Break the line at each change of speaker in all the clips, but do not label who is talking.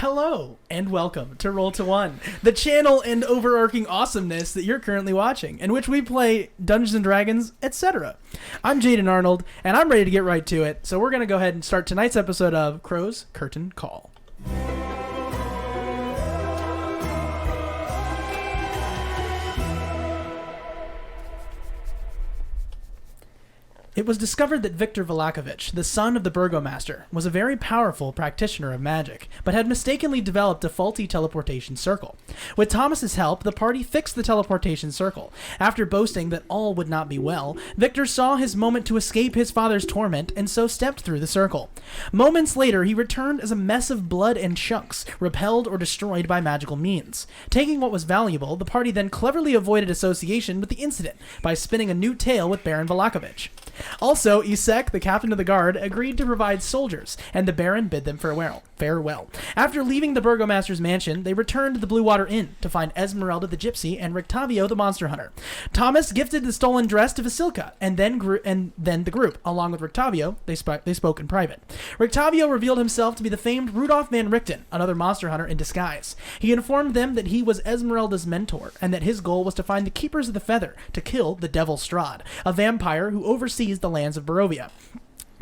Hello, and welcome to Roll to One, the channel and overarching awesomeness that you're currently watching, in which we play Dungeons & Dragons, etc. I'm Jaden Arnold, and I'm ready to get right to it, so we're going to go ahead and start tonight's episode of Crow's Curtain Call. It was discovered that Viktor Vlakovich, the son of the Burgomaster, was a very powerful practitioner of magic, but had mistakenly developed a faulty teleportation circle. With Thomas's help, the party fixed the teleportation circle. After boasting that all would not be well, Viktor saw his moment to escape his father's torment and so stepped through the circle. Moments later, he returned as a mess of blood and chunks, repelled or destroyed by magical means. Taking what was valuable, the party then cleverly avoided association with the incident by spinning a new tale with Baron Vlakovich. Also, Isek, the captain of the guard, agreed to provide soldiers, and the Baron bid them farewell. After leaving the Burgomaster's mansion, they returned to the Blue Water Inn to find Esmeralda the Gypsy and Rictavio the Monster Hunter. Thomas gifted the stolen dress to Vasilka, and then the group, along with Rictavio, they spoke in private. Rictavio revealed himself to be the famed Rudolf van Richten, another monster hunter in disguise. He informed them that he was Esmeralda's mentor, and that his goal was to find the Keepers of the Feather to kill the Devil Strahd, a vampire who oversees the lands of Barovia.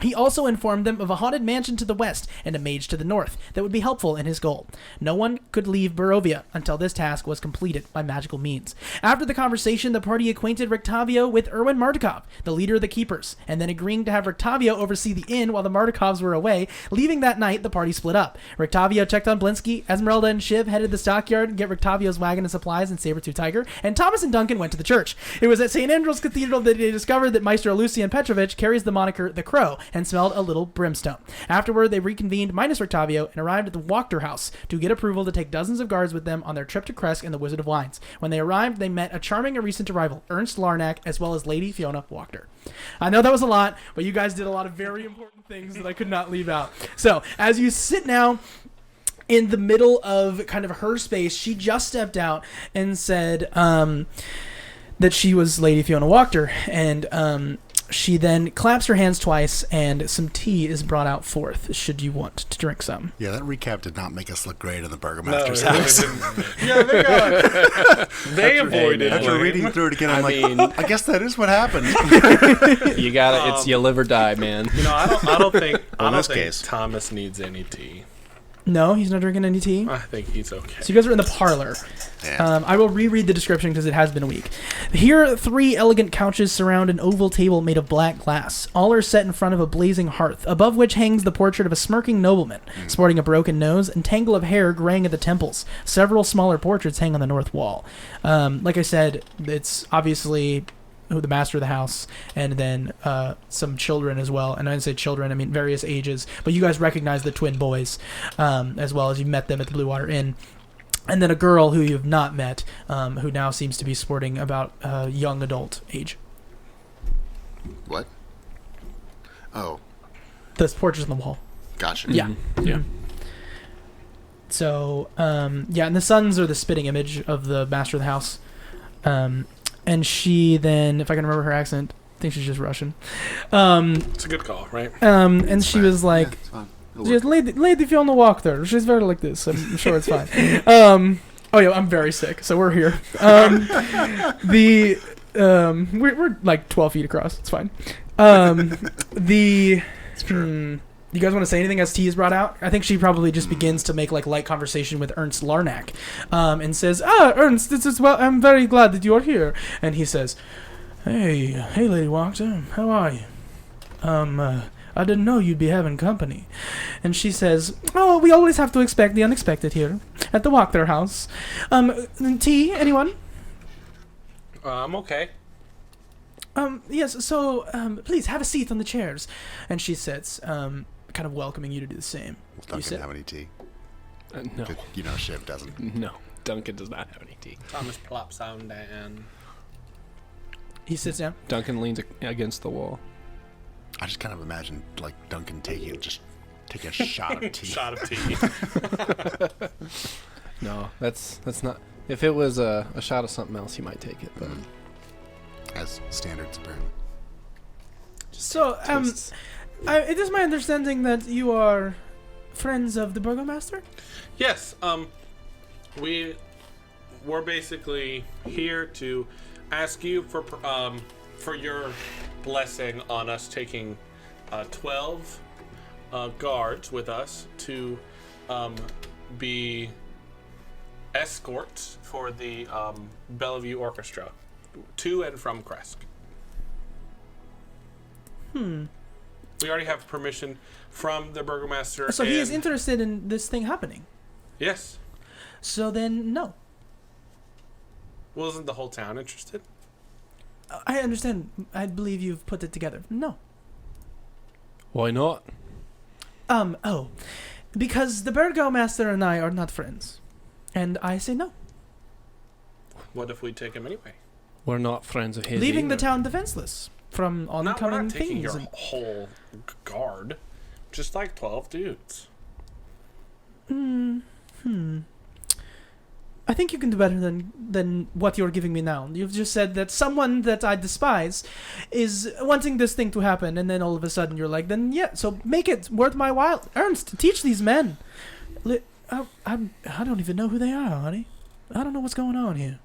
He also informed them of a haunted mansion to the west and a mage to the north that would be helpful in his goal. No one could leave Barovia until this task was completed by magical means. After the conversation, the party acquainted Rictavio with Erwin Martikov, the leader of the Keepers, and then agreeing to have Rictavio oversee the inn while the Martikovs were away. Leaving that night, the party split up. Rictavio checked on Blinsky, Esmeralda and Shiv headed to the stockyard to get Rictavio's wagon and supplies and Sabertooth Tiger, and Thomas and Duncan went to the church. It was at St. Andrew's Cathedral that they discovered that Maestro Lucian Petrovich carries the moniker The Crow, and smelled a little brimstone. Afterward, they reconvened minus Rictavio and arrived at the Wachter house to get approval to take dozens of guards with them on their trip to Kresk and the Wizard of Wines. When they arrived, they met a charming and recent arrival, Ernst Larnack, as well as Lady Fiona Wachter. I know that was a lot, but you guys did a lot of very important things that I could not leave out. So, as you sit now in the middle of kind of her space, she just stepped out and said that she was Lady Fiona Wachter, and she then claps her hands twice, and some tea is brought out forth, should you want to drink some.
Yeah, that recap did not make us look great in the Burgomaster's house.
They avoided.
After reading through it again, I'm I guess that is what happened.
You got it. It's you live or die, man.
You know, I don't think
case.
Thomas needs any tea.
No, he's not drinking any tea?
I think he's okay.
So you guys are in the parlor.
Yeah.
I will reread the description because it has been a week. Here, 3 elegant couches surround an oval table made of black glass. All are set in front of a blazing hearth, above which hangs the portrait of a smirking nobleman, sporting a broken nose and tangle of hair graying at the temples. Several smaller portraits hang on the north wall. Like I said, it's obviously the master of the house, and then some children as well. And I didn't say children, I mean various ages, but you guys recognize the twin boys as well, as you met them at the Blue Water Inn. And then a girl who you've not met, who now seems to be sporting about young adult age.
What? Oh.
The portraits on the wall.
Gotcha.
Yeah.
Mm-hmm. Yeah.
So, and the sons are the spitting image of the master of the house. And she then, if I can remember her accent, I think she's just Russian.
It's a good call, right?
And she was like,
yeah, it's fine.
just Lady Fiona Wachter. She's very like this. I'm sure it's fine. I'm very sick, so we're here. We're like 12 feet across. It's fine.
It's true.
You guys want to say anything as tea is brought out? I think she probably just begins to make like light conversation with Ernst Larnack, and says, Ernst, I'm very glad that you are here. And he says, Hey, Lady Wachter, how are you? I didn't know you'd be having company. And she says, oh, we always have to expect the unexpected here at the Wachter house. Tea, anyone?
I'm okay.
Yes, so, please have a seat on the chairs. And she sits, kind of welcoming you to do the same.
Will Duncan have any tea?
No.
You know Shiv doesn't.
No. Duncan does not have any tea.
Thomas plops down and
He sits down.
Duncan leans against the wall.
I just kind of imagine like Duncan taking a shot of tea.
Shot of tea.
No, that's not. If it was a shot of something else, he might take it. But
as standards, apparently.
So, it is my understanding that you are friends of the Burgomaster?
Yes. We're basically here to ask you for your blessing on us taking 12 guards with us to be escorts for the Bellevue Orchestra to and from Kresk. We already have permission from the Burgomaster.
So he is interested in this thing happening.
Yes.
So then, no.
Well, isn't the whole town interested?
I understand. I believe you've put it together. No.
Why not?
Oh. Because the Burgomaster and I are not friends. And I say no.
What if we take him anyway?
We're not friends of his.
Leaving the
either.
town defenseless from
We're
oncoming
not taking
things.
your whole guard. Just like 12 dudes.
I think you can do better than what you're giving me now. You've just said that someone that I despise is wanting this thing to happen, and then all of a sudden you're like, then yeah, so make it worth my while. Ernst, teach these men. I don't even know who they are, honey. I don't know what's going on here.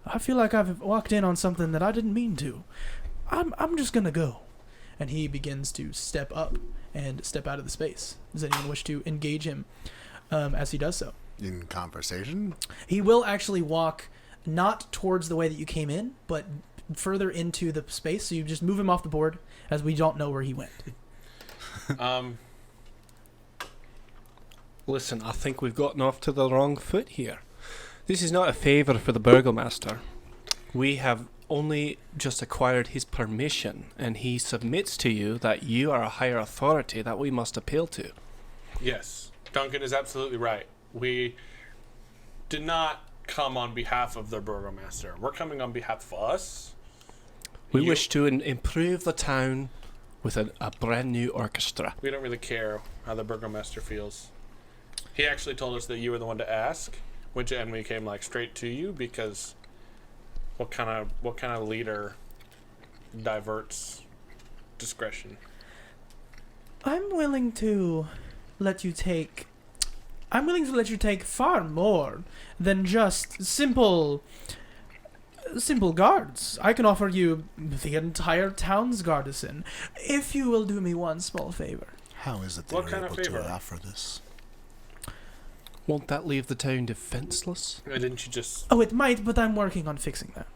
I feel like I've walked in on something that I didn't mean to. I'm just gonna go. And he begins to step up and step out of the space. Does anyone wish to engage him as he does so?
In conversation?
He will actually walk not towards the way that you came in, but further into the space. So you just move him off the board, as we don't know where he went.
Listen, I think we've gotten off to the wrong foot here. This is not a favour for the Burgomaster. We have only just acquired his permission, and he submits to you that you are a higher authority that we must appeal to.
Yes, Duncan is absolutely right. We did not come on behalf of the Burgomaster. We're coming on behalf of us.
We wish to improve the town with a brand new orchestra.
We don't really care how the Burgomaster feels. He actually told us that you were the one to ask, and we came like straight to you because what kind of leader diverts discretion?
I'm willing to let you take far more than just simple guards. I can offer you the entire town's garrison if you will do me one small favor.
How is it
What
that
kind
you're
of
able
favor?
to offer this?
Won't that leave the town defenseless?
Didn't you just...
Oh, it might, but I'm working on fixing that.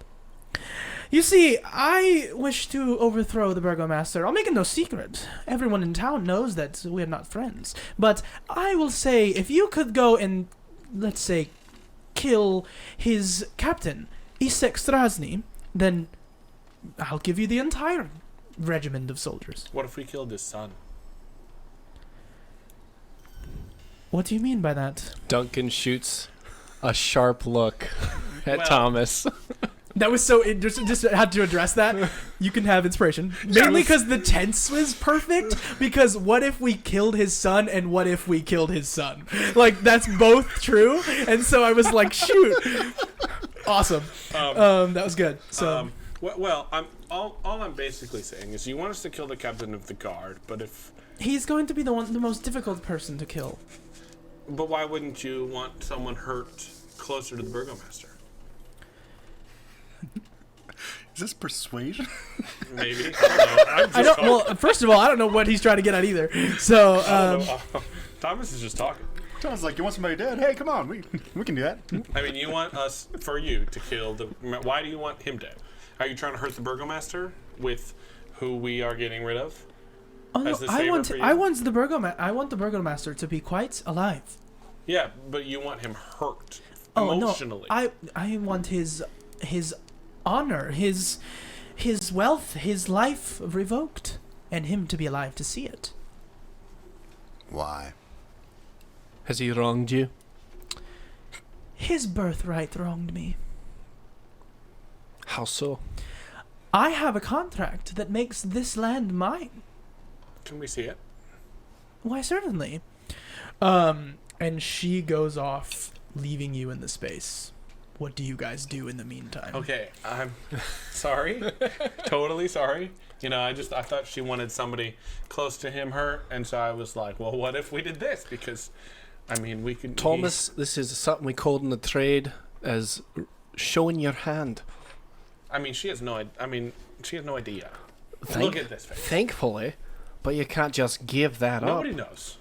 You see, I wish to overthrow the Burgomaster. I'll make it no secret. Everyone in town knows that we're not friends. But I will say, if you could go and, let's say, kill his captain, Isek Strasny, then I'll give you the entire regiment of soldiers.
What if we killed his son?
What do you mean by that?
Duncan shoots a sharp look at
Well-
Thomas.
That was so... just had to address that. You can have inspiration. Mainly because the tense was perfect. Because what if we killed his son and what if we killed his son? Like, that's both true. And so I was like, shoot. Awesome. That was good. So...
well, all I'm basically saying is you want us to kill the captain of the guard, but
he's going to be the most difficult person to kill.
But why wouldn't you want someone hurt closer to the Burgomaster?
Is this persuasion?
Maybe. I don't know.
Well, first of all, I don't know what he's trying to get at either. So,
Thomas is just talking.
Sounds like you want somebody dead. Hey, come on, we can do that.
I mean, you want you to kill the... Why do you want him dead? Are you trying to hurt the Burgomaster with who we are getting rid of?
oh no,
As this
I
favor
want
for you?
I want the Burgomaster to be quite alive.
Yeah, but you want him hurt
Oh
emotionally.
no, I want his honor, his wealth, his life revoked, and him to be alive to see it.
Why?
Has he wronged you?
His birthright wronged me.
How so?
I have a contract that makes this land mine.
Can we see it?
Why, certainly. And she goes off, leaving you in the space. what do you guys do in the meantime?
Okay, I'm sorry. Totally sorry. You know, I thought she wanted somebody close to her, and so I was like, well, what if we did this? Because, I mean, we could...
Thomas, this is something we call in the trade as showing your hand.
I mean, she has no idea.
Thank-
Look at this face.
Thankfully, but you can't just give that
Nobody
up.
knows.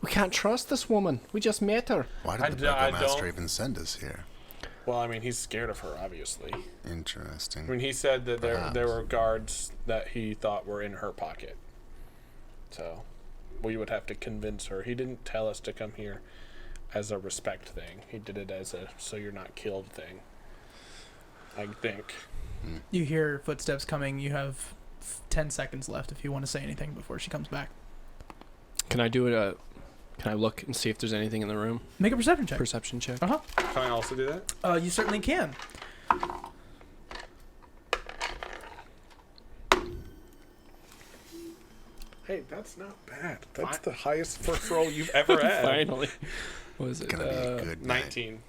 We can't trust this woman. We just met her.
Why
I
did the
d- I
Burgomaster
don't-
even send us here?
Well, I mean, he's scared of her, obviously.
Interesting.
I mean, he said that there
Perhaps.
were guards that he thought were in her pocket. So, we would have to convince her. He didn't tell us to come here as a respect thing. He did it as a so you're not killed thing. I think.
You hear footsteps coming. You have 10 seconds left if you want to say anything before she comes back.
Can I look and see if there's anything in the room?
Make a perception check.
Perception check.
Uh-huh.
Can I also do that?
You certainly can.
Hey, that's not bad. That's the highest first roll you've ever had.
Finally. What is it?
Gonna be a good night.
19.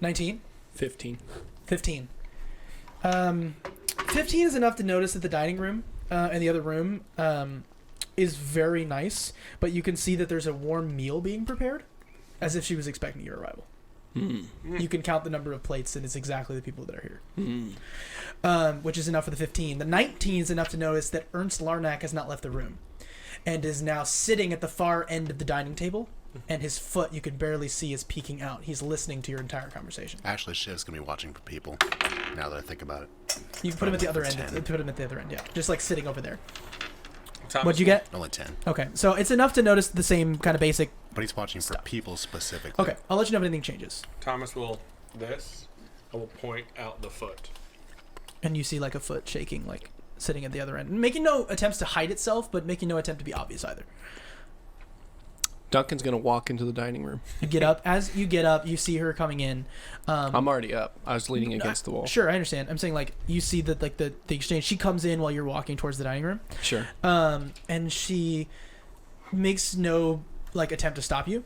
19.
15.
15. 15 is enough to notice that the dining room and the other room is very nice, but you can see that there's a warm meal being prepared, as if she was expecting your arrival. You can count the number of plates, and it's exactly the people that are here, which is enough for the 15. The 19 is enough to notice that Ernst Larnack has not left the room and is now sitting at the far end of the dining table, and his foot you can barely see is peeking out. He's listening to your entire conversation.
Actually, Shiv's gonna be watching for people. Now that I think about it.
You can put him at the other
Only
end.
10.
Put him at the other end, yeah. Just like sitting over there.
Thomas,
What'd you get?
Only 10.
Okay, so it's enough to notice the same kind of basic.
But he's watching for people specifically.
Okay, I'll let you know if anything changes.
Thomas will I will point out the foot.
And you see like a foot shaking, like sitting at the other end, making no attempts to hide itself, but making no attempt to be obvious either.
Duncan's going to walk into the dining room.
You get up. As you get up, you see her coming in.
I'm already up. I was leaning against the wall.
Sure, I understand. I'm saying like you see that like the exchange. She comes in while you're walking towards the dining room.
Sure.
And she makes no like attempt to stop you.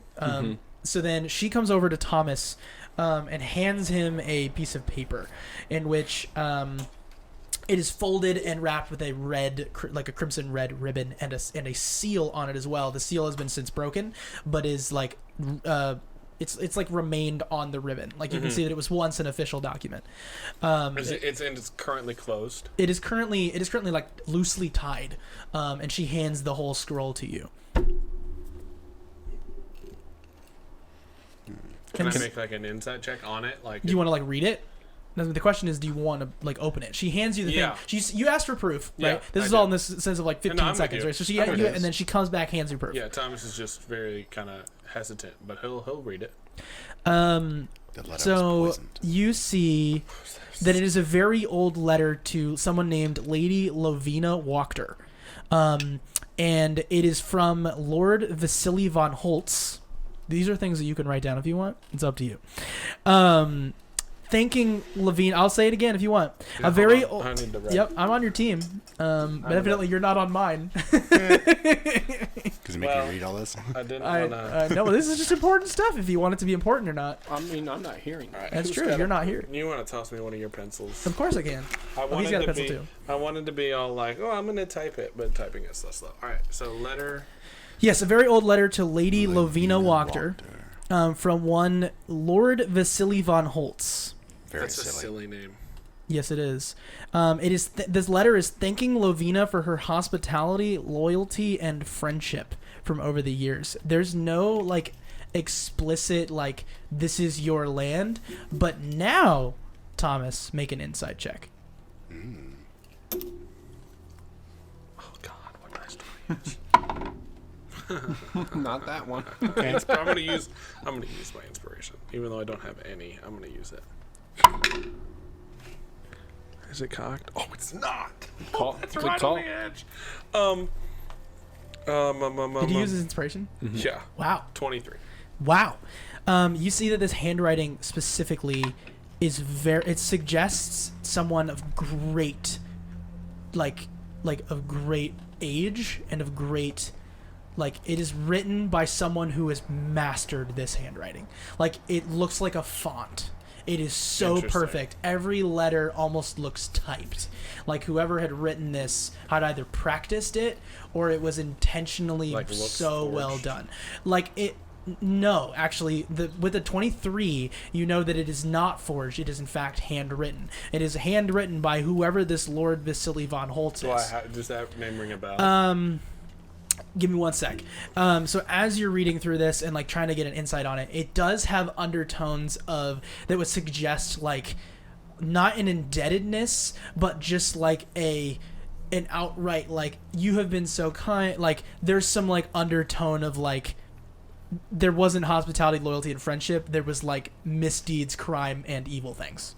So then she comes over to Thomas and hands him a piece of paper in which it is folded and wrapped with a red, like a crimson red ribbon and a seal on it as well. The seal has been since broken, but is like it's like remained on the ribbon. Like you can see that it was once an official document.
It's currently closed.
It is currently like loosely tied, and she hands the whole scroll to you.
Can I make like an insight check on it? Like,
Do you want to like read it? No, the question is, do you want to like open it? She hands you the
Yeah.
thing. You asked for proof, right?
Yeah,
this
I
is all
did.
in this sense of like 15
No, I'm with
seconds,
you.
right? So
I'm with you.
and then she comes back, hands you proof.
Yeah, Thomas is just very kind of hesitant, but he'll read it.
The letter was
So
poisoned.
you see that it is a very old letter to someone named Lady Wachter, and it is from Lord Vasily von Holtz. These are things that you can write down if you want. It's up to you. Thanking Levine, I'll say it again if you want.
Yeah,
A very
hold on.
old.
I need to write.
Yep, I'm on your team. But evidently you're not on mine.
Because you make
Well,
me read all this.
I didn't
I
want to.
no, this is just important stuff. If you want it to be important or not,
I mean, I'm not hearing.
All right,
that's
who's
true.
got
You're
a-
not here.
You want to toss me one of your pencils?
Of course I can.
I
Oh, he's got a
to
pencil
be.
too.
I wanted to be all like, oh, I'm gonna type it, but typing is so slow. All right, so letter.
Yes, a very old letter to Lady
Lavina
Wachter, from one Lord Vasily von Holtz.
Very
That's a silly name.
Yes, it is. It is. This letter is thanking Lovina for her hospitality, loyalty, and friendship from over the years. There's no like explicit like this is your land, but now, Thomas, make an insight check.
Oh God, what nice story.
Not that one.
Okay, I'm gonna use my inspiration, even though I don't have any. I'm gonna use it. Is it cocked? Oh, it's not.
Call.
It's
Good
right
call.
on the edge.
Did he use his inspiration?
Yeah,
Wow.
23.
Wow. You see that this handwriting specifically is it suggests someone of great like of great age and of great like it is written by someone who has mastered this handwriting. Like it looks like a font It is so
Interesting.
perfect. Every letter almost looks typed. Like whoever had written this had either practiced it or it was intentionally
Like looks
so well
forged.
done. Like it. No, actually, with the 23, you know that it is not forged. It is in fact handwritten. It is handwritten by whoever this Lord Vasily von Holtz is.
Does that name ring a bell?
Give me one sec. So as you're reading through this and like trying to get an insight on it, it does have undertones of that would suggest like not an indebtedness, but just like an outright like you have been so kind. Like there's some like undertone of like there wasn't hospitality, loyalty, and friendship. There was like misdeeds, crime, and evil things.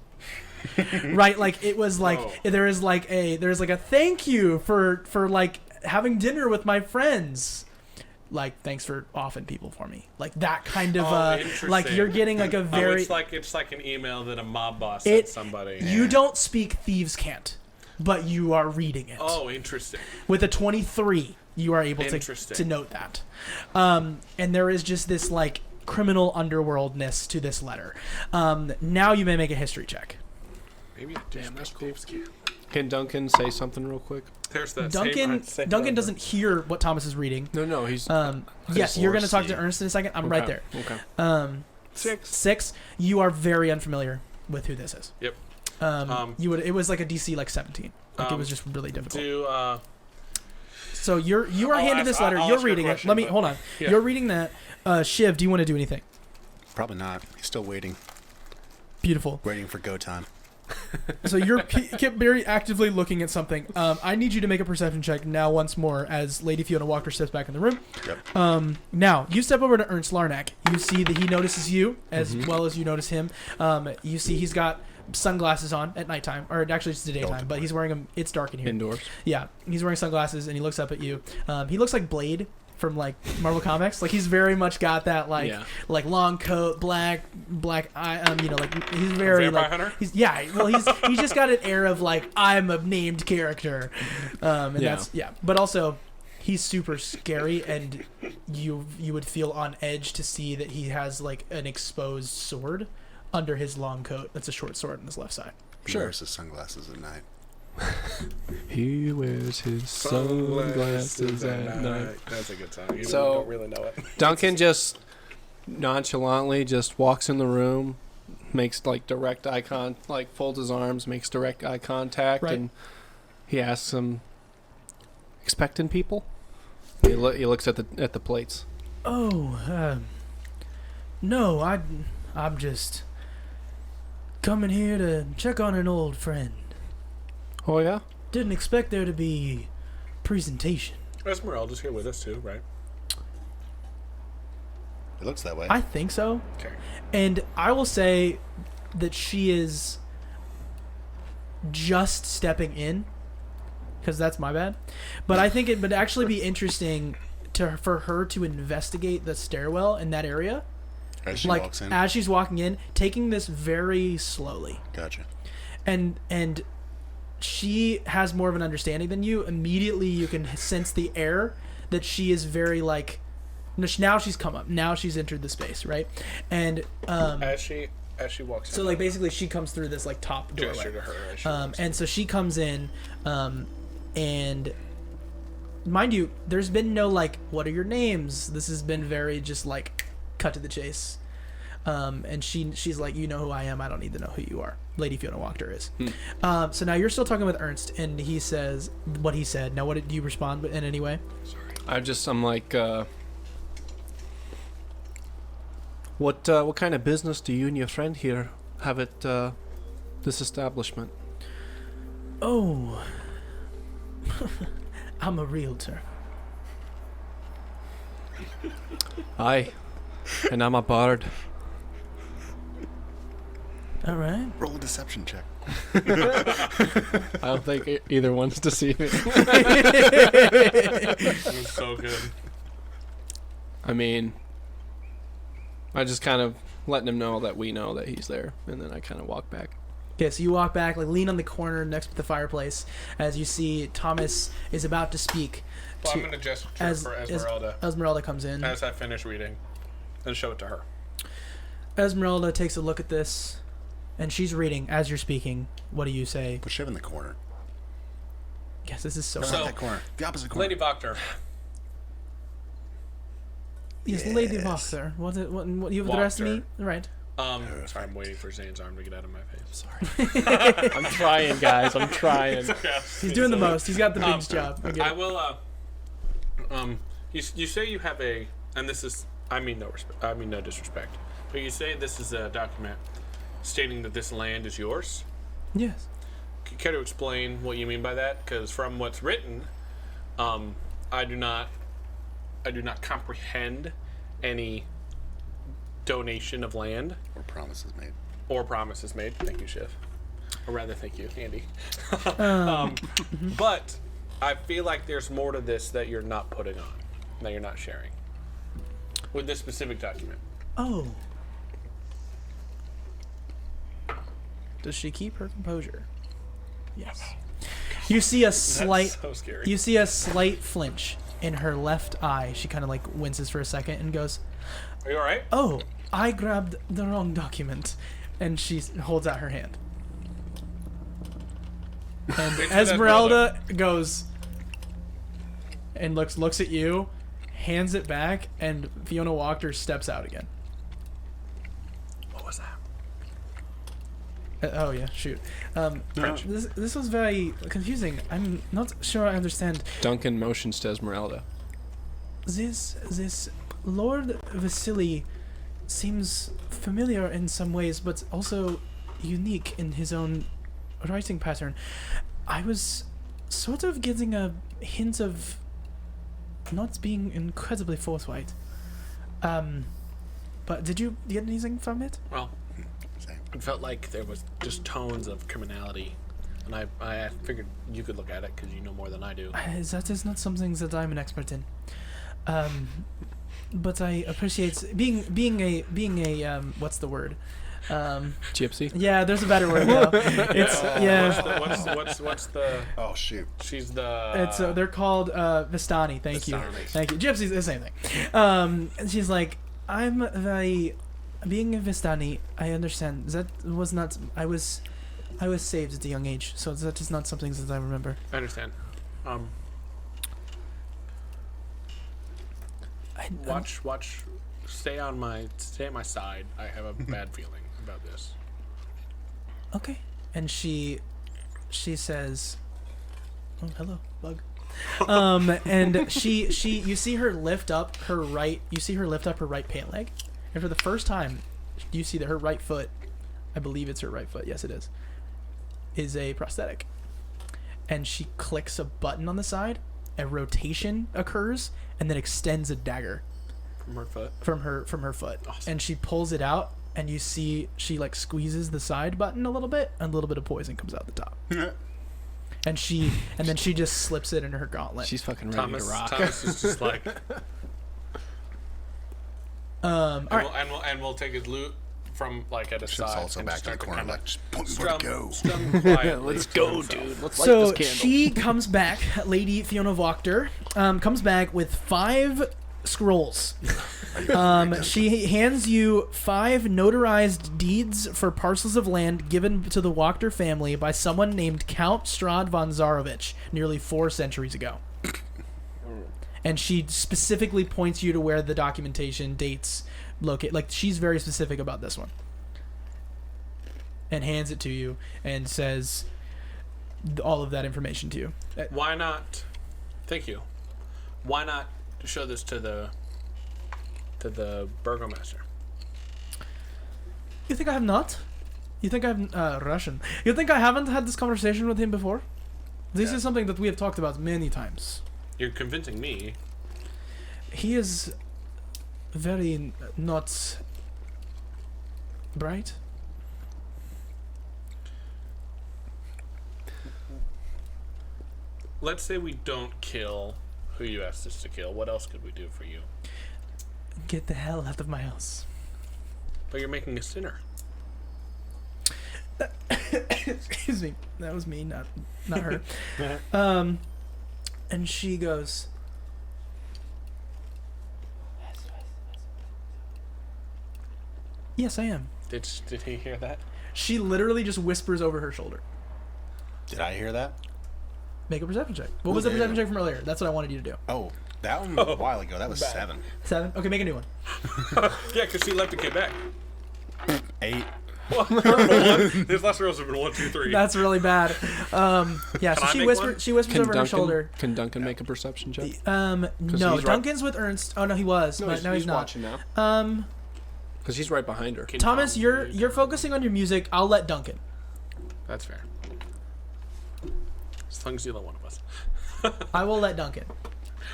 Right? Like it was like there's like a thank you for like having dinner with my friends. Like thanks for offing people for me. Like that kind of like you're getting like a very
it's like an email that a mob boss sent somebody.
You don't speak thieves can't, but you are reading it.
Oh, interesting.
With a 23, you are able to note that. And there is just this like criminal underworldness to this letter. Now you may make a history check.
Maybe that's cool.
Can Duncan say something real quick?
There's that
Duncan doesn't hear what Thomas is reading.
No, he's...
yes, you're going to talk to Ernest in a second. I'm right there.
Okay.
6. You are very unfamiliar with who this is.
Yep.
It was like a DC like 17. Like it was just really difficult. So you are handed this letter. You're reading it. Let me hold on.
Yeah.
You're reading that. Shiv, do you want to do anything?
Probably not. He's still waiting.
Beautiful.
Waiting for go time.
So you're kept very actively looking at something. I need you to make a perception check now once more as Lady Fiona Wachter steps back in the room.
Yep.
Now, you step over to Ernst Larnack. You see that he notices you as well as you notice him. You see he's got sunglasses on at nighttime, or actually it's the daytime, but he's wearing them. It's dark in here.
Indoors.
Yeah, he's wearing sunglasses and he looks up at you. He looks like Blade from like Marvel Comics. Like he's very much got that like long coat, black eye. Like he's very
Vampire
like
Hunter?
he's he's just got an air of like I'm a named character, that's But also he's super scary, and you would feel on edge to see that he has like an exposed sword under his long coat. That's a short sword on his left side.
He wears his sunglasses at night.
He wears his sunglasses at night.
That's a good song. You
So-
don't really know it.
Duncan just nonchalantly just walks in the room, makes like direct eye contact, like folds his arms, makes direct eye contact,
Right.
and he asks him, "Expecting people?" He looks at the plates.
Oh, no, I'm just coming here to check on an old friend.
Oh yeah.
Didn't expect there to be presentation.
Esmeralda's here with us too, right?
It looks that way.
I think so.
Okay.
And I will say that she is just stepping in, because that's my bad. But I think it would actually be interesting for her to investigate the stairwell in that area.
As she
like
walks in.
as she's walking in, taking this very slowly.
Gotcha.
And she has more of an understanding than you. Immediately you can sense the air that she is very like now she's come up. Now she's entered the space, right? And
As she walks in.
so like basically she comes through this like top doorway.
Gesture to her as she walks in.
And so she comes in and mind you, there's been no like what are your names? This has been very just like cut to the chase. And she's like, you know who I am. I don't need to know who you are. Lady Fiona Wachter is. So now you're still talking with Ernst, and he says what he said. Now, what did you respond in any way?
I'm like, what kind of business do you and your friend here have at this establishment?
Oh, I'm a realtor.
Aye, and I'm a bard.
All right.
Roll a deception check.
I don't think either one's deceiving.
It was so good.
I mean, I just kind of letting him know that we know that he's there, and then I kind of walk back.
Okay, so you walk back, like lean on the corner next to the fireplace, as you see Thomas is about to speak.
Well, I'm going to gesture for Esmeralda
Esmeralda comes in.
as I finish reading and show it to her.
Esmeralda takes a look at this, And she's reading as you're speaking. What do you say?
Put Shiv in the corner.
Yes, this is so.
No,
So-
not that corner. The opposite corner.
Lady Wachter.
Yes, Lady Wachter. What you've addressed me? Right.
Sorry, I'm waiting for Zane's arm to get out of my face.
Sorry. I'm trying, guys. I'm trying.
He's doing the most. He's got the biggest job.
I will. You say you have a, and this is, I mean no disrespect, but you say this is a document stating that this land is yours.
Yes.
Care to explain what you mean by that? Because from what's written, I do not comprehend any donation of land
Or promises made.
or promises made. Thank you, Shiv. Or rather, thank you, Andy. But I feel like there's more to this that you're not putting on, that you're not sharing with this specific document.
Oh. Does she keep her composure? Yes. You see a slight.
That's so scary.
You see a slight flinch in her left eye. She kind of like winces for a second and goes,
Are you all right?
"Oh, I grabbed the wrong document," and she holds out her hand. And Esmeralda goes and looks at you, hands it back, and Fiona Wachter steps out again.
What was that?
Oh yeah, shoot. This was very confusing. I'm not sure I understand.
Duncan motions to Esmeralda.
This Lord Vasily seems familiar in some ways, but also unique in his own writing pattern. I was sort of getting a hint of not being incredibly forthright. But did you get anything from it?
Well,
Same.
it felt like there was just tones of criminality, and I figured you could look at it because you know more than I do.
That is not something that I'm an expert in. But I appreciate being a what's the word?
Gypsy.
Yeah, there's a better word now. It's
What's the?
Oh, shoot.
She's the.
It's they're called Vistani. Thank you,
Vistani.
thank you. Gypsy's the same thing. And she's like, I'm very being a Vistani. I understand that was not. I was saved at a young age, so that is not something that I remember.
I understand. Watch. Stay at my side. I have a bad feeling about this.
Okay. And she says, "Oh, hello, bug." And she you see her lift up her right pant leg, and for the first time, you see that her right foot, I believe it's her right foot. Yes, it is a prosthetic. And she clicks a button on the side. A rotation occurs, and then extends a dagger
From her foot.
from her foot.
Awesome.
And she pulls it out, and you see she like squeezes the side button a little bit, and a little bit of poison comes out the top. And then she just slips it into her gauntlet.
She's fucking ready to rock.
Thomas is just like.
All right.
And we'll take his loot from like at a
Shiv's
side.
also
and
back
just
to the
start to
corner,
kinda
like, just point me where to go.
strum quietly
Let's
to
go,
himself.
dude. Let's
So
light this candle.
she comes back, Lady Fiona Wachter, comes back with 5 scrolls. She hands you 5 notarized deeds for parcels of land given to the Wachter family by someone named Count Strad von Zarovich nearly 4 centuries ago. And she specifically points you to where the documentation dates locate. Like, she's very specific about this one. And hands it to you and says all of that information to you.
Why not? Thank you. Why not show this to the burgomaster?
You think I have not? You think I'm Russian? You think I haven't had this conversation with him before? This is something that we have talked about many times.
You're convincing me.
He is very not bright.
Let's say we don't kill who you asked us to kill. What else could we do for you?
Get the hell out of my house.
But you're making a sinner.
Excuse me. That was me, not her. And she goes, "Yes, I am."
Did he hear that?
She literally just whispers over her shoulder.
Did I hear that?
Make a perception check. What was the
there you
perception
go.
check from earlier? That's what I wanted you to do.
Oh, that one was a while ago. That was
Bad.
7.
7? Okay, make a new one.
Yeah, because she left and came back.
8.
Well, one. His last rolls have been 1, 2, 3.
That's really bad. Yeah, so
I
she
make
whispers.
one?
She whispers over her shoulder.
Can Duncan make a perception check?
No,
he's right-
Duncan's with Ernst. Oh no, he was, but now he's not.
watching now.
Um,
Because he's right behind her.
Can
Thomas,
Tom
you're
read?
you're focusing on your music. I'll let Duncan.
That's fair. As long as you're the one of us.
I will let Duncan.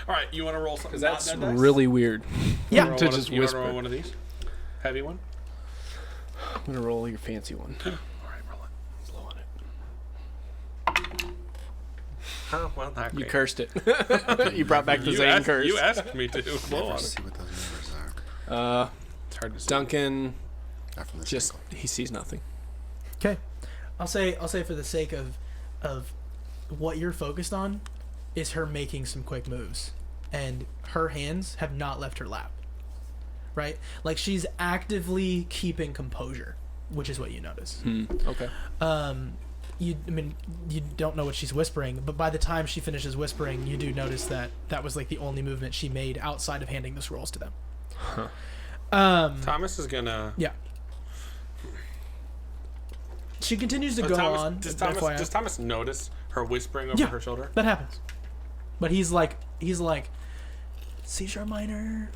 All right, you want to roll something?
Because that's
not that dice?
really weird.
Yeah.
Roll
to
one
just
of, you wanna
whisper.
roll one of these? Heavy one?
I'm going to roll your fancy one.
All right, roll it.
Blow on it.
Oh, well, not
You
great.
cursed it. You brought back the
You
Zane
asked,
curse.
you asked me to. Blow on
Let's
it.
see what those numbers are.
It's hard to see.
Duncan
Not from this
just
angle.
he sees nothing.
Okay. I'll say for the sake of what you're focused on is her making some quick moves, and her hands have not left her lap. Right? Like she's actively keeping composure, which is what you notice.
Okay.
You don't know what she's whispering, but by the time she finishes whispering, you do notice that was like the only movement she made outside of handing the scrolls to them.
Thomas is gonna.
Yeah. She continues to go on.
Does
FYI.
Thomas notice her whispering over
Yeah.
her shoulder?
That happens. But he's like, C sharp minor,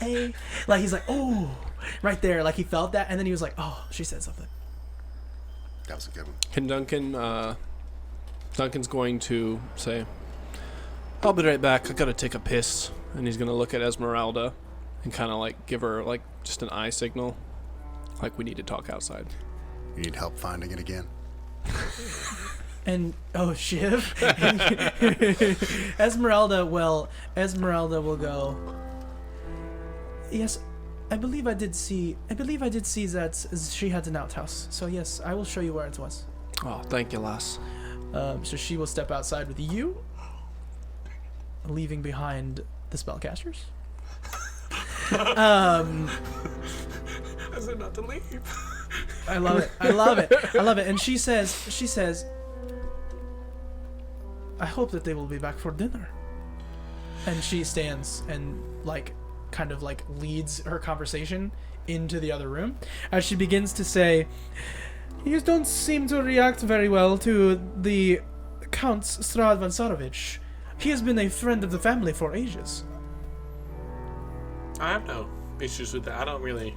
A. Like he's like, oh, right there. Like he felt that, and then he was like, oh, she said something.
That was a good one.
Can Duncan Duncan's going to say, I'll be right back. I gotta take a piss. And he's gonna look at Esmeralda and kinda like give her like just an eye signal. Like we need to talk outside.
You need help finding it again?
And Shiv. Esmeralda will go. Yes, I believe I did see that she had an outhouse. So yes, I will show you where it was.
Oh, thank you, lass.
So she will step outside with you, leaving behind the spellcasters.
I said not to leave.
I love it. And she says, I hope that they will be back for dinner. And she stands and kind of leads her conversation into the other room as she begins to say, you don't seem to react very well to the Count Strad Vansarovich. He has been a friend of the family for ages.
I have no issues with that. I don't really.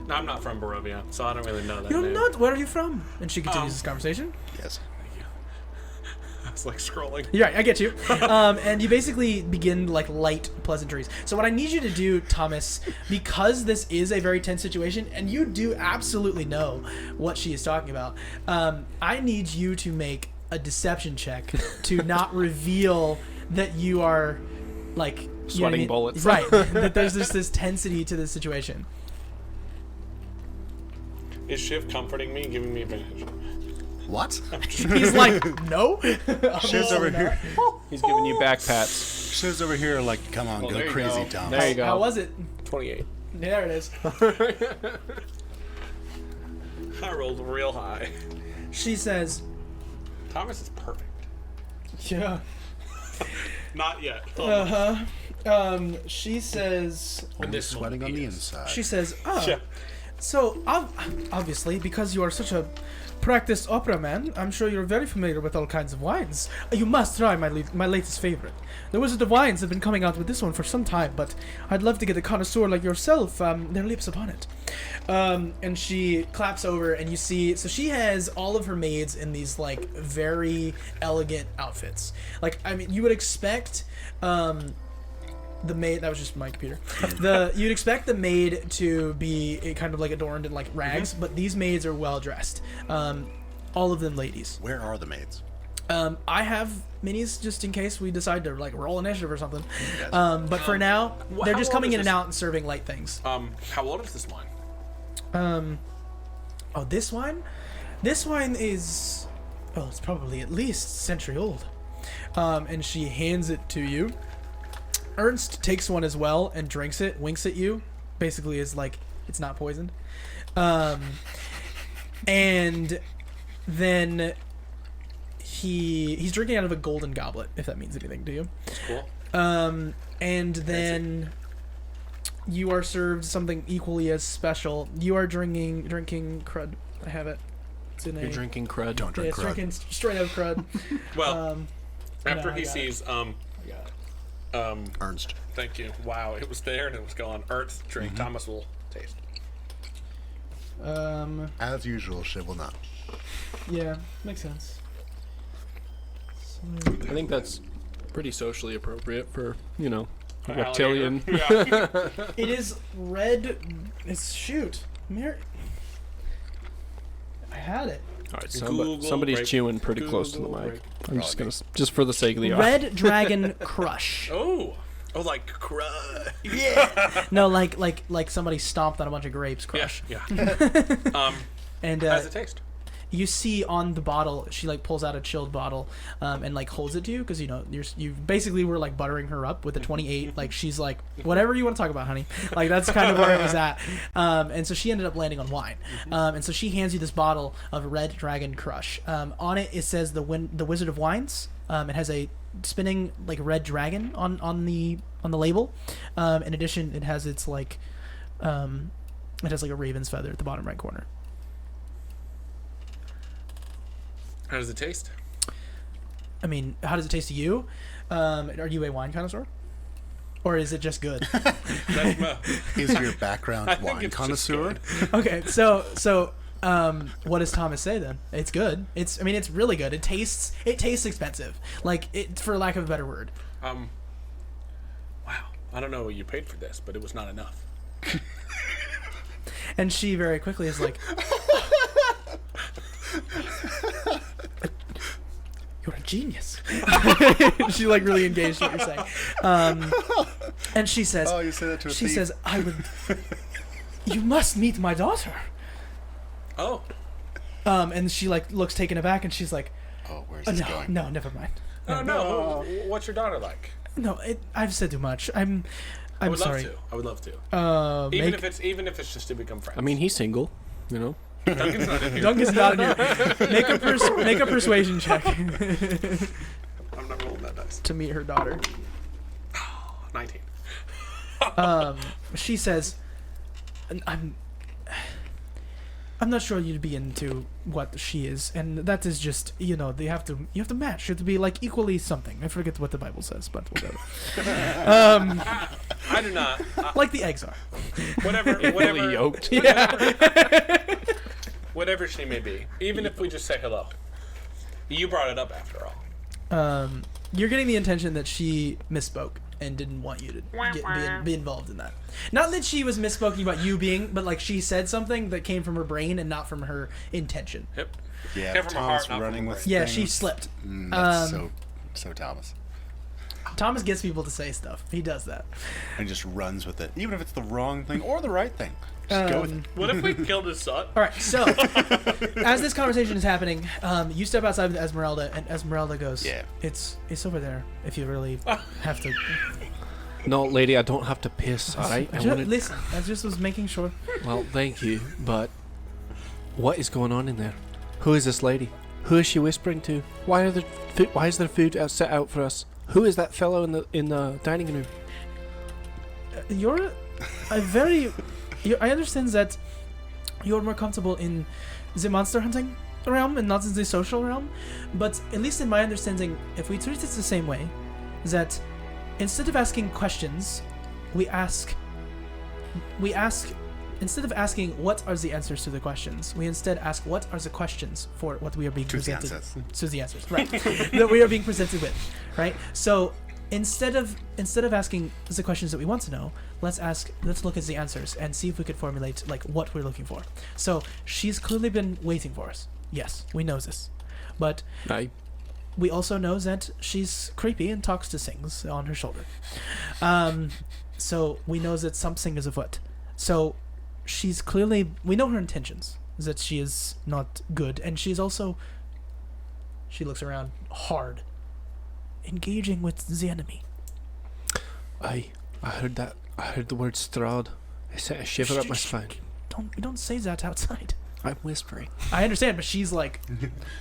No, I'm not from Barovia, so I don't really know that.
You're
name.
not? Where are you from? And she continues this conversation.
Yes.
It's like scrolling.
You're right, I get you. And you basically begin light pleasantries. So what I need you to do, Thomas, because this is a very tense situation, and you do absolutely know what she is talking about, I need you to make a deception check to not reveal that you are
Sweating bullets.
Right. That there's just this tensity to this situation.
Is Shiv comforting me and giving me advantage?
What?
He's like, no.
Shiv's over here.
He's giving you back pats.
Shiv's over here like, come on,
Well,
go
there you
crazy,
go.
Tom.
There you go.
How was it?
28.
There it is.
I rolled real high.
She says,
Thomas is perfect.
yeah.
Not yet.
She says,
Only sweating on the inside.
she says,
Yeah.
so obviously, because you are such a practiced opera man, I'm sure you're very familiar with all kinds of wines. You must try my latest favorite. The Wizard of Wines have been coming out with this one for some time, but I'd love to get a connoisseur like yourself their lips upon it. And she claps over, and you see, so she has all of her maids in these very elegant outfits. You would expect the maid, that was just my computer. You'd expect the maid to be kind of adorned in rags, but these maids are well dressed. All of them ladies.
Where are the maids?
I have minis just in case we decide to roll initiative or something.
Yes.
But for now, they're
how
just
old
coming
is
in and
this?
out and serving light things.
How old is this wine?
This wine? This wine is, it's probably at least a century old. And she hands it to you. Ernst takes one as well and drinks it, winks at you. Basically is it's not poisoned. And then he's drinking out of a golden goblet, if that means anything to you.
Cool.
And then you are served something equally as special. You are drinking crud. I have it. It's in
You're drinking crud.
Don't drink
it's
crud.
drinking straight up crud.
Well, after
I
he
got
sees
I got it.
Ernst.
thank you. Wow, it was there and it was gone. Ernst drink. Thomas will taste.
As usual, she will not.
Yeah, makes sense.
I think that's pretty socially appropriate for,
Alligator.
reptilian.
Yeah.
It is red. It's shoot. I had it.
All right,
Google
somebody's
break.
chewing pretty close to the
Google
mic.
break.
I'm just gonna, just for the sake of the art.
Red Dragon Crush.
Oh, like crud.
Yeah. No, like somebody stomped on a bunch of grapes. Crush.
Yeah.
And
How's it taste?
you see on the bottle, she like pulls out a chilled bottle, and like holds it to you because you basically were like buttering her up with a 28. Like she's like, whatever you want to talk about, honey. Like that's kind of where it was at. And so she ended up landing on wine. And so she hands you this bottle of Red Dragon Crush. On it says the Wizard of Wines. It has a spinning like red dragon on the label. In addition, it has its like it has like a raven's feather at the bottom right corner.
How does it taste?
I mean, how does it taste to you? Are you a wine connoisseur? Or is it just good?
That's my,
Is your background
I think
wine
it's just
connoisseur?
good.
Okay, so what does Thomas say then? It's good. It's really good. It tastes expensive. Like it, for lack of a better word.
Wow. I don't know what you paid for this, but it was not enough.
And she very quickly is like, "You're a genius." She like really engaged in what you're saying. And she says,
Oh, you say that to a
she
thief?
says, "I would. You must meet my daughter."
Oh.
And she like looks taken aback, and she's like,
Oh, where's this
"No,
going?
no, never mind.
Oh no. What's your daughter like?
No, I've said too much. I'm
I would
sorry.
love to. I would love to.
Even
Even if it's just to become friends.
I mean, he's single,
Duncan's not in here.
Duncan's not in here. Make a persuasion check
I'm not rolling that dice.
to meet her daughter.
19.
She says, I'm not sure you'd be into what she is, and that is just you have to match. You have to be like equally something. I forget what the Bible says, but whatever.
I do not.
Like the eggs are.
Whatever.
yoked.
Whatever she may be. Even if we just say hello. You brought it up after all.
You're getting the intention that she misspoke and didn't want you to be involved in that. Not that she was misspoking about you being, but like she said something that came from her brain and not from her intention.
Yep.
Yeah,
Came from her
Tom's
heart, not
running
from her
with
brain.
Yeah,
things.
she slipped.
That's so Thomas.
Thomas gets people to say stuff. He does that.
And he just runs with it, even if it's the wrong thing or the right thing. Just go with it.
What if we killed his son?
All right, so as this conversation is happening, you step outside with Esmeralda, and Esmeralda goes,
Yeah.
It's over there. If you really have to,
No, lady, I don't have to piss. All right.
listen. I just was making sure.
Well, thank you, but what is going on in there? Who is this lady? Who is she whispering to? Why is there food set out for us? Who is that fellow in the dining room?
You're a very. I understand that you're more comfortable in the monster hunting realm and not in the social realm, but at least in my understanding, if we treat it the same way, that instead of asking questions, we ask instead of asking what are the answers to the questions, we instead ask what are the questions for what we are being
Choose the
presented.
answers.
Choose the answers, right? That we are being presented with, right? So instead of asking the questions that we want to know, let's look at the answers and see if we could formulate like what we're looking for. So she's clearly been waiting for us. Yes, we know this, but
Aye.
we also know that she's creepy and talks to things on her shoulder. So we know that something is afoot. So she's clearly, we know her intentions, that she is not good, and she's also, she looks around hard, engaging with the enemy.
I heard that. I heard the word Strahd. It sent a shiver up my spine.
You don't say that outside.
I'm whispering.
I understand, but she's like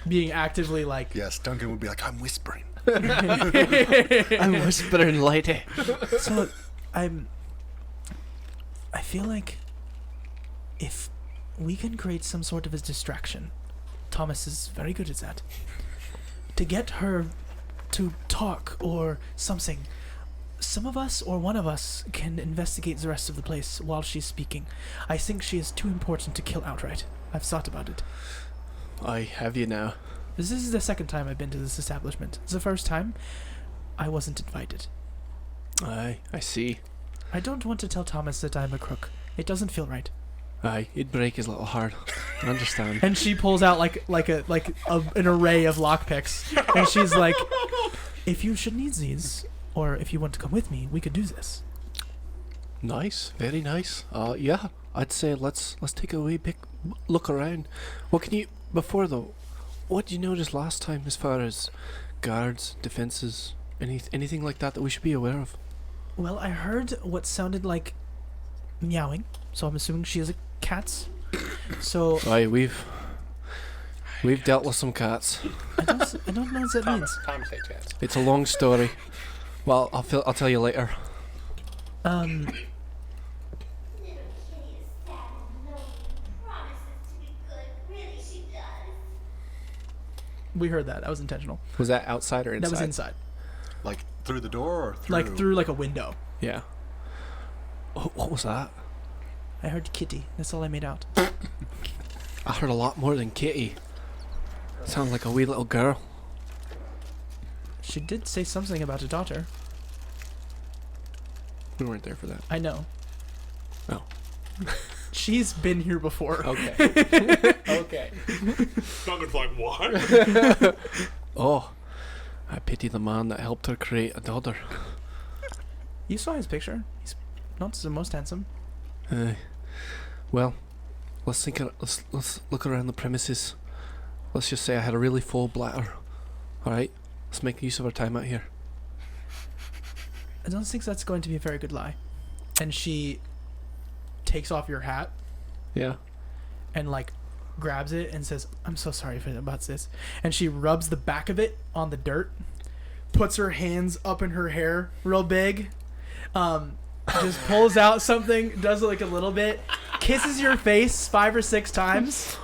being actively like.
Yes, Duncan would be like, I'm whispering.
I'm whispering, lady.
So, I feel like if we can create some sort of a distraction, Thomas is very good at that, to get her to talk or something, some of us or one of us can investigate the rest of the place while she's speaking. I think she is too important to kill outright. I've thought about it.
I have you now.
This is the second time I've been to this establishment. It's the first time I wasn't invited.
I see.
I don't want to tell Thomas that I'm a crook. It doesn't feel right.
Aye, it'd break his little heart. I understand.
And she pulls out an array of lockpicks, and she's like, "If you should need these, or if you want to come with me, we could do this."
Nice, very nice. Yeah, I'd say let's take a wee big look around. What can you before though? What did you notice last time as far as guards, defenses, anything like that we should be aware of?
Well, I heard what sounded like meowing, so I'm assuming she is a cat. So
Aye, we've dealt with some cats.
I don't know what that means.
Thomas hates cats.
It's a long story. Well, I'll tell you later.
Um,
Little kitty is sad and lonely and promises to be good. Really, she does.
we heard that. That was intentional.
Was that outside or inside?
That was inside,
Like through the door or through?
like through like a window.
Yeah. What was that?
I heard kitty. That's all I made out.
I heard a lot more than kitty. Sounds like a wee little girl.
She did say something about a daughter.
We weren't there for that.
I know.
Oh.
She's been here before.
Okay. Okay.
Duncan's like, what?
Oh, I pity the man that helped her create a daughter.
You saw his picture. He's not the most handsome.
Well, let's look around the premises. Let's just say I had a really full bladder. All right, let's make use of our time out here.
I don't think that's going to be a very good lie. And she takes off your hat
Yeah.
and like grabs it and says, "I'm so sorry about this." And she rubs the back of it on the dirt, puts her hands up in her hair real big, just pulls out something, does it like a little bit, kisses your face 5 or 6 times,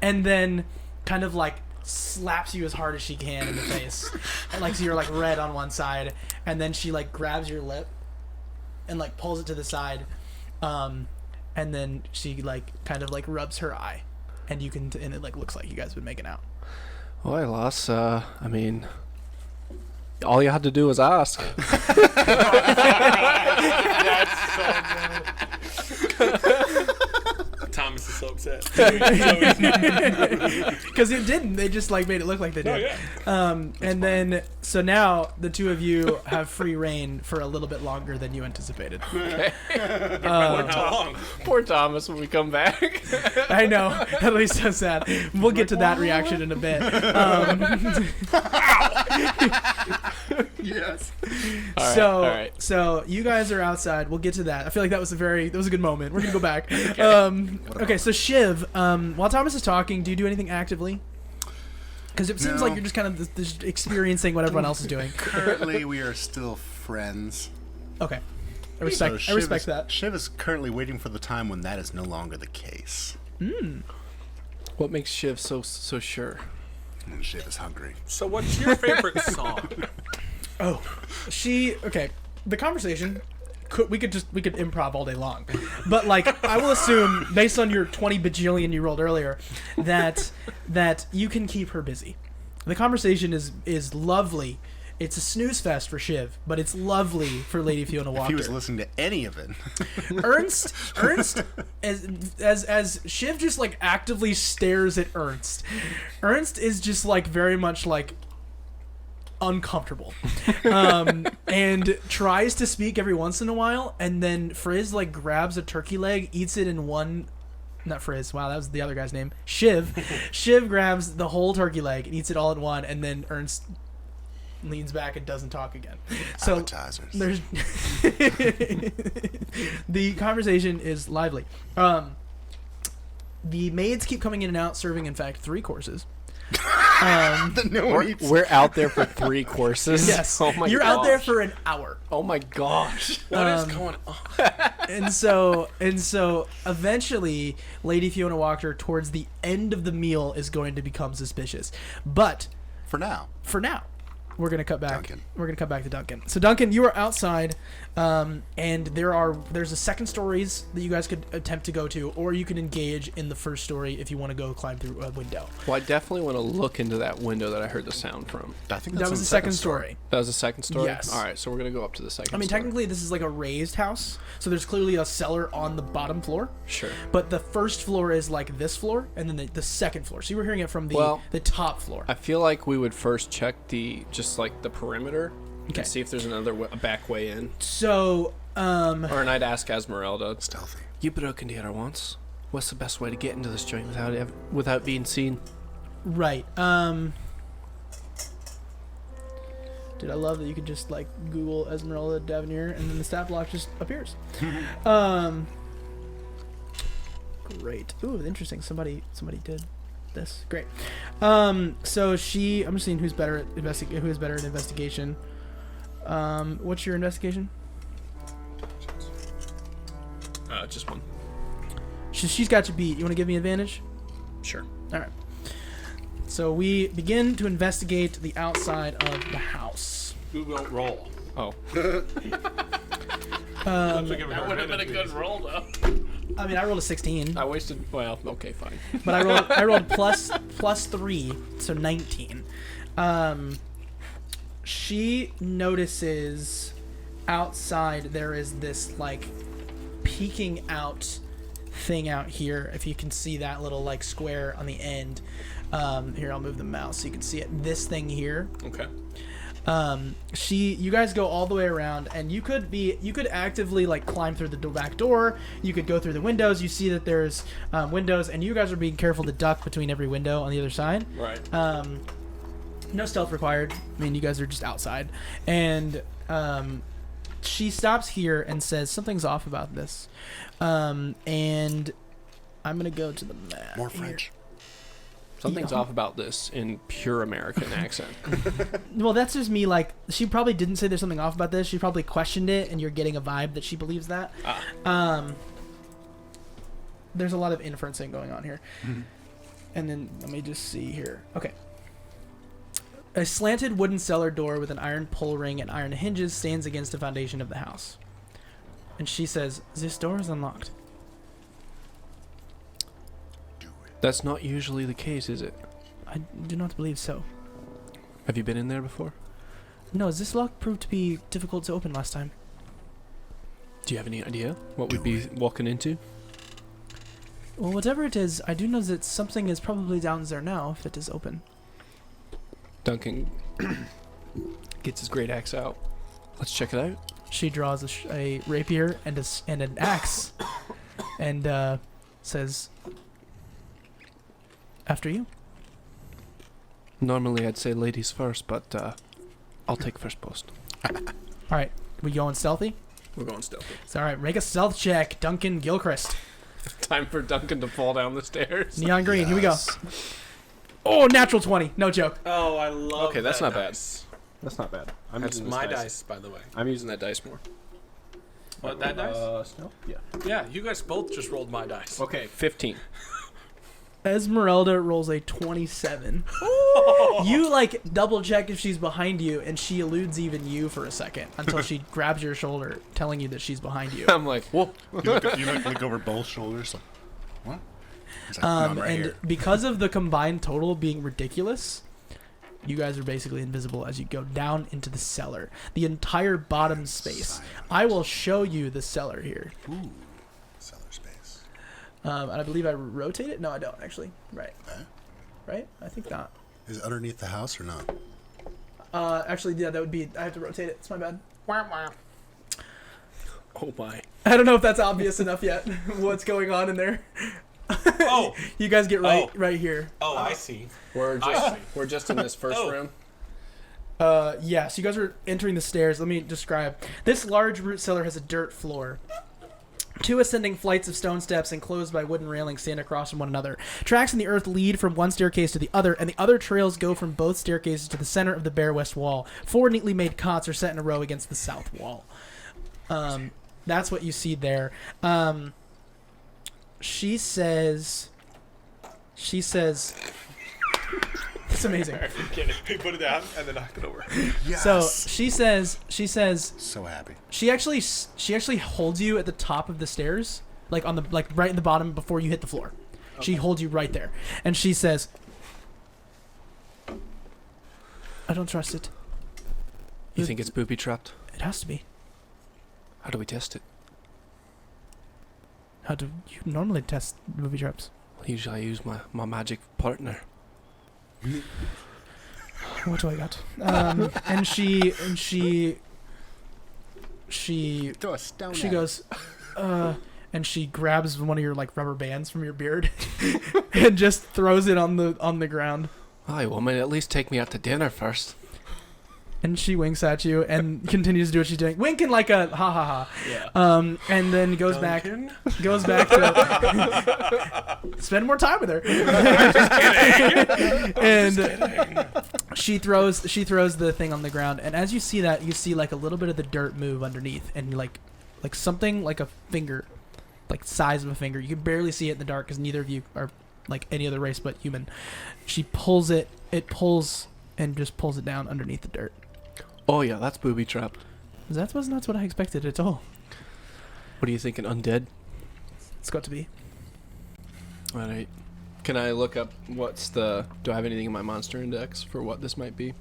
and then kind of like slaps you as hard as she can in the face, and like so you're like red on one side, and then she like grabs your lip and like pulls it to the side, and then she like kind of like rubs her eye, and you can and it like looks like you guys have been making out.
Well, lass, I mean, all you had to do was ask.
Thomas is so upset.
Because it didn't. They just like made it look like they did.
Oh, yeah.
And then so now the two of you have free reign for a little bit longer than you anticipated.
How long?
Poor Thomas when we come back.
I know. At least so sad. We'll get to that reaction in a bit.
Yes.
So
all right.
so you guys are outside. We'll get to that. I feel like that was a good moment. We're gonna go back. Okay. So Shiv, while Thomas is talking, do you do anything actively? Because it seems
No.
like you're just kind of just experiencing what everyone else is doing.
Currently, we are still friends.
Okay. I respect that.
Shiv is currently waiting for the time when that is no longer the case.
What makes Shiv so sure?
And Shiv is hungry.
So what's your favorite song?
Oh, okay. The conversation we could improv all day long, but like I will assume based on your 20 bajillion you rolled earlier that you can keep her busy. The conversation is lovely. It's a snooze fest for Shiv, but it's lovely for Lady Fiona Wachter.
If he was listening to any of it,
Ernst, as Shiv just like actively stares at Ernst. Ernst is just like very much like uncomfortable, and tries to speak every once in a while, and then Frizz like grabs a turkey leg, eats it in one. Not Frizz. Wow, that was the other guy's name. Shiv. Shiv grabs the whole turkey leg and eats it all in one, and then Ernst leans back and doesn't talk again. So
appetizers.
there's the conversation is lively. The maids keep coming in and out, serving, in fact, 3 courses.
We're out there for 3 courses.
Yes.
Oh my
You're
gosh.
out there for an hour.
Oh my gosh.
What is going on?
And so eventually Lady Fiona Wachter towards the end of the meal is going to become suspicious. But
For now.
for now, we're gonna cut back.
Duncan.
We're gonna cut back to Duncan. So Duncan, you are outside, and there's a second stories that you guys could attempt to go to, or you can engage in the first story if you want to go climb through a window.
Well, I definitely want to look into that window that I heard the sound from.
I think
That was the second story.
That was the second story?
Yes.
All right, so we're going to go up to the second
I mean,
story.
technically, this is like a raised house, so there's clearly a cellar on the bottom floor.
Sure.
But the first floor is like this floor, and then the second floor. So you were hearing it from the top floor.
I feel like we would first check the perimeter
Okay.
and see if there's a back way in.
So,
Or and I'd ask Esmeralda.
Stealthy.
You broke into here once. What's the best way to get into this joint without being seen?
right. Dude, I love that you could just like Google Esmeralda Davenier, and then the stat block just appears. Great. Ooh, interesting. Somebody did this. Great. So I'm just seeing who's better at investigation. What's your investigation?
Just one.
She's got you beat. You want to give me advantage?
Sure.
All right. So we begin to investigate the outside of the house.
Who won't roll?
Oh.
That would have been a good roll, though.
I mean, I rolled a 16,
I wasted. Well, okay, fine.
but I rolled plus 3, so 19. She notices outside there is this like peeking out thing out here. If you can see that little like square on the end. Here, I'll move the mouse so you can see it. This thing here.
Okay.
You guys go all the way around, and you could actively like climb through the back door. You could go through the windows. You see that there's windows, and you guys are being careful to duck between every window on the other side.
Right.
No stealth required. I mean, you guys are just outside, and she stops here and says something's off about this, and I'm gonna go to the map.
More
here.
French.
Something's
Yeah.
off about this in pure American accent.
Well, that's just me. Like, she probably didn't say there's something off about this. She probably questioned it, and you're getting a vibe that she believes that. There's a lot of inferencing going on here.
Mhm.
And then let me just see here. Okay. A slanted wooden cellar door with an iron pull ring and iron hinges stands against the foundation of the house. And she says, "This door is unlocked."
Do it.
That's not usually the case, is it?
I do not believe so.
Have you been in there before?
No, this lock proved to be difficult to open last time.
Do you have any idea what
Do
we'd be walking into?
Well, whatever it is, I do know that something is probably down there now if it is open.
Duncan gets his great axe out. Let's check it out.
She draws a rapier and an axe, and says, "After you."
Normally I'd say ladies first, but I'll take first post.
All right, we going stealthy?
We're going stealthy.
It's all right. Make a stealth check, Duncan Gilchrist.
Time for Duncan to fall down the stairs.
Neon green. Here we go.
Yes.
Oh, natural 20. No joke.
Oh, I love
Okay, that's
that
not bad.
dice.
That's not bad. I'm
That's
using this
my dice, by the way.
I'm using that dice more.
What, that dice?
No? Yeah.
Yeah, you guys both just rolled my dice.
Okay, 15.
Esmeralda rolls a 27. You like double check if she's behind you, and she eludes even you for a second until she grabs your shoulder, telling you that she's behind you.
I'm like, whoa.
You look over both shoulders. Like, what? He's like, "No, I'm right
And
here."
because of the combined total being ridiculous, you guys are basically invisible as you go down into the cellar. The entire bottom space. I will show you the cellar here.
Ooh, cellar space.
And I believe I rotate it. No, I don't actually. Right.
Okay.
Right? I think not.
Is it underneath the house or not?
Actually, yeah, that would be. I have to rotate it. It's my bad.
Oh my.
I don't know if that's obvious enough yet. What's going on in there?
Oh,
You guys get right here.
oh, I see.
We're just in this first
Oh.
room.
Yeah, so you guys are entering the stairs. Let me describe. This large root cellar has a dirt floor. Two ascending flights of stone steps enclosed by wooden railings stand across from one another. Tracks in the earth lead from one staircase to the other, and the other trails go from both staircases to the center of the bare west wall. 4 neatly made cots are set in a row against the south wall. That's what you see there. She says... It's amazing.
He put it down and then knocked it over.
Yes.
So she says...
So happy.
She actually holds you at the top of the stairs, like right in the bottom before you hit the floor. Okay. She holds you right there, and she says, "I don't trust it.
You think it's booby trapped?
It has to be.
How do we test it?
How do you normally test booby traps?
Well, usually I use my magic partner.
What do I got? And she
Throw a stone.
she
at
goes, and she grabs one of your like rubber bands from your beard and just throws it on the ground.
Aye, woman, at least take me out to dinner first.
And she winks at you and continues to do what she's doing, winking like a ha ha ha.
Yeah.
And then goes
Duncan?
back to spend more time with her. And she throws the thing on the ground, and as you see that, you see like a little bit of the dirt move underneath, and like something like a finger, like size of a finger. You can barely see it in the dark because neither of you are like any other race but human. She pulls it pulls and just pulls it down underneath the dirt.
Oh yeah, that's booby trapped.
That was not what I expected at all.
What are you thinking, undead?
It's got to be.
Alright. Can I look up do I have anything in my monster index for what this might be?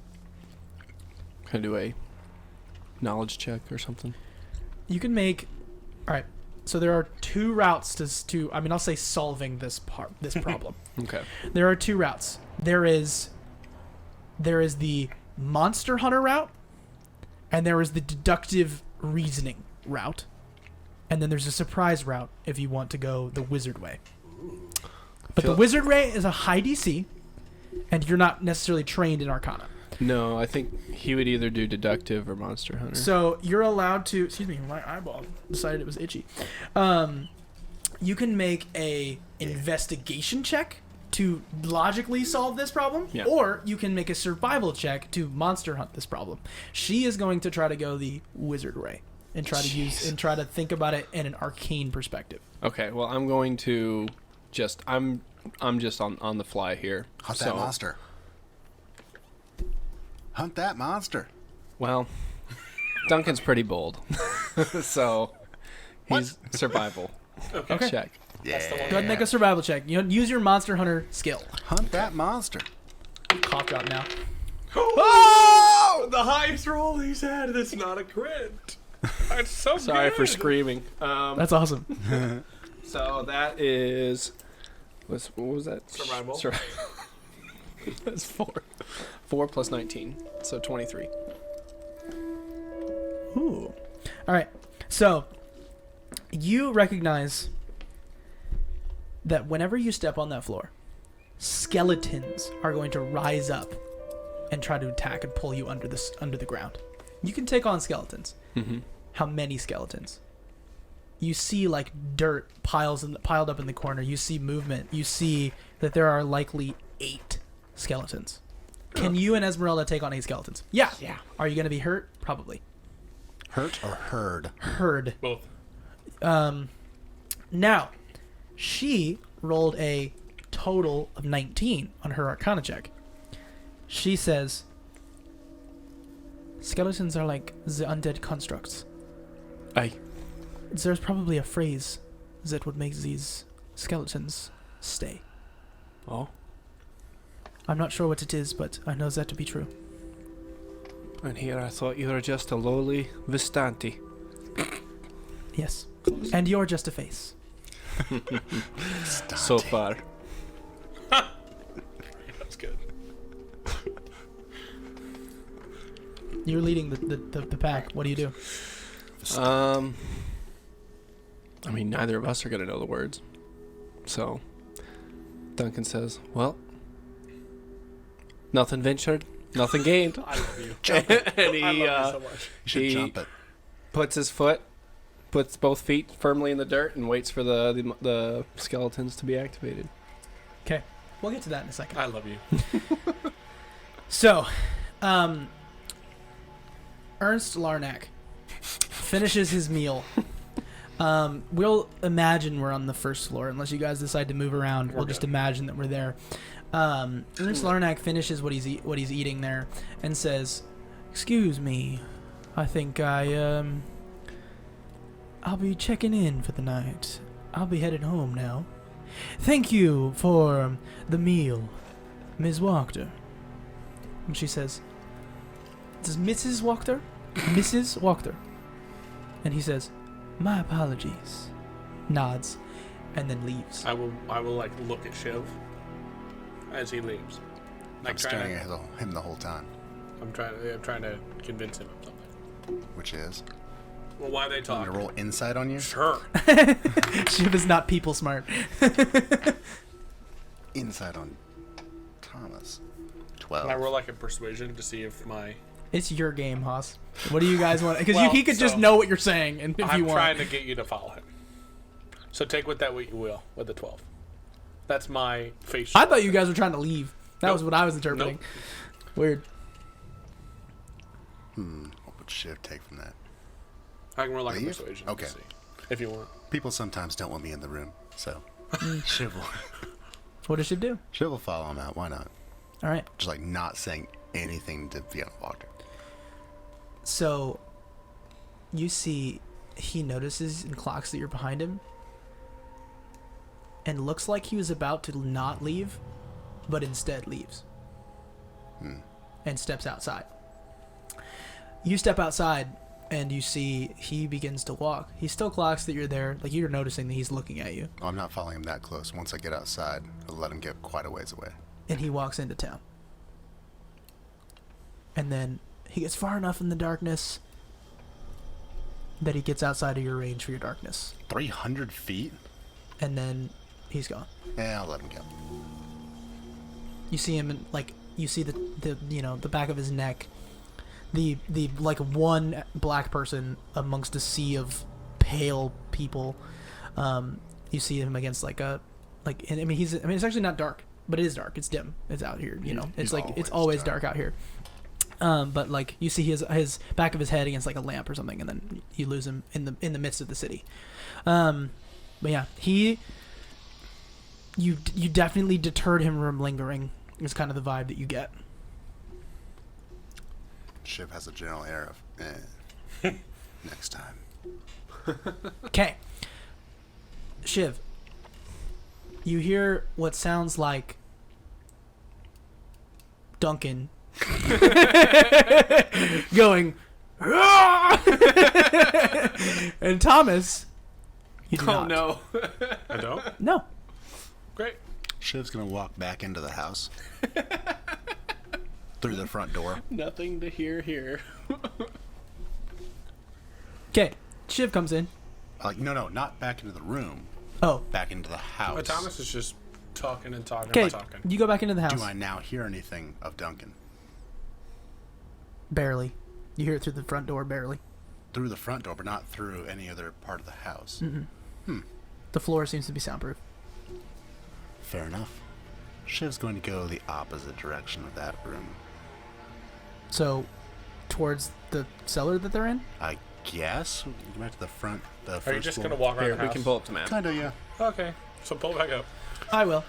Can I do a knowledge check or something?
You can make... Alright, so there are 2 routes to I'll say solving this problem.
Okay.
There are 2 routes. There is the monster hunter route, and there is the deductive reasoning route. And then there's a surprise route if you want to go the wizard way. But the wizard way is a high DC, and you're not necessarily trained in Arcana.
No, I think he would either do deductive or monster hunter.
So you're allowed to... Excuse me, my eyeball decided it was itchy. You can make a investigation check to logically solve this problem,
yeah.
Or you can make a survival check to monster hunt this problem. She is going to try to go the wizard way and try to think about it in an arcane perspective.
Okay, well, I'm going to I'm just on the fly here.
Hunt that monster. Hunt that monster.
Well, Duncan's pretty bold. So he's survival.
Okay.
Check.
Yeah.
Go ahead and make a survival check. You use your monster hunter skill.
Hunt that monster.
Cough drop now.
Oh! The highest roll he's had, and it's not a crit. That's so
Sorry
good.
for screaming.
That's awesome.
So that is... what was that?
Survival.
That's 4. 4 plus 19. So 23.
Ooh. All right. So you recognize that whenever you step on that floor, skeletons are going to rise up and try to attack and pull you under the ground. You can take on skeletons.
Mm-hmm.
How many skeletons? You see like dirt piled up in the corner. You see movement. You see that there are likely 8 skeletons. Can you and Esmeralda take on 8 skeletons? Yeah.
Yeah.
Are you going to be hurt? Probably.
Hurt or herd?
Herd.
Both.
Now, she rolled a total of 19 on her Arcana check. She says, skeletons are like the undead constructs.
Aye.
There's probably a phrase that would make these skeletons stay.
Oh.
I'm not sure what it is, but I know that to be true.
And here I thought you were just a lowly Vistanti.
Yes. And you're just a face.
So far.
That's good.
You're leading the pack. What do you do?
I mean, neither of us are going to know the words. So, Duncan says, well, nothing ventured, nothing gained.
I love you.
Jump it.
And he,
I love you so much.
You should
he
jump it.
puts his foot puts both feet firmly in the dirt and waits for the skeletons to be activated.
Okay, we'll get to that in a second.
I love you.
So, Ernst Larnack finishes his meal. We'll imagine we're on the first floor, unless you guys decide to move around. We'll just imagine that we're there. Ernst Larnack finishes what he's eating there and says, "Excuse me, I think I'll be checking in for the night. I'll be headed home now. Thank you for the meal, Ms. Wachter." And she says, "Does Mrs. Wachter? Mrs. Wachter?" And he says, "My apologies." Nods, and then leaves.
I will like look at Shiv as he leaves. Like
I'm staring at him the whole time.
I'm trying to convince him of something.
Which is?
Well, why are they
I'm
talking?
gonna roll insight on you.
Sure.
Shiv is not people smart.
Insight on Thomas.
Can I
12.
roll like a persuasion to see if my...
It's your game, Haas. What do you guys want? Because
Well,
he could just
so-
know what you're saying, and if
I'm
you want.
trying to get you to follow him. So take with that what you will with the 12. That's my face.
I thought you guys were trying to leave. That
Nope.
was what I was interpreting.
Nope.
Weird.
What would Shiv take from that?
I can roll like a
Leave?
persuasion.
Okay.
To see, if you want.
People sometimes don't want me in the room, so Shiv
What does Shiv do?
will follow him out. Why not?
All right.
Just like not saying anything to Fiona Wachter.
So, you see, he notices and clocks that you're behind him, and looks like he was about to not leave, but instead leaves. And steps outside. You step outside, and you see he begins to walk. He still clocks that you're there, like you're noticing that he's looking at you,
Oh, I'm not following him that close. Once I get outside, I'll let him get quite a ways away.
and he walks into town. And then he gets far enough in the darkness that he gets outside of your range for your darkness.
300 feet?
And then he's gone.
Yeah, I'll let him go.
You see him in, like, you see the you know, the back of his neck, the like one black person amongst a sea of pale people. You see him against like a, like, and I mean it's actually not dark, but it is dark. It's dim. It's out here, you know. It's
He's
like it's
always
always dark out here. But like you see his back of his head against like a lamp or something, and then you lose him in the midst of the city. But yeah, you definitely deterred him from lingering. Is kind of the vibe that you get.
Shiv has a general air of, next time.
Okay. Shiv, you hear what sounds like Duncan going, and Thomas, you do not.
no.
I don't?
No.
Great.
Shiv's gonna walk back into the house. Through the front door.
Nothing to hear here.
Okay. Shiv comes in.
Like, no, not back into the room.
Oh.
Back into the house.
But Thomas is just talking and talking
Okay.
and talking.
You go back into the house.
Do I now hear anything of Duncan?
Barely. You hear it through the front door, barely.
Through the front door, but not through any other part of the house.
The floor seems to be soundproof.
Fair enough. Shiv's going to go the opposite direction of that room.
So, towards the cellar that they're in?
I guess. Go back to the front. The
Are you
first
just
floor.
going to walk around
Here,
the
we
house?
can pull up the map.
Kinda, yeah.
Okay. So pull back up.
I will.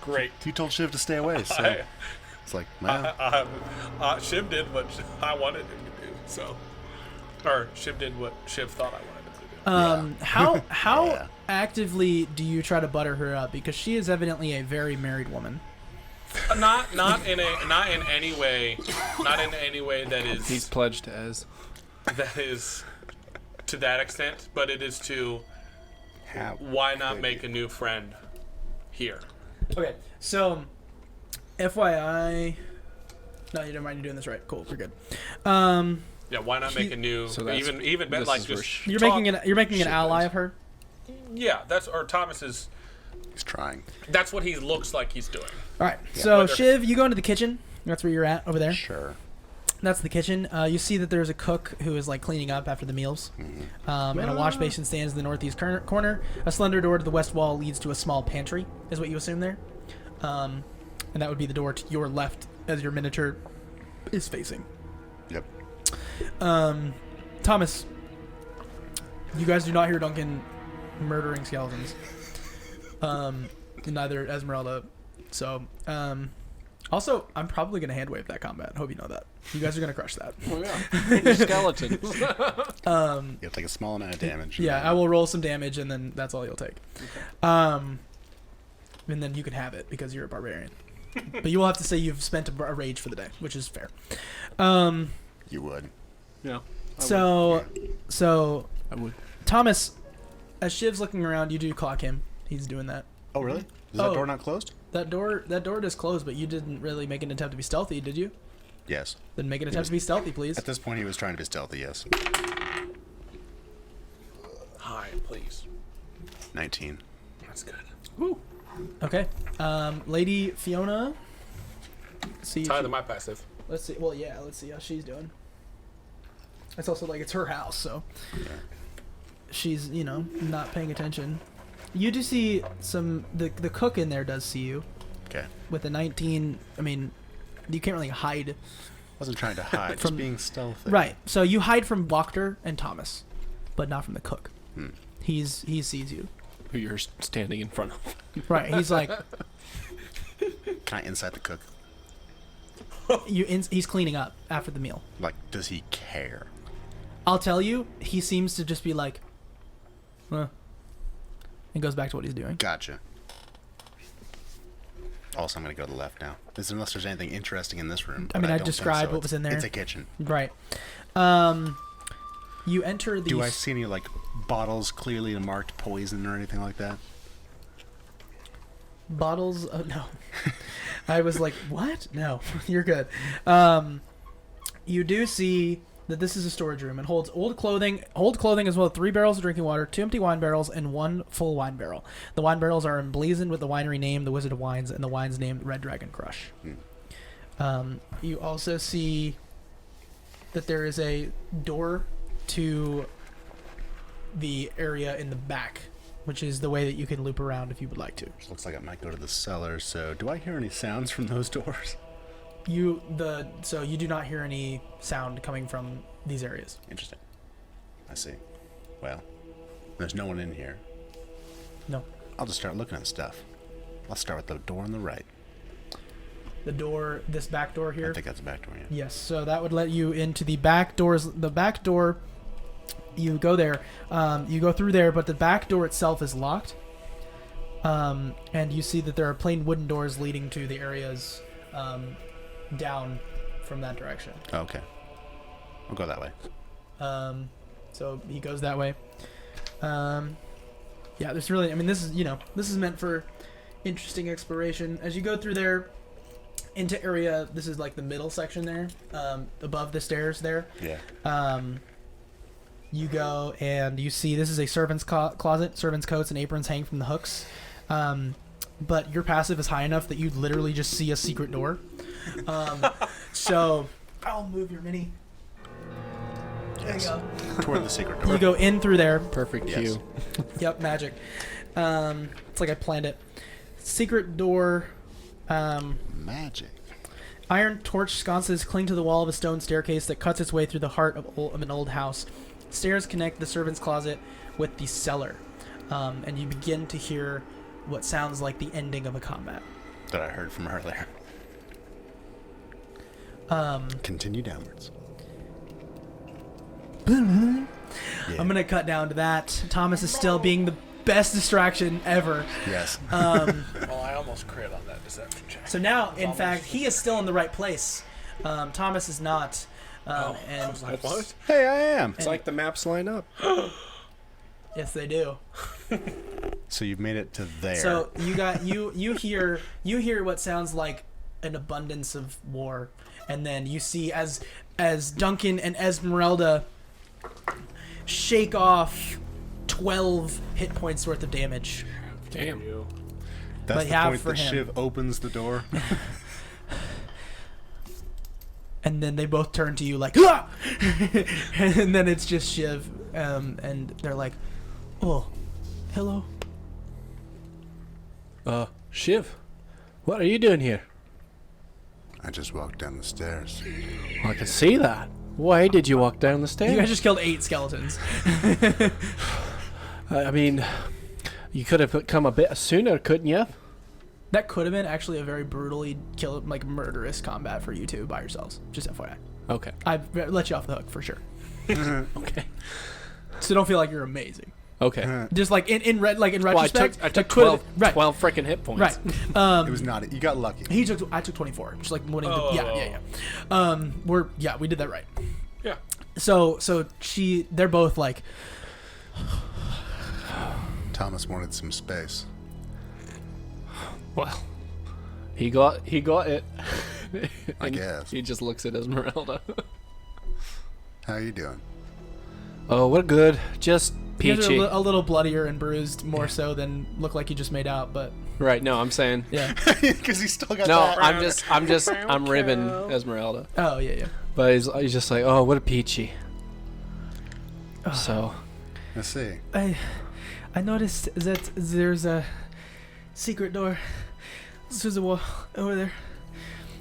Great.
You told Shiv to stay away, so it's like, well,
Shiv did what I wanted him to do. So, or Shiv did what Shiv thought I wanted him to do.
How
Yeah.
actively do you try to butter her up? Because she is evidently a very married woman.
Not in any way that is
He's pledged as.
to that extent, but it is to why not make a new friend here?
Okay, so FYI, no, you don't mind. You're doing this right. Cool, we're good.
Yeah, why not make a new?
So that's-
even better,
this
like
is where
just
You're
talk-
making an
shit
ally
is.
of her.
Yeah, that's or Thomas is.
he's trying.
That's what he looks like he's doing.
All right. So
Whether-
Shiv, you go into the kitchen. That's where you're at over there.
Sure.
That's the kitchen. You see that there's a cook who is like cleaning up after the meals, and a wash basin stands in the northeast corner. A slender door to the west wall leads to a small pantry, is what you assume there, and that would be the door to your left as your miniature is facing.
Yep.
Thomas, you guys do not hear Duncan murdering skeletons. Neither Esmeralda. So, also, I'm probably going to hand wave that combat. I hope you know that. You guys are going to crush that.
Oh, yeah. Skeletons.
You'll take a small amount of damage.
Yeah, I will roll some damage, and then that's all you'll take. And then you can have it because you're a barbarian. But you will have to say you've spent a rage for the day, which is fair.
You would.
Yeah.
So
I would.
Thomas, as Shiv's looking around, you do clock him. He's doing that.
Oh, really? Is that
Oh.
door not closed?
That door does close, but you didn't really make an attempt to be stealthy, did you?
Yes.
Then make an attempt to be stealthy, please.
At this point, he was trying to be stealthy, yes.
Hi, please.
19.
That's good.
Woo.
Okay. Lady Fiona. See.
It's higher than my passive.
Let's see. Well, yeah. Let's see how she's doing. It's also like it's her house, so
Yeah.
she's not paying attention. You do see the cook in there does see you
Okay.
with a 19. I mean, you can't really hide.
Wasn't trying to hide,
From-
just being stealthy.
Right. So you hide from Wachter and Thomas, but not from the cook.
Hmm.
He sees you.
Who you're standing in front of.
Right. He's like
Can I insight the cook?
he's cleaning up after the meal.
Like, does he care?
I'll tell you, he seems to just be like, and goes back to what he's doing.
Gotcha. Also, I'm going to go to the left now. Unless there's anything interesting in this room.
I
but
mean, I
don't think
described
so.
what was in there.
It's a kitchen.
Right. You enter the.
Do I see any, like, bottles clearly marked poison or anything like that?
Bottles? No. I was like, what? No, you're good. You do see that this is a storage room and holds old clothing as well as 3 barrels of drinking water, 2 empty wine barrels, and 1 full wine barrel. The wine barrels are emblazoned with the winery name, the Wizard of Wines, and the wines named Red Dragon Crush. You also see that there is a door to the area in the back, which is the way that you can loop around if you would like to.
Looks like it might go to the cellar, so do I hear any sounds from those doors?
So you do not hear any sound coming from these areas.
Interesting. I see. Well, there's no one in here.
No.
I'll just start looking at stuff. I'll start with the door on the right.
The door, this back door here.
I think that's the back door, yeah.
Yes, so that would let you into the back doors. The back door, you go there. You go through there, but the back door itself is locked. And you see that there are plain wooden doors leading to the areas down from that direction.
Oh, okay. I'll go that way.
So he goes that way. Yeah, there's really, I mean, this is meant for interesting exploration. As you go through there into area, this is like the middle section there, above the stairs there.
Yeah.
You go and you see this is a servant's closet. Servants' coats and aprons hang from the hooks. But your passive is high enough that you literally just see a secret door. So I'll move your mini. There you go.
Toward the secret door.
You go in through there.
Perfect
Yes.
cue.
Yep, magic. It's like I planned it. Secret door.
Magic.
Iron torch sconces cling to the wall of a stone staircase that cuts its way through the heart of an old house. Stairs connect the servant's closet with the cellar. And you begin to hear what sounds like the ending of a combat.
That I heard from earlier. Continue downwards.
I'm
Yeah.
going to cut down to that. Thomas is still being the best distraction ever.
Yes.
Well, I almost crit on that deception check.
So now, in fact, he is still in the right place. Thomas is not.
I
And
was like, what?
Hey, I am.
It's like the maps line up.
yes, they do.
So you've made it to there.
So you hear what sounds like an abundance of war, and then you see as Duncan and Esmeralda shake off 12 hit points worth of damage.
Damn.
You.
That's
but
the
have
point
for
that
him.
Shiv opens the door.
and then they both turn to you like, ah! And then it's just Shiv, and they're like, oh, hello.
Shiv, what are you doing here?
I just walked down the stairs.
Well, I can see that. Why did you walk down the stairs?
You guys just killed 8 skeletons.
I mean, you could have come a bit sooner, couldn't you?
That could have been actually a very brutally murderous combat for you two by yourselves. Just FYI.
Okay.
I let you off the hook for sure.
Okay.
So don't feel like you're amazing.
Okay.
Just like in retrospect,
I took
that could've-
12 freaking hit points.
Right.
It was not. You got lucky.
I took 24. Just like winning.
Oh.
We did that right.
Yeah.
So they're both like,
Thomas wanted some space.
Well, he got it.
I
And
guess.
He just looks at Esmeralda.
How you doing?
Oh, we're good. Just
you guys are
peachy.
a little bloodier and bruised, more so than look like you just made out. But
Right? No, I'm saying.
yeah.
Because he still got
No,
that.
I'm ribbing Esmeralda.
Oh yeah.
But he's just like, oh, what a peachy. So,
Let's see.
I noticed that there's a secret door through the wall over there.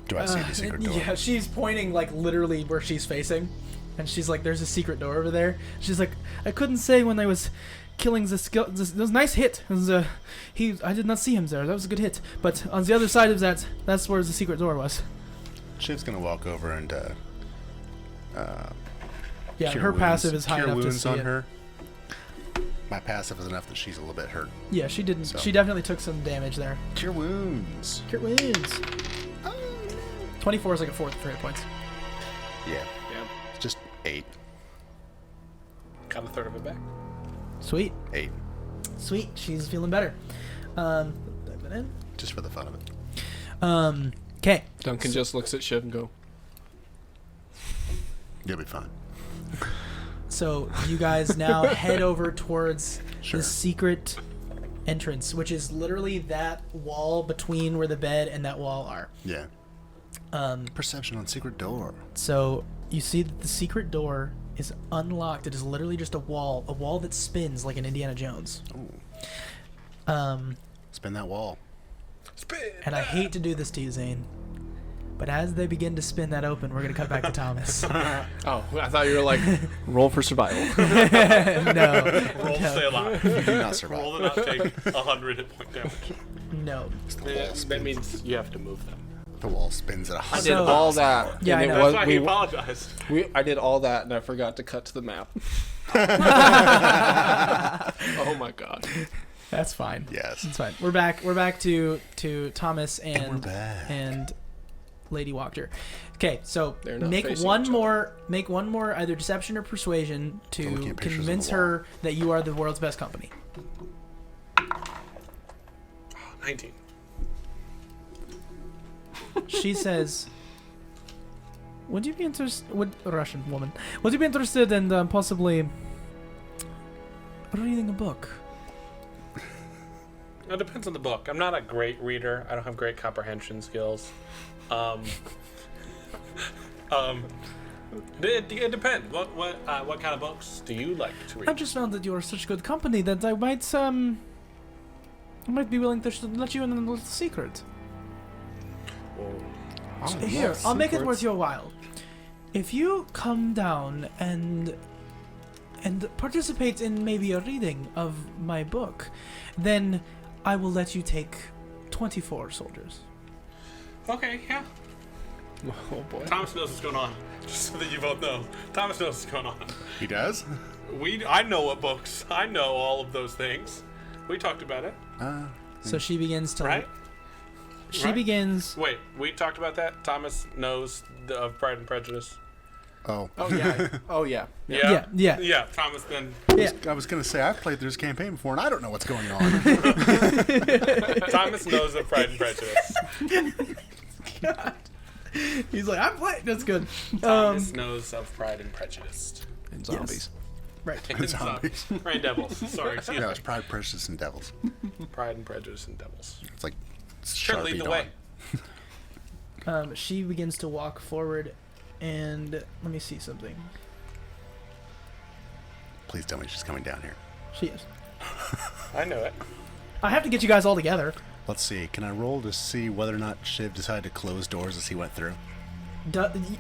Do I see the secret door?
Yeah, she's pointing like literally where she's facing, and she's like, "There's a secret door over there." She's like, "I couldn't say when I was killing the skill. That was a nice hit. It was, I did not see him there. That was a good hit. But on the other side of that, that's where the secret door was."
Shiv's gonna walk over and
Yeah,
cure
her
wounds-
passive is high
cure
enough to
wounds
see
on
it.
her. My passive is enough that she's a little bit hurt.
Yeah, she didn't.
So.
She definitely took some damage there.
Cure wounds.
Crit wounds. 24 is like a fourth for hit points.
Yeah.
Yeah.
It's just 8.
Got a third of it back.
Sweet.
8.
Sweet. She's feeling better. Dive it in.
Just for the fun of it.
Okay.
Duncan just looks at Shiv and go,
You'll be fine.
So you guys now head over towards
Sure.
the secret entrance, which is literally that wall between where the bed and that wall are.
Yeah. Perception on secret door.
So you see that the secret door is unlocked. It is literally just a wall that spins like an Indiana Jones.
Ooh. Spin that wall.
Spin.
And I hate to do this to you, Zane, but as they begin to spin that open, we're gonna cut back to Thomas.
oh, I thought you were like, roll for survival.
No.
Roll to stay alive.
You do not survive.
Roll to not take 100 hit point damage.
No.
That means you have to move them.
The wall spins at
I
100.
did all that.
Yeah,
and
I
it
know.
was-
That's why he apologized.
I did all that and I forgot to cut to the map. Oh my god.
That's fine.
Yes.
It's fine. We're back to Thomas
we're
and
back.
Lady Wachter. Okay, so
They're not
make
facing
one
each
more either deception or persuasion
Oh,
to
we can't pictures of
convince
the wall.
her that you are the world's best company.
19.
She says, "Would you be interested? Russian woman? Would you be interested in possibly reading a book?"
It depends on the book. I'm not a great reader. I don't have great comprehension skills. It depends. What kind of books do you like to read?
I just found that you are such good company that I might be willing to let you in on a little secret. Here, I'll make it worth your while. If you come down and participate in maybe a reading of my book, then I will let you take 24 soldiers.
Okay, yeah.
Oh boy.
Thomas knows what's going on. Just so that you both know. Thomas knows what's going on.
He does?
I know what books. I know all of those things. We talked about it,
So she begins to.
right?
She
Right?
begins.
Wait, we talked about that? Thomas knows of Pride and Prejudice.
Oh.
Oh yeah. Oh yeah.
Yeah.
Yeah, Thomas then.
Yeah.
I was going to say, I've played this campaign before, and I don't know what's going on.
Thomas knows of Pride and Prejudice.
He's like, I'm playing. That's good.
Thomas knows of Pride and Prejudice.
And zombies.
Right.
And zombies.
Pride and Devils. Sorry, excuse
No,
me.
it's Pride, Prejudice, and Devils.
Pride and Prejudice and Devils.
It's like
Sure, lead the way.
She begins to walk forward And let me see something.
Please tell me she's coming down here.
She is.
I know it.
I have to get you guys all together.
Let's see. Can I roll to see whether or not Shiv decided to close doors as he went through?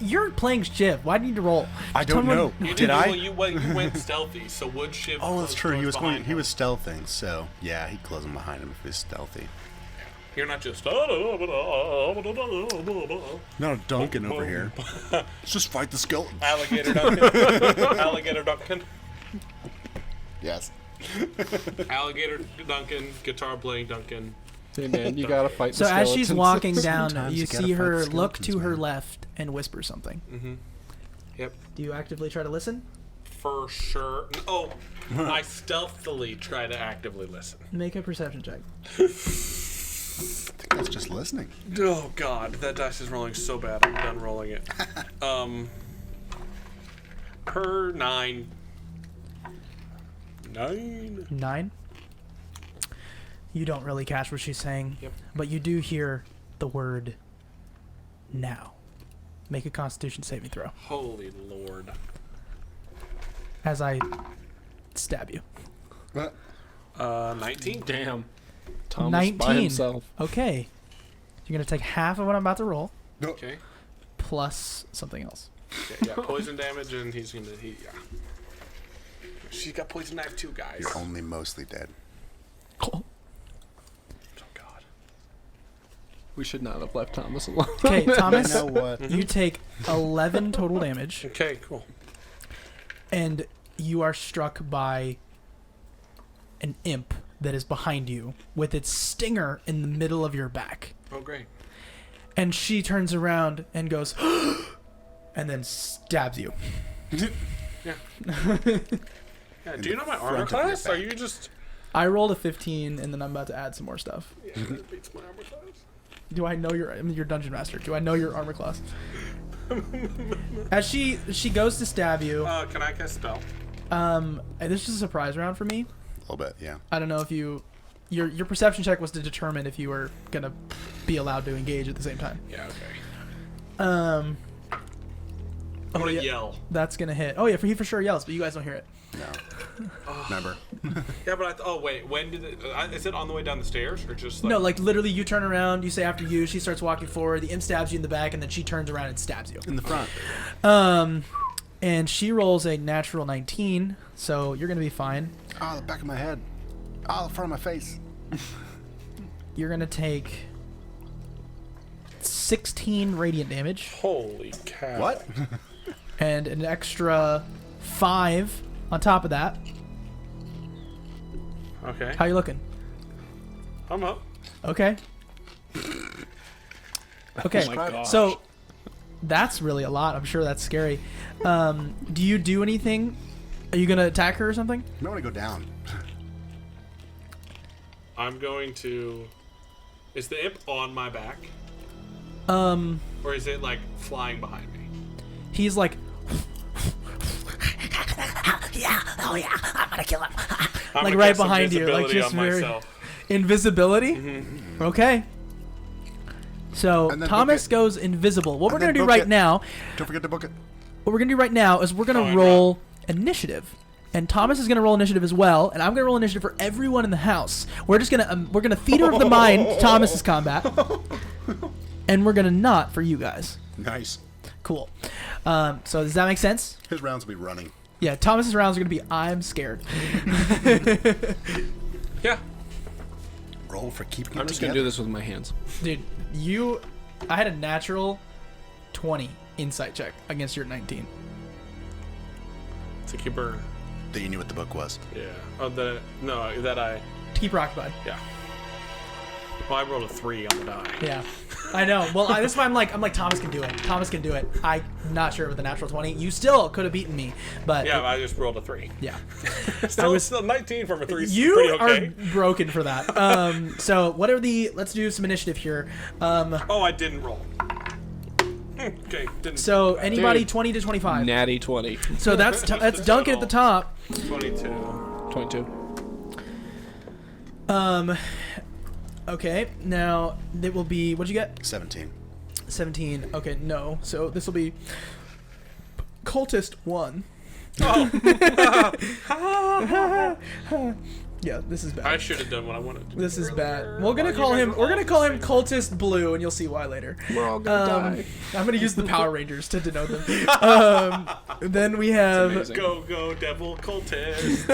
You're playing Shiv. Why do you need to roll?
I
Tell
don't
me
know.
You
Did I?
You went stealthy, so would Shiv?
Oh, that's
close
true. He
doors
was
behind
going. He
him?
was stealthing. So yeah, he'd close them behind him if he was stealthy.
You're not just.
Not Duncan over here. Let's just fight the skeleton.
Alligator Duncan. Alligator Duncan.
Yes.
Alligator Duncan. Guitar playing Duncan.
Hey man, you gotta fight
So
the
as she's
skeletons.
walking down,
Sometimes
you
you gotta
see
fight
her
the
look to
skeletons,
her
man.
left and whisper something.
Mm-hmm. Yep.
Do you actively try to listen?
For sure. Oh, I stealthily try to actively listen.
Make a perception check.
I think that's just listening.
Oh God, that dice is rolling so bad. I'm done rolling it. Per 9. 9.
9. You don't really catch what she's saying,
Yep.
but you do hear the word now. Make a Constitution saving throw
Holy Lord.
as I stab you.
19.
Damn. Thomas
19.
by himself.
Okay. You're going to take half of what I'm about to roll
Okay.
plus something else.
Okay, yeah, poison damage, and he's gonna. Yeah. She's got poison knife too, guys.
You're only mostly dead.
Oh God.
We should not have left Thomas alone.
Okay,
You
Thomas,
know what?
you take 11 total damage,
Okay, cool.
and you are struck by an imp that is behind you with its stinger in the middle of your back.
Oh, great.
And she turns around and goes, and then stabs you.
Yeah. Yeah. Do you know my armor
front of your
class? Are
back.
you just?
I rolled a 15, and then I'm about to add some more stuff.
Yeah, that beats my armor class.
Do I know your dungeon master? Do I know your armor class? As she goes to stab you,
Can I cast spell?
this is a surprise round for me.
A little bit, yeah.
I don't know if your perception check was to determine if you were gonna be allowed to engage at the same time.
Yeah. Okay.
Um,
I'm gonna
yeah.
yell.
That's gonna hit. Oh yeah, he for sure yells, but you guys don't hear it.
No. Remember?
Yeah, but oh wait, when did it? Is it on the way down the stairs or just like?
No, like literally, you turn around, you say after you, she starts walking forward, the imp stabs you in the back, and then she turns around and stabs you.
In the front.
And she rolls a natural 19, so you're gonna be fine.
Oh, the back of my head. Oh, the front of my face.
You're gonna take 16 radiant damage
Holy cow!
What?
and an extra 5 on top of that.
Okay.
How you looking?
I'm up.
Okay. Okay.
Oh my gosh.
So that's really a lot. I'm sure that's scary. Do you do anything? Are you gonna attack her or something?
You might want to go down.
I'm going to. Is the imp on my back, or is it like flying behind me?
He's like,
Yeah, oh yeah, I'm gonna kill him.
I'm
like
gonna
right
cast
behind you, like
invisibility
just
on
very
myself.
invisibility. Okay. So
And then
Thomas
book it.
goes invisible. What we're
And
gonna
then
do
book
right
it.
now,
Don't forget to book it.
what we're gonna do right now is we're
Oh,
gonna
I'm
roll initiative. And Thomas is gonna roll initiative as well, and I'm gonna roll initiative for everyone in the house. We're just gonna theater of the mind Thomas's combat, and we're gonna not for you guys.
Nice.
Cool. So does that make sense?
His rounds will be running.
Yeah, Thomas's rounds are gonna be I'm scared.
Yeah.
Roll for keeping
I'm
it
just
together.
gonna do this with my hands.
Dude, I had a natural 20 insight check against your 19.
To keep her.
That you knew what the book was.
Yeah. Oh, that I.
Keep her occupied.
Yeah. Well, I rolled a 3 on the die.
Yeah, I know. Well, this is why I'm like Thomas can do it. Thomas can do it. I'm not sure with the natural 20. You still could have beaten me, but
Yeah, I just rolled a 3.
yeah.
Still 19 from a 3.
You
Pretty okay.
are broken for that. So whatever let's do some initiative here.
Oh, I didn't roll. Okay, didn't.
So anybody
Dude.
20 to 25.
Natty 20.
So that's Duncan at the top.
22.
22.
Okay, now it will be, what'd you get?
17.
17. Okay, no. So this will be Cultist 1.
Oh,
Yeah, this is bad.
I should have done what I wanted to do.
This is bad.
earlier.
We're gonna
You
call
guys
him.
are
We're
all
gonna
the
call him
same.
Cultist Blue, and you'll see why later.
We're all gonna die.
I'm gonna use the Power Rangers to denote them. Then we have.
amazing.
Go, devil cultists.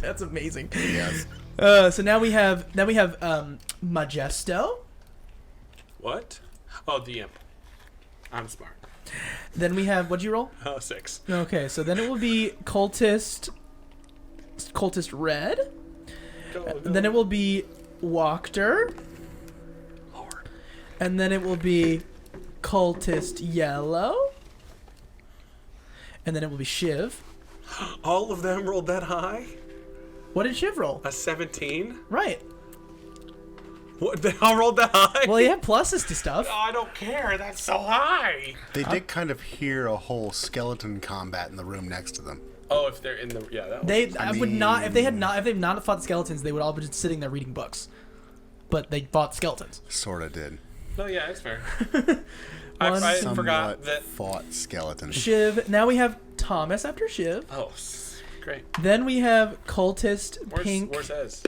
That's amazing.
Yes.
So now we have Majesto.
What? Oh, the imp. I'm smart.
Then we have, what'd you roll?
Oh, 6.
Okay, so then it will be Cultist Red.
Go.
Then it will be Wachter.
Lord.
And then it will be Cultist Yellow. And then it will be Shiv.
All of them rolled that high?
What did Shiv roll?
A 17?
Right.
What? They all rolled that high?
Well, you have pluses to stuff.
I don't care. That's so high.
They did kind of hear a whole skeleton combat in the room next to them.
Oh, if they're in the that
They
I
would not if they've
mean-
not fought skeletons, they would all be just sitting there reading books. But they fought skeletons.
Sorta did.
No, yeah, it's fair.
One,
I
Somewhat
forgot that.
fought skeletons.
Shiv. Now we have Thomas after Shiv.
Oh, great.
Then we have Cultist Pink.
Where's Ez?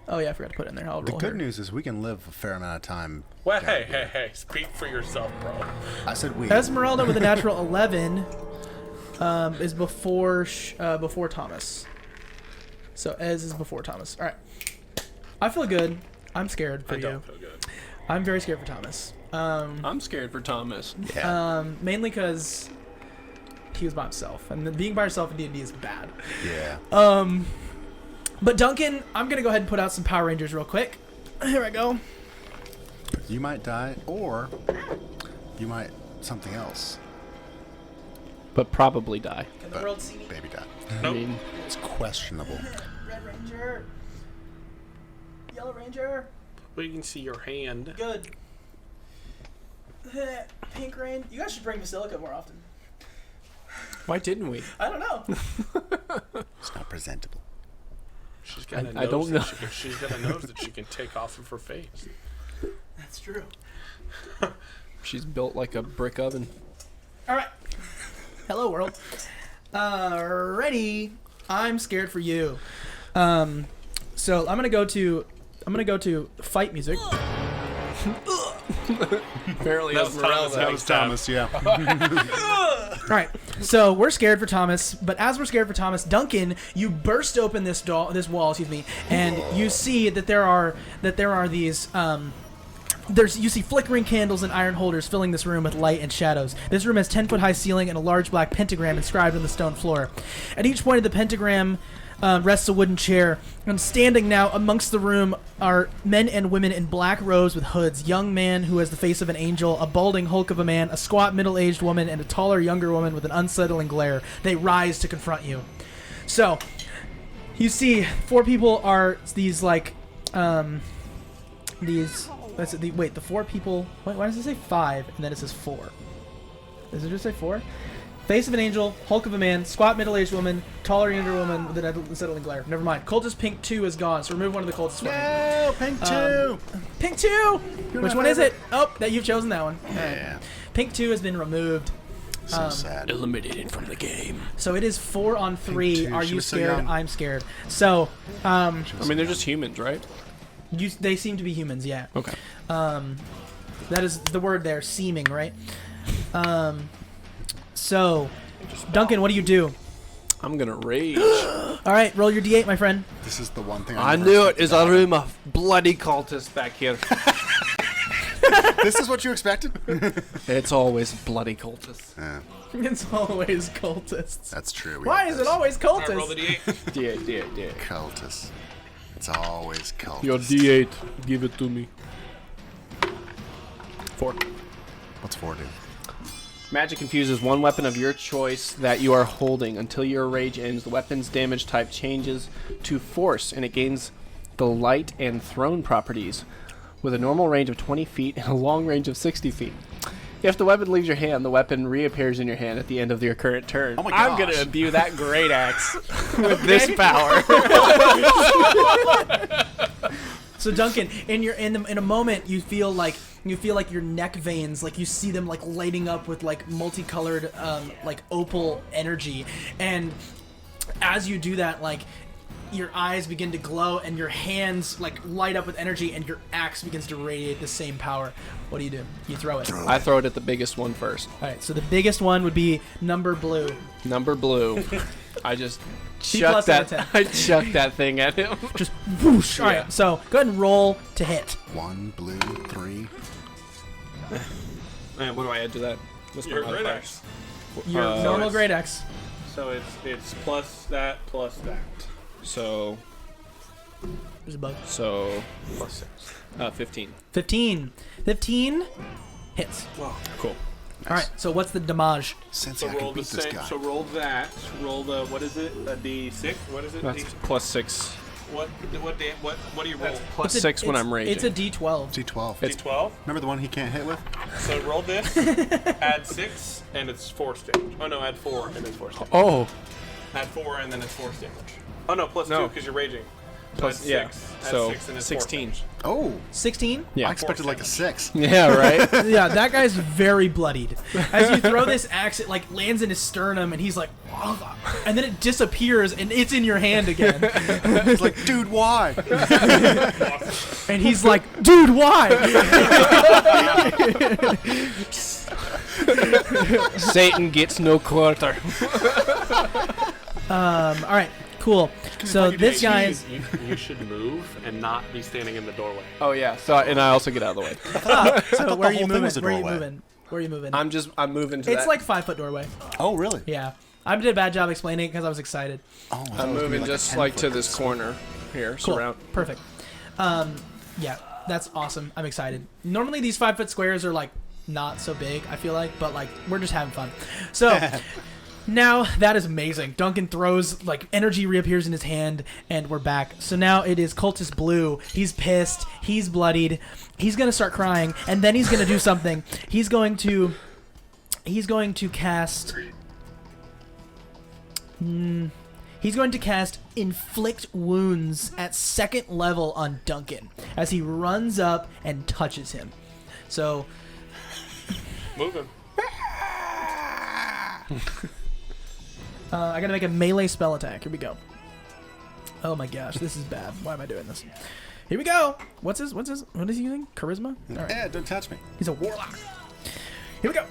Oh yeah, I forgot to put it in there. I'll
The
roll
good
her.
news is we can live a fair amount of time.
Well,
down
hey,
here.
hey. Speak for yourself, bro.
I said we.
Esmeralda with a natural 11 is before Thomas. So Ez is before Thomas. All right. I feel good. I'm scared for
I
you.
don't feel good.
I'm very scared for Thomas.
I'm scared for Thomas.
Yeah.
Mainly because he was by himself, and being by yourself in D&D is bad.
yeah.
But Duncan, I'm gonna go ahead and put out some Power Rangers real quick. Here I go.
You might die, or you might something else.
But probably die.
Can
the world
see me?
Baby die.
I
Nope.
mean,
It's questionable.
Red Ranger. Yellow Ranger.
We can see your hand.
Good. Pink Rain. You guys should bring Basilica more often.
why didn't we?
I don't know.
It's not presentable.
She's got a
I
nose
don't
that
know.
she's got a nose that she can take off of her face.
That's true.
She's built like a brick oven.
All right. Hello, world. Ready? I'm scared for you. So I'm gonna go to fight music.
Apparently,
That was Thomas.
That was Thomas, yeah.
All right. So we're scared for Thomas, but as we're scared for Thomas, Duncan, you burst open this wall, and you see that there are these you see flickering candles and iron holders filling this room with light and shadows. This room has 10-foot high ceiling and a large black pentagram inscribed on the stone floor. At each point of the pentagram rests a wooden chair, and standing now amongst the room are men and women in black robes with hoods. Young man who has the face of an angel, a balding hulk of a man, a squat middle-aged woman, and a taller younger woman with an unsettling glare. They rise to confront you. So, you see, 4 people are these like these. Wait, the 4 people. Why does it say 5 and then it says 4? Does it just say 4? Face of an angel, hulk of a man, squat middle-aged woman, taller younger woman with an unsettling glare. Never mind. Cultist Pink 2 is gone, so remove one of the cultists for me.
No, Pink 2!
Pink 2! Which one is it? Oh, that you've chosen that one.
Yeah.
Pink 2 has been removed.
So sad.
Eliminated from the game.
So it is 4 on 3.
Pink 2,
Are
she
you
was so
scared?
young.
I'm scared. So,
I mean, they're just humans, right?
they seem to be humans, yeah.
Okay.
That is the word there, seeming, right? So, Duncan, what do you do?
I'm gonna rage.
All right, roll your D8, my friend.
This is the one thing
I
never
knew it.
expected
Is
to
a
happen.
room of bloody cultists back here.
This is what you expected?
It's always bloody cultists.
Yeah,
It's always cultists.
that's true. We
Why
have
is
this.
it always
All right, roll the
cultists?
D8.
D8.
Cultists. It's always cultists.
Your D8. Give it to me. 4.
What's 4 do?
Magic infuses one weapon of your choice that you are holding. Until your rage ends, the weapon's damage type changes to force, and it gains the light and thrown properties, with a normal range of 20 feet and a long range of 60 feet. If the weapon leaves your hand, the weapon reappears in your hand at the end of your current turn.
Oh my
I'm
gosh.
going to imbue that great axe with this power.
So Duncan, in a moment, you feel like your neck veins, like you see them like lighting up with like multicolored like opal energy, and as you do that, like your eyes begin to glow and your hands like light up with energy, and your axe begins to radiate the same power. What do? You throw it.
I throw it at the biggest one first.
All right, so the biggest one would be number blue.
Number blue. I just
C+
chucked
out of
that.
10.
I chucked that thing at him.
Just whoosh. All
Yeah.
right, so go ahead and roll to hit.
1 blue, 3.
And what do I add to that? What's my
Your great
modifier?
axe.
Your normal
it's-
grade X.
So it's plus that plus that.
So
There's a bug.
Plus 6.
15.
15. 15 hits.
Cool.
All right, so what's the damage?
Sensei,
So
I
roll
can
the
beat this
same.
guy.
So roll that. Roll the what is it? A D6. What is it?
That's plus 6.
What do you roll?
Plus
It's a-
6 when
it's-
I'm raging.
It's a D12.
D12.
D12.
Remember the one he can't hit with?
So roll this. Add 6 and it's force damage. Oh no, add 4 and it's force damage.
Oh.
Add 4 and then it's force damage. Oh no, plus
No.
2 because you're raging. So
Plus
add
yeah.
6. Add
So
6 and it's
16.
Force
Oh,
16?
Yeah.
I expected like a 6.
Yeah. Right.
Yeah, that guy's very bloodied. As you throw this axe, it like lands in his sternum, and he's like, "Wah," and then it disappears, and it's in your hand again.
He's like, dude, why?
And he's like, "Dude, why?"
Satan gets no quarter.
All right, cool. So this guy's
You should move and not be standing in the doorway.
Oh yeah. So and I also get out of the way.
so where are
the
you
whole thing
moving?
was a
Where are you
doorway.
moving? Where are you moving?
I'm moving to
It's
that.
like 5-foot doorway.
Oh, really?
Yeah, I did a bad job explaining it because I was excited.
Oh, I thought it
I'm
was gonna be
moving
like a
just
10
like to
foot.
this corner here.
Cool.
Surround.
Perfect. Yeah, that's awesome. I'm excited. Normally these 5-foot squares are like not so big, I feel like, but like we're just having fun. So now that is amazing. Duncan throws, like energy reappears in his hand, and we're back. So now it is Cultist Blue. He's pissed. He's bloodied. He's gonna start crying, and then he's gonna do something. He's going to cast. He's going to cast Inflict Wounds at 2nd level on Duncan as he runs up and touches him. So,
Move him.
I gotta make a melee spell attack. Here we go. Oh my gosh, this is bad. Why am I doing this? Here we go. What is he using? Charisma? All right.
Yeah, don't touch me.
He's a warlock. Here we go.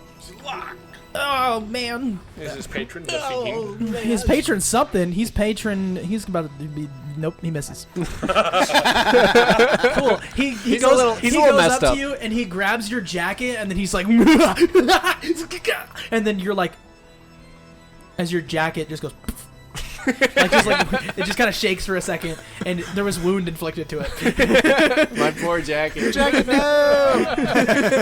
Oh man.
Is his patron defeating?
His patron's something. He's about to be. Nope, he misses. Cool. He
He's
goes,
a little-
he
he's a little
goes
messed
up
up.
to you and he grabs your jacket and then he's like, and then you're like, as your jacket just goes. It just kind of shakes for a second, and there was wound inflicted to it.
My poor jacket. Your jacket, no!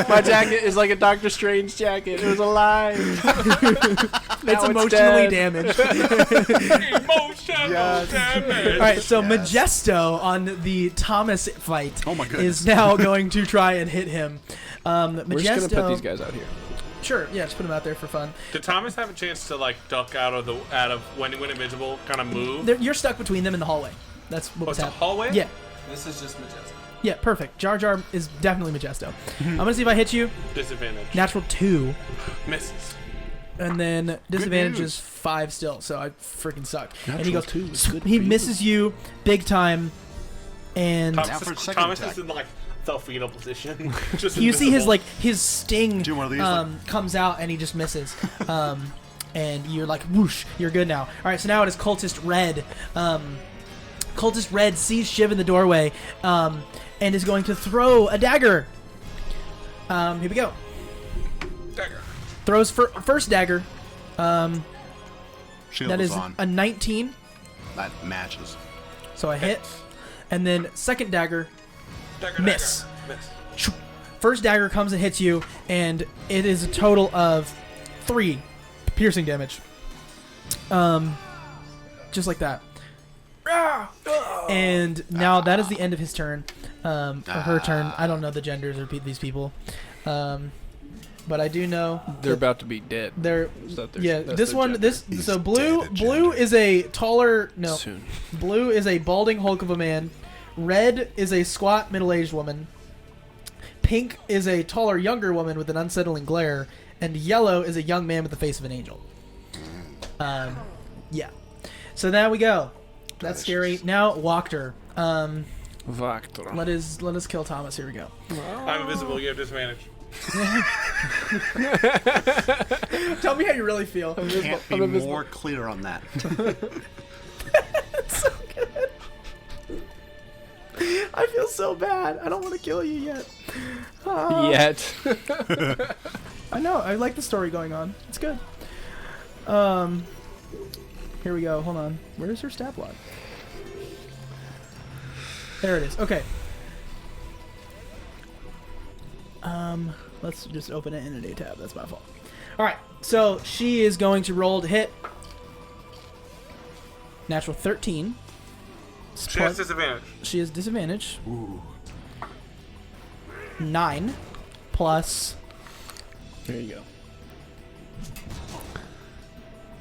My jacket is like a Doctor Strange jacket. It was alive.
It's emotionally
dead.
damaged.
Emotional damage.
All right, so Majesto on the Thomas fight
Oh my goodness.
is now going to try and hit him.
We're just gonna
Majesto,
put these guys out here.
sure, yeah, just put him out there for fun.
Did Thomas have a chance to like duck out of when invisible, kind of move?
You're stuck between them in the hallway. That's what
Oh,
was
it's a
happening.
hallway.
Yeah,
This is just majestic.
yeah, perfect. Jar Jar is definitely Majesto. I'm gonna see if I hit you.
Disadvantage.
Natural 2,
Misses.
and then disadvantage
news.
is 5 still, so I freaking suck. and
Natural
he goes,
2 is good
he
for you.
misses you big time, and
Now for a second
Thomas
attack.
is in like fetal position. Just
you see his
invisible.
like his sting
Do one of these,
comes out and he just misses. And you're like, whoosh, you're good now. All right, so now it is Cultist Red. Cultist Red sees Shiv in the doorway and is going to throw a dagger. Here we go.
Dagger.
Throws first dagger.
Shield
That
is
is
on.
a 19,
That matches.
so I hit. And then second dagger.
Dagger.
Miss.
Dagger. Miss.
Shoo. First dagger comes and hits you, and it is a total of 3 piercing damage. Just like that. And now that is the end of his turn, or her turn. I don't know the genders of these people, but I do know
They're about to be dead.
they're.
That's their-
Yeah,
that's
this
their
one,
gender.
so
He's
blue
dead
is a taller. No,
Soon.
blue is a balding hulk of a man. Red is a squat, middle-aged woman. Pink is a taller, younger woman with an unsettling glare. And yellow is a young man with the face of an angel. Yeah. So there we go. That's scary. Now, Wachter.
Wachter.
Let us kill Thomas. Here we go.
I'm invisible. You have disadvantage.
Tell me how you really feel.
Can't be more clear on that.
That's so good. I feel so bad. I don't want to kill you yet.
Yet.
I know. I like the story going on. It's good. Here we go. Hold on. Where's her stat block? There it is. Okay. Let's just open it in a new tab. That's my fault. All right. So she is going to roll to hit. Natural 13.
She has disadvantage.
She has disadvantage.
Ooh.
9 plus.
There you go.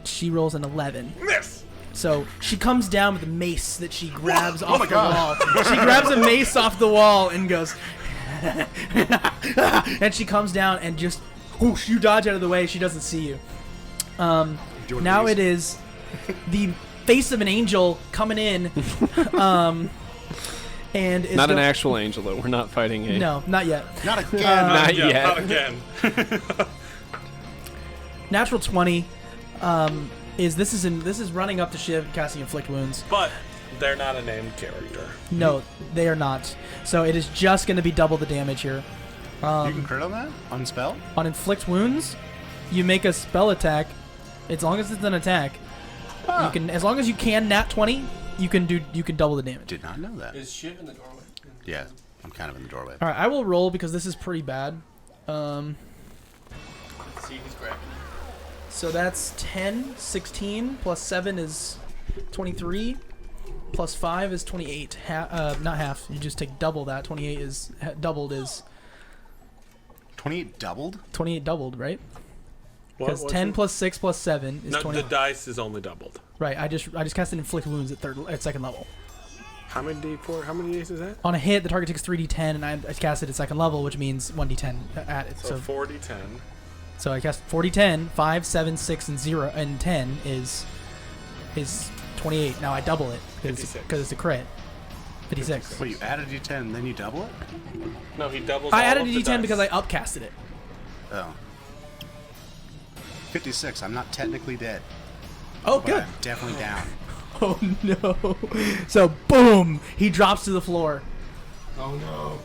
She rolls an 11.
Miss.
So she comes down with a mace that she grabs off the wall. She grabs a mace off the wall and goes, and she comes down and just, whoosh, you dodge out of the way. She doesn't see you. Now it is the face of an angel coming in, and is
Not an actual angel, though. We're not fighting a...
No, not yet.
Not again.
Not yet.
Not again.
Natural 20. This is running up to Shiv and casting Inflict Wounds.
But they're not a named character.
No, they are not. So it is just going to be double the damage here.
You can crit on that? On spell?
On Inflict Wounds, you make a spell attack. As long as it's an attack, you can. As long as you can nat 20, you can double the damage.
Did not know that.
Is Shiv in the doorway?
Yeah, I'm kind of in the doorway.
All right, I will roll because this is pretty bad.
See, he's grabbing.
So that's 10, 16 plus 7 is 23. Plus 5 is 28. Not half. You just take double that. 28 is doubled is
28 doubled?
28 doubled, right?
What-
Because
what's
10
it?
plus 6 plus 7 is
No,
20.
the dice is only doubled.
Right. I just casted Inflict Wounds at second level.
How many D4? How many days is that?
On a hit, the target takes 3d10, and I cast it at second level, which means 1d10 added.
So
So
4d10.
so I cast 40-10, 5, 7, 6, and 0, and 10 is 28. Now I double it because
56.
it's a crit. 56.
Wait, you added a d10 and then you double it?
No, he doubles.
I
all
added a
of the
d10
dice.
because I upcasted it.
Oh. 56. I'm not technically dead.
Oh,
But
good.
I'm definitely down.
Oh no! So boom, he drops to the floor.
Oh,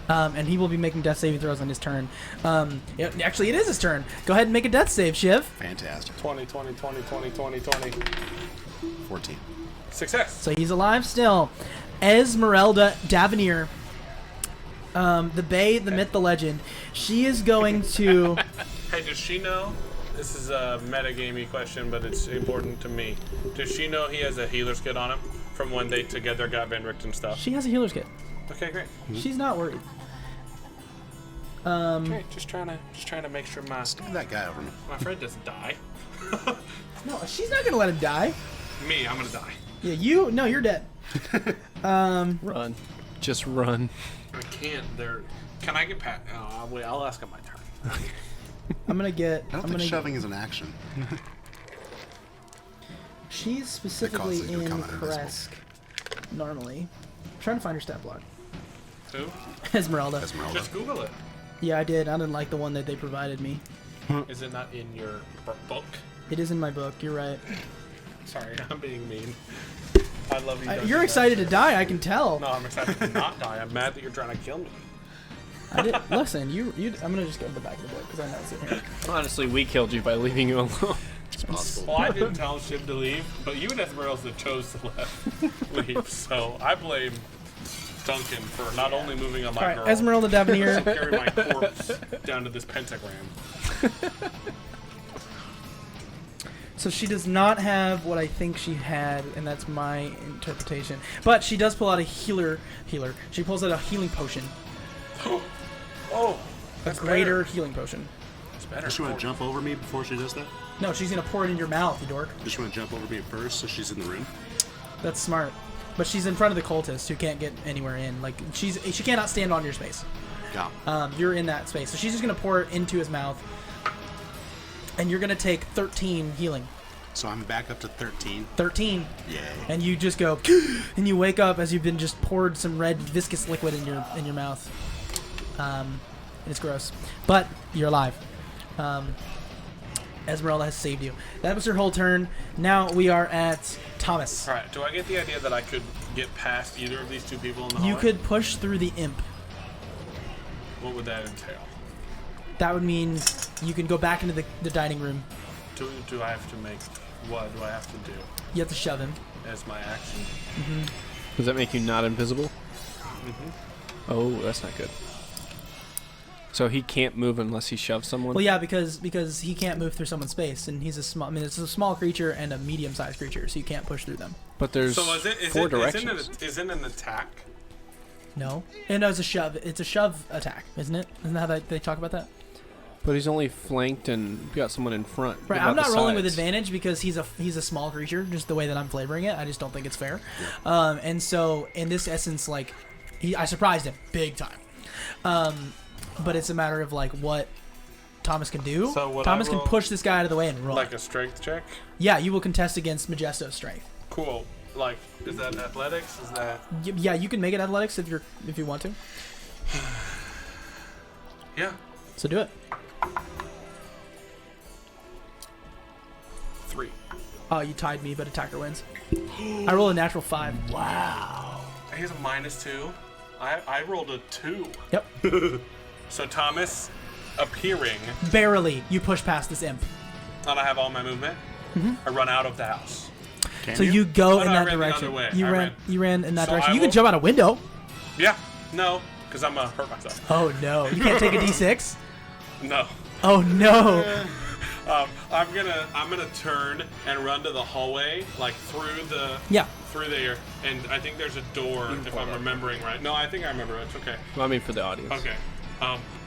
no.
And he will be making death saving throws on his turn. Actually, it is his turn. Go ahead and make a death save, Shiv.
Fantastic.
20, 20, 20, 20, 20, 20.
14.
Success.
So he's alive still. Esmeralda Davenier, the Bae, the Myth, the Legend. She is going to.
Hey, does she know? This is a metagamey question, but it's important to me. Does she know he has a healer's kit on him from when they together got Van Richten stuff?
She has a healer's kit.
Okay, great.
She's not worried.
Okay, just trying to make sure my
Give that guy over me.
friend doesn't die.
No, she's not gonna let him die.
Me, I'm gonna die.
Yeah, you. No, you're dead.
Run. Just run.
I can't. Can I get past? Oh, wait. I'll ask on my turn.
I'm gonna get.
I don't
I'm
think
gonna.
shoving is an action.
She's specifically
causes you to
in
become invisible.
Kresk. Normally, I'm trying to find her stat block.
Who?
Esmeralda.
Esmeralda.
Just Google it.
Yeah, I did. I didn't like the one that they provided me.
Is it not in your book?
It is in my book. You're right.
Sorry, I'm being mean. I love you.
You're excited to die. I can tell.
No, I'm excited to not die. I'm mad that you're trying to kill me.
I did. Listen, you. I'm gonna just go to the back of the book because I know it's in here.
Honestly, we killed you by leaving you alone.
It's possible.
Well, I didn't tell Shiv to leave, but you and Esmeralda chose to leave. So I blame Duncan for not only moving on my
All right,
girl,
Esmeralda
but
Davenier.
carry my corpse down to this pentagram.
So she does not have what I think she had, and that's my interpretation. But she does pull out a healer. She pulls out a healing potion.
Oh,
A
that's
greater
better.
healing potion.
That's better.
Does she want to jump over me before she does that?
No, she's gonna pour it in your mouth, you dork.
Does she want to jump over me first so she's in the room?
That's smart. But she's in front of the cultist who can't get anywhere in. Like she cannot stand on your space.
Yeah.
You're in that space, so she's just gonna pour it into his mouth, and you're gonna take 13 healing.
So I'm back up to 13.
13.
Yay.
And you just go, and you wake up as you've been just poured some red viscous liquid in your mouth. It's gross, but you're alive. Esmeralda has saved you. That was her whole turn. Now we are at Thomas.
All right. Do I get the idea that I could get past either of these two people in the hallway?
You could push through the imp.
What would that entail?
That would mean you can go back into the dining room.
Do I have to make? What do I have to do
You have to shove him.
as my action?
Does that make you not invisible? Oh, that's not good. So he can't move unless he shoves someone?
Well, yeah, because he can't move through someone's space, and he's a small. I mean, it's a small creature and a medium-sized creature, so you can't push through them.
But there's
So
four directions.
Isn't an attack?
No, and no, it's a shove. It's a shove attack, isn't it? Isn't that how they talk about that?
But he's only flanked and got someone in front.
Right.
What
I'm
about
not
the
rolling with
sides?
advantage because he's a small creature. Just the way that I'm flavoring it, I just don't think it's fair. And so in this essence, like, I surprised him big time. But it's a matter of like what Thomas can do.
So would
Thomas
I
can
roll
push this guy out of the way and run.
like a strength check?
Yeah, you will contest against Majesto's strength.
Cool. Like, is that athletics? Is that?
Yeah, you can make it athletics if you want to.
Yeah.
So do it.
3.
Oh, you tied me, but attacker wins. I roll a natural 5.
Wow. Here's a -2. I rolled a 2.
Yep.
So Thomas, appearing,
Barely, you push past this imp.
and I have all my movement. I run out of the house.
Can
So you go
Oh,
in
no, I
that
ran the
direction.
other way.
You
I
ran.
ran.
You ran in that
So
direction.
I
You can
will-
jump out a window.
Yeah. No, because I'm gonna hurt myself.
Oh no! You can't take a D6.
No.
Oh no!
I'm gonna turn and run to the hallway, like through there, and I think there's a door if I'm remembering right. No, I think I remember. It's okay.
Well, I mean, for the audience.
Okay.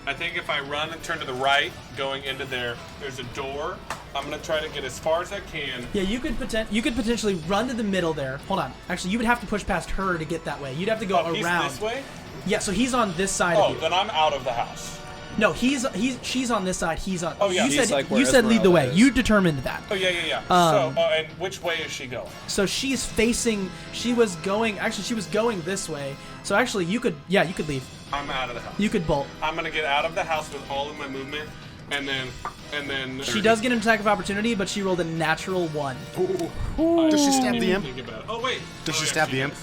I think if I run and turn to the right, going into there, there's a door. I'm gonna try to get as far as I can.
Yeah, you could potentially run to the middle there. Hold on. Actually, you would have to push past her to get that way. You'd have to go
Oh, he's
around.
this way?
Yeah, so he's on this side
Oh,
of you.
then I'm out of the house.
No, she's on this side. He's on.
Oh, yeah.
You
He's
said
like where
you said lead the way.
Esmeralda is.
You determined that.
Oh yeah. And which way is she going?
So she's facing. She was going this way. So actually, you could leave.
I'm out of the house.
You could bolt.
I'm gonna get out of the house with all of my movement, and then.
She does get an attack of opportunity, but she rolled a natural 1.
Does she stab the imp?
Think about it. Oh wait.
Does she
yeah,
stab the imp?
does.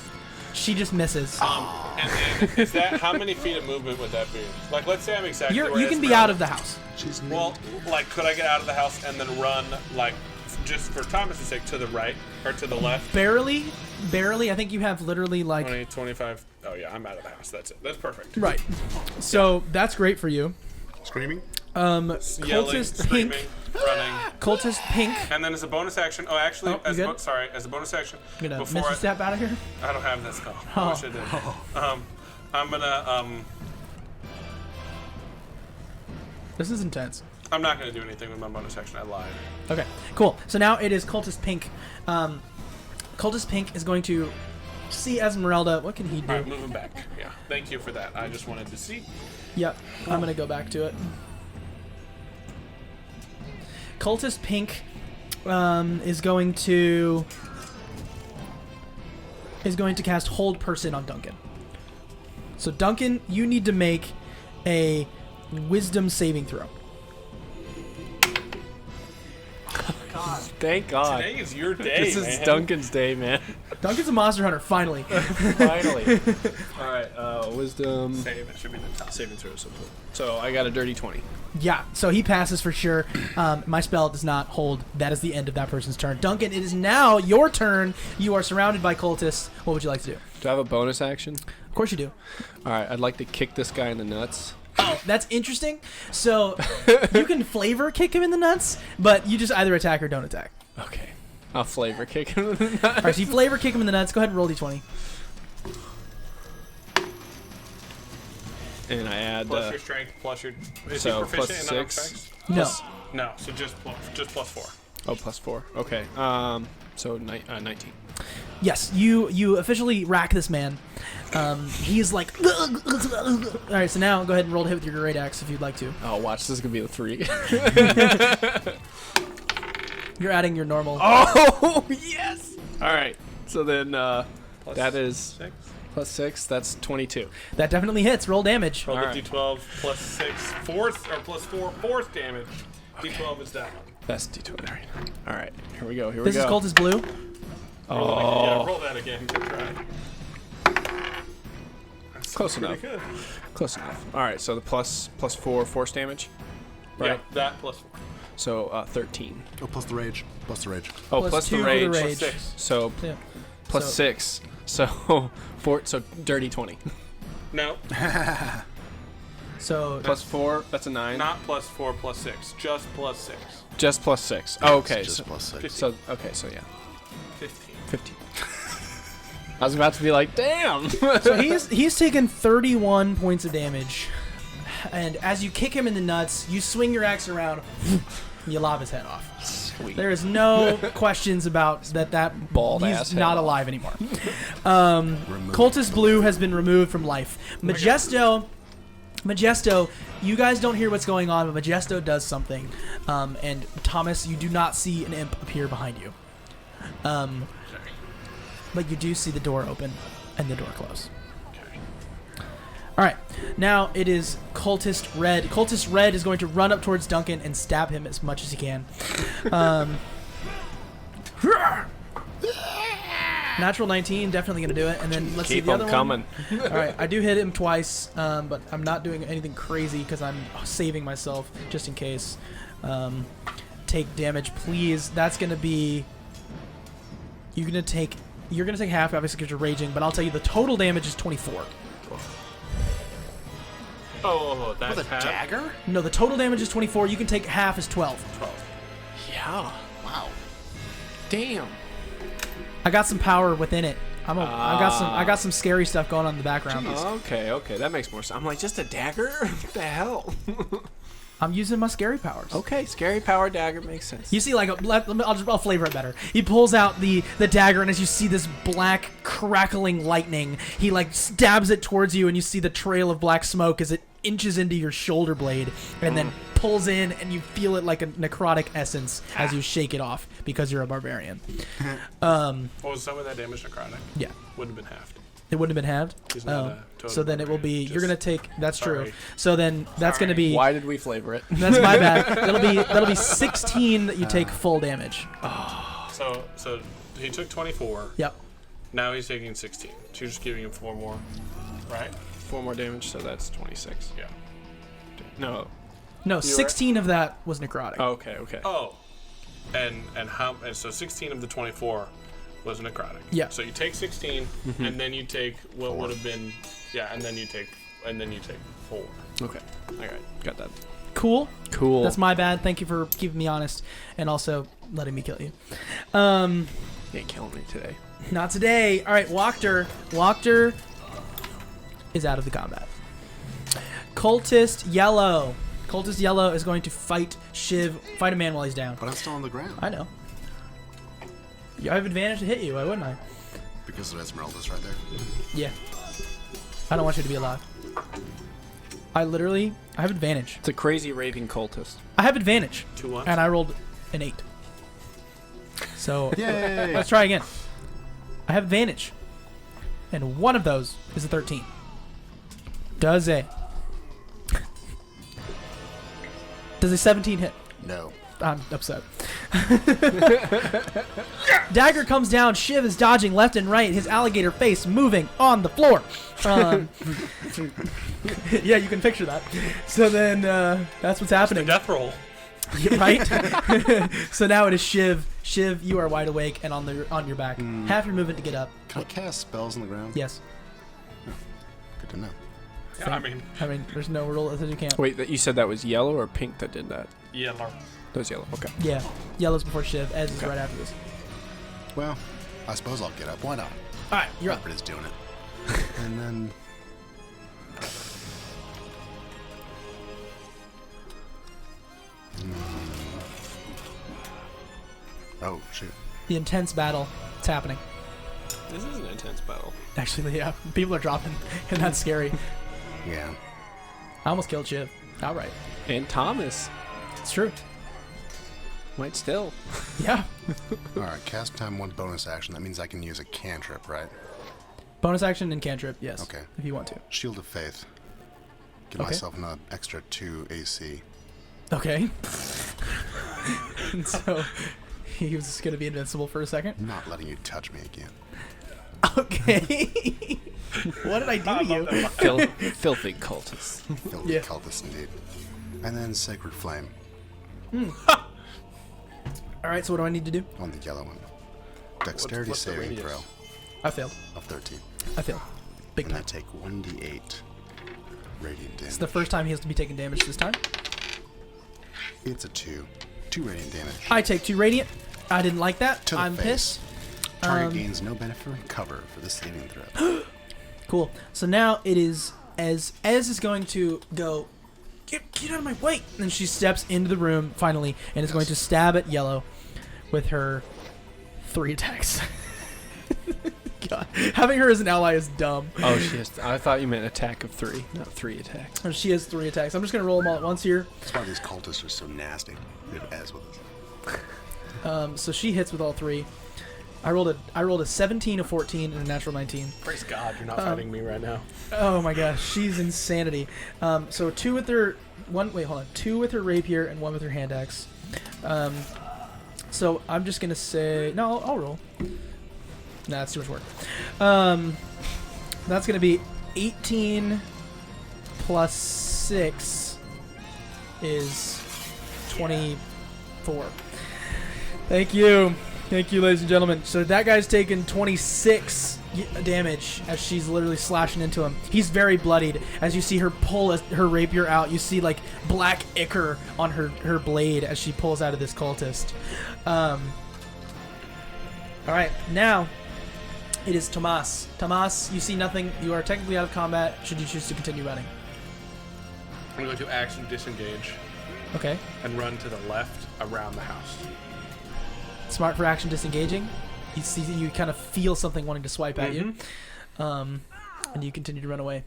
She just misses.
And then is that how many feet of movement would that be? Like, let's say I'm exactly. where
You can be
Esmeralda-
out of the house.
She's
Well, like, could I get out of the house and then run, like, just for Thomas's sake, to the right or to the left?
Barely. I think you have literally like
20, 25. Oh yeah, I'm out of the house. That's it. That's perfect.
right. So that's great for you.
screaming.
Yelling,
Cultist
screaming,
Pink.
running.
Cultist Pink.
And then as a bonus action, oh, actually,
Oh, you good?
as a bonus action,
I'm gonna
before
Mr. Step out of here.
I don't have that spell.
Oh.
I wish I did. I'm gonna,
This is intense.
I'm not gonna do anything with my bonus action. I lied.
Okay, cool. So now it is Cultist Pink. Cultist Pink is going to see Esmeralda. What can he do?
All right, moving back. Yeah, thank you for that. I just wanted to see.
Yep, I'm gonna go back to it. Cultist Pink is going to cast Hold Person on Duncan. So Duncan, you need to make a Wisdom saving throw.
Thank God.
Today is your day.
This is
man.
Duncan's day, man.
Duncan's a monster hunter, finally.
Finally. All right, wisdom.
Save. It should be the top.
Saving throw. So I got a dirty 20.
Yeah, so he passes for sure. My spell does not hold. That is the end of that person's turn. Duncan, it is now your turn. You are surrounded by cultists. What would you like to do?
Do I have a bonus action?
Of course you do.
All right, I'd like to kick this guy in the nuts.
Oh, that's interesting. So you can flavor kick him in the nuts, but you just either attack or don't attack.
Okay. I'll flavor kick him in the nuts.
All right, so you flavor kick him in the nuts. Go ahead and roll d20.
And I add...
Plus your strength, plus your. Is
so
he proficient
plus
in unarmed
6.
strikes?
No.
No, so just plus 4.
Oh, plus 4. Okay. So 19.
Yes, you officially rack this man. He's like, all right. So now go ahead and roll to hit with your great axe if you'd like to.
Oh, watch. This is going to be a 3.
You're adding your normal.
Oh, yes. All right. So then
Plus
that is
6.
plus 6. That's 22.
That definitely hits. Roll damage.
Roll the
Alright.
d12 plus 6 fourth or plus 4 fourth damage. D12 is that one.
That's D20. All right. Here we go. Here
This
we
is
go.
Cultist Blue.
Roll that again. Good try. That's
Close
pretty
enough.
Good.
Close enough. All right. So the plus 4 force damage. Right.
Yeah, that plus 4.
So 13.
Oh, plus the rage. Plus the rage.
Oh,
Plus
plus
2
the
for the
rage.
rage.
6.
So
Yeah.
plus
So-
6. So 4. So dirty 20.
No,
So
Plus 4. That's a 9.
not plus 4 plus 6. Just plus 6.
Just plus 6. Oh, okay.
Just
So,
plus 6.
so okay. So yeah.
15.
15. I was about to be like, damn.
So he's taken 31 points of damage, and as you kick him in the nuts, you swing your axe around, you lob his head off.
Sweet.
There is no questions about that.
Bald
He's
ass head
not
off.
alive anymore.
Remove.
Cultist Blue has been removed from life. Majesto, you guys don't hear what's going on, but Majesto does something. And Thomas, you do not see an imp appear behind you. But you do see the door open and the door close.
Okay.
All right, now it is Cultist Red. Cultist Red is going to run up towards Duncan and stab him as much as he can. Natural 19, definitely going to do it. And then let's see
Keep
the other
them coming.
one. All right, I do hit him twice, but I'm not doing anything crazy because I'm saving myself just in case. Take damage, please. That's going to be... You're going to take half, obviously, because you're raging, but I'll tell you the total damage is 24.
Oh, that's
With a
half.
dagger?
No, the total damage is 24. You can take half as 12.
12.
Yeah.
Wow.
Damn.
I got some power within it. I got some scary stuff going on in the background.
Okay. That makes more sense. I'm like, just a dagger? What the hell?
I'm using my scary powers.
Okay, scary power dagger makes sense.
You see, like, I'll flavor it better. He pulls out the dagger, and as you see this black crackling lightning, he like stabs it towards you, and you see the trail of black smoke as it inches into your shoulder blade, and then pulls in, and you feel it like a necrotic essence as you shake it off because you're a barbarian.
What was some of that damage necrotic?
Yeah,
Wouldn't have been halved.
it wouldn't have been halved.
He's not a total
So then it will be.
barbarian.
You're gonna take. That's true.
Sorry.
So then that's gonna be.
Why did we flavor it?
That's my bad. That'll be 16 that you take full damage.
So he took 24.
Yep.
Now he's taking 16. So you're just giving him 4 more, right?
4 more damage, so that's 26.
Yeah.
No.
No, 16 of that was necrotic.
Oh, okay.
Oh, and so 16 of the 24 was necrotic.
Yeah.
So you take 16, and then you take what would have been, and then you take 4.
Okay. All right. Got that.
Cool.
Cool.
That's my bad. Thank you for keeping me honest and also letting me kill you.
You ain't killing me today.
Not today. All right, Wachter. Wachter is out of the combat. Cultist Yellow. Cultist Yellow is going to fight a man while he's down.
But I'm still on the ground.
I know. I have advantage to hit you. Why wouldn't I?
Because of Esmeralda's right there.
Yeah. I don't want you to be alive. I have advantage.
It's a crazy raving cultist.
I have advantage.
2 1.
And I rolled an 8. So
Yay!
let's try again. I have advantage. And one of those is a 13. Does a 17 hit?
No.
I'm upset. Dagger comes down. Shiv is dodging left and right. His alligator face moving on the floor. Yeah, you can picture that. So then that's what's happening.
Death roll.
Right? So now it is Shiv. Shiv, you are wide awake and on your back. Half your movement to get up.
Can I cast spells on the ground?
Yes.
Good to know.
Yeah, I mean,
There's no rule that says you can't.
Wait, you said that was yellow or pink that did that?
yellow.
That was yellow. Okay.
Yeah. Yellow's before Shiv. Ez is
Okay.
right after this.
Well, I suppose I'll get up. Why not?
All right, you're up.
Everybody's doing it. And then... Oh, shoot.
The intense battle. It's happening.
This is an intense battle.
Actually, yeah. People are dropping, and that's scary.
Yeah.
I almost killed Shiv. Outright.
And Thomas
It's true.
might still.
Yeah.
Alright, cast time 1 bonus action. That means I can use a cantrip, right?
Bonus action and cantrip, yes.
Okay.
If you want to.
Shield of Faith. Give
Okay.
myself another extra 2 AC.
Okay. And so he was going to be invincible for a second.
Not letting you touch me again.
Okay. What did I do to you?
Filthy cultists.
Filthy
Yeah.
cultist indeed. And then Sacred Flame
All right, so what do I need to do?
on the yellow one. Dexterity
what's the
saving
radius?
throw
I failed.
of 13.
I failed. Big
And I
time.
take 1d8 radiant damage.
It's the first time he has to be taking damage this time.
It's a 2. 2 radiant damage.
I take 2 radiant. I didn't like that.
To the
I'm
face.
pissed.
Target gains no benefit from cover for the saving throw.
Cool. So now it is Ez is going to go, get out of my way. And she steps into the room finally and is going to stab at Yellow with her 3 attacks. God. Having her as an ally is dumb.
Oh, she has. I thought you meant attack of 3, not 3 attacks.
She has 3 attacks. I'm just going to roll them all at once here.
That's why these cultists are so nasty. They have Ez with us.
So she hits with all 3. I rolled a 17, a 14, and a natural 19.
Praise God, you're not fighting me right now.
Oh my gosh, she's insanity. So 2 with her 2 with her rapier and 1 with her hand axe. So I'm just gonna say no. I'll roll. Nah, that's too much work. That's gonna be 18 plus 6 is 24. Thank you, ladies and gentlemen. So that guy's taken 26 damage as she's literally slashing into him. He's very bloodied. As you see her pull her rapier out, you see like black ichor on her blade as she pulls out of this cultist. All right, now it is Tomas. Tomas, you see nothing. You are technically out of combat. Should you choose to continue running?
I'm going to action disengage
Okay.
and run to the left around the house.
Smart for action disengaging. You see, you kind of feel something wanting to swipe at you, and you continue to run away.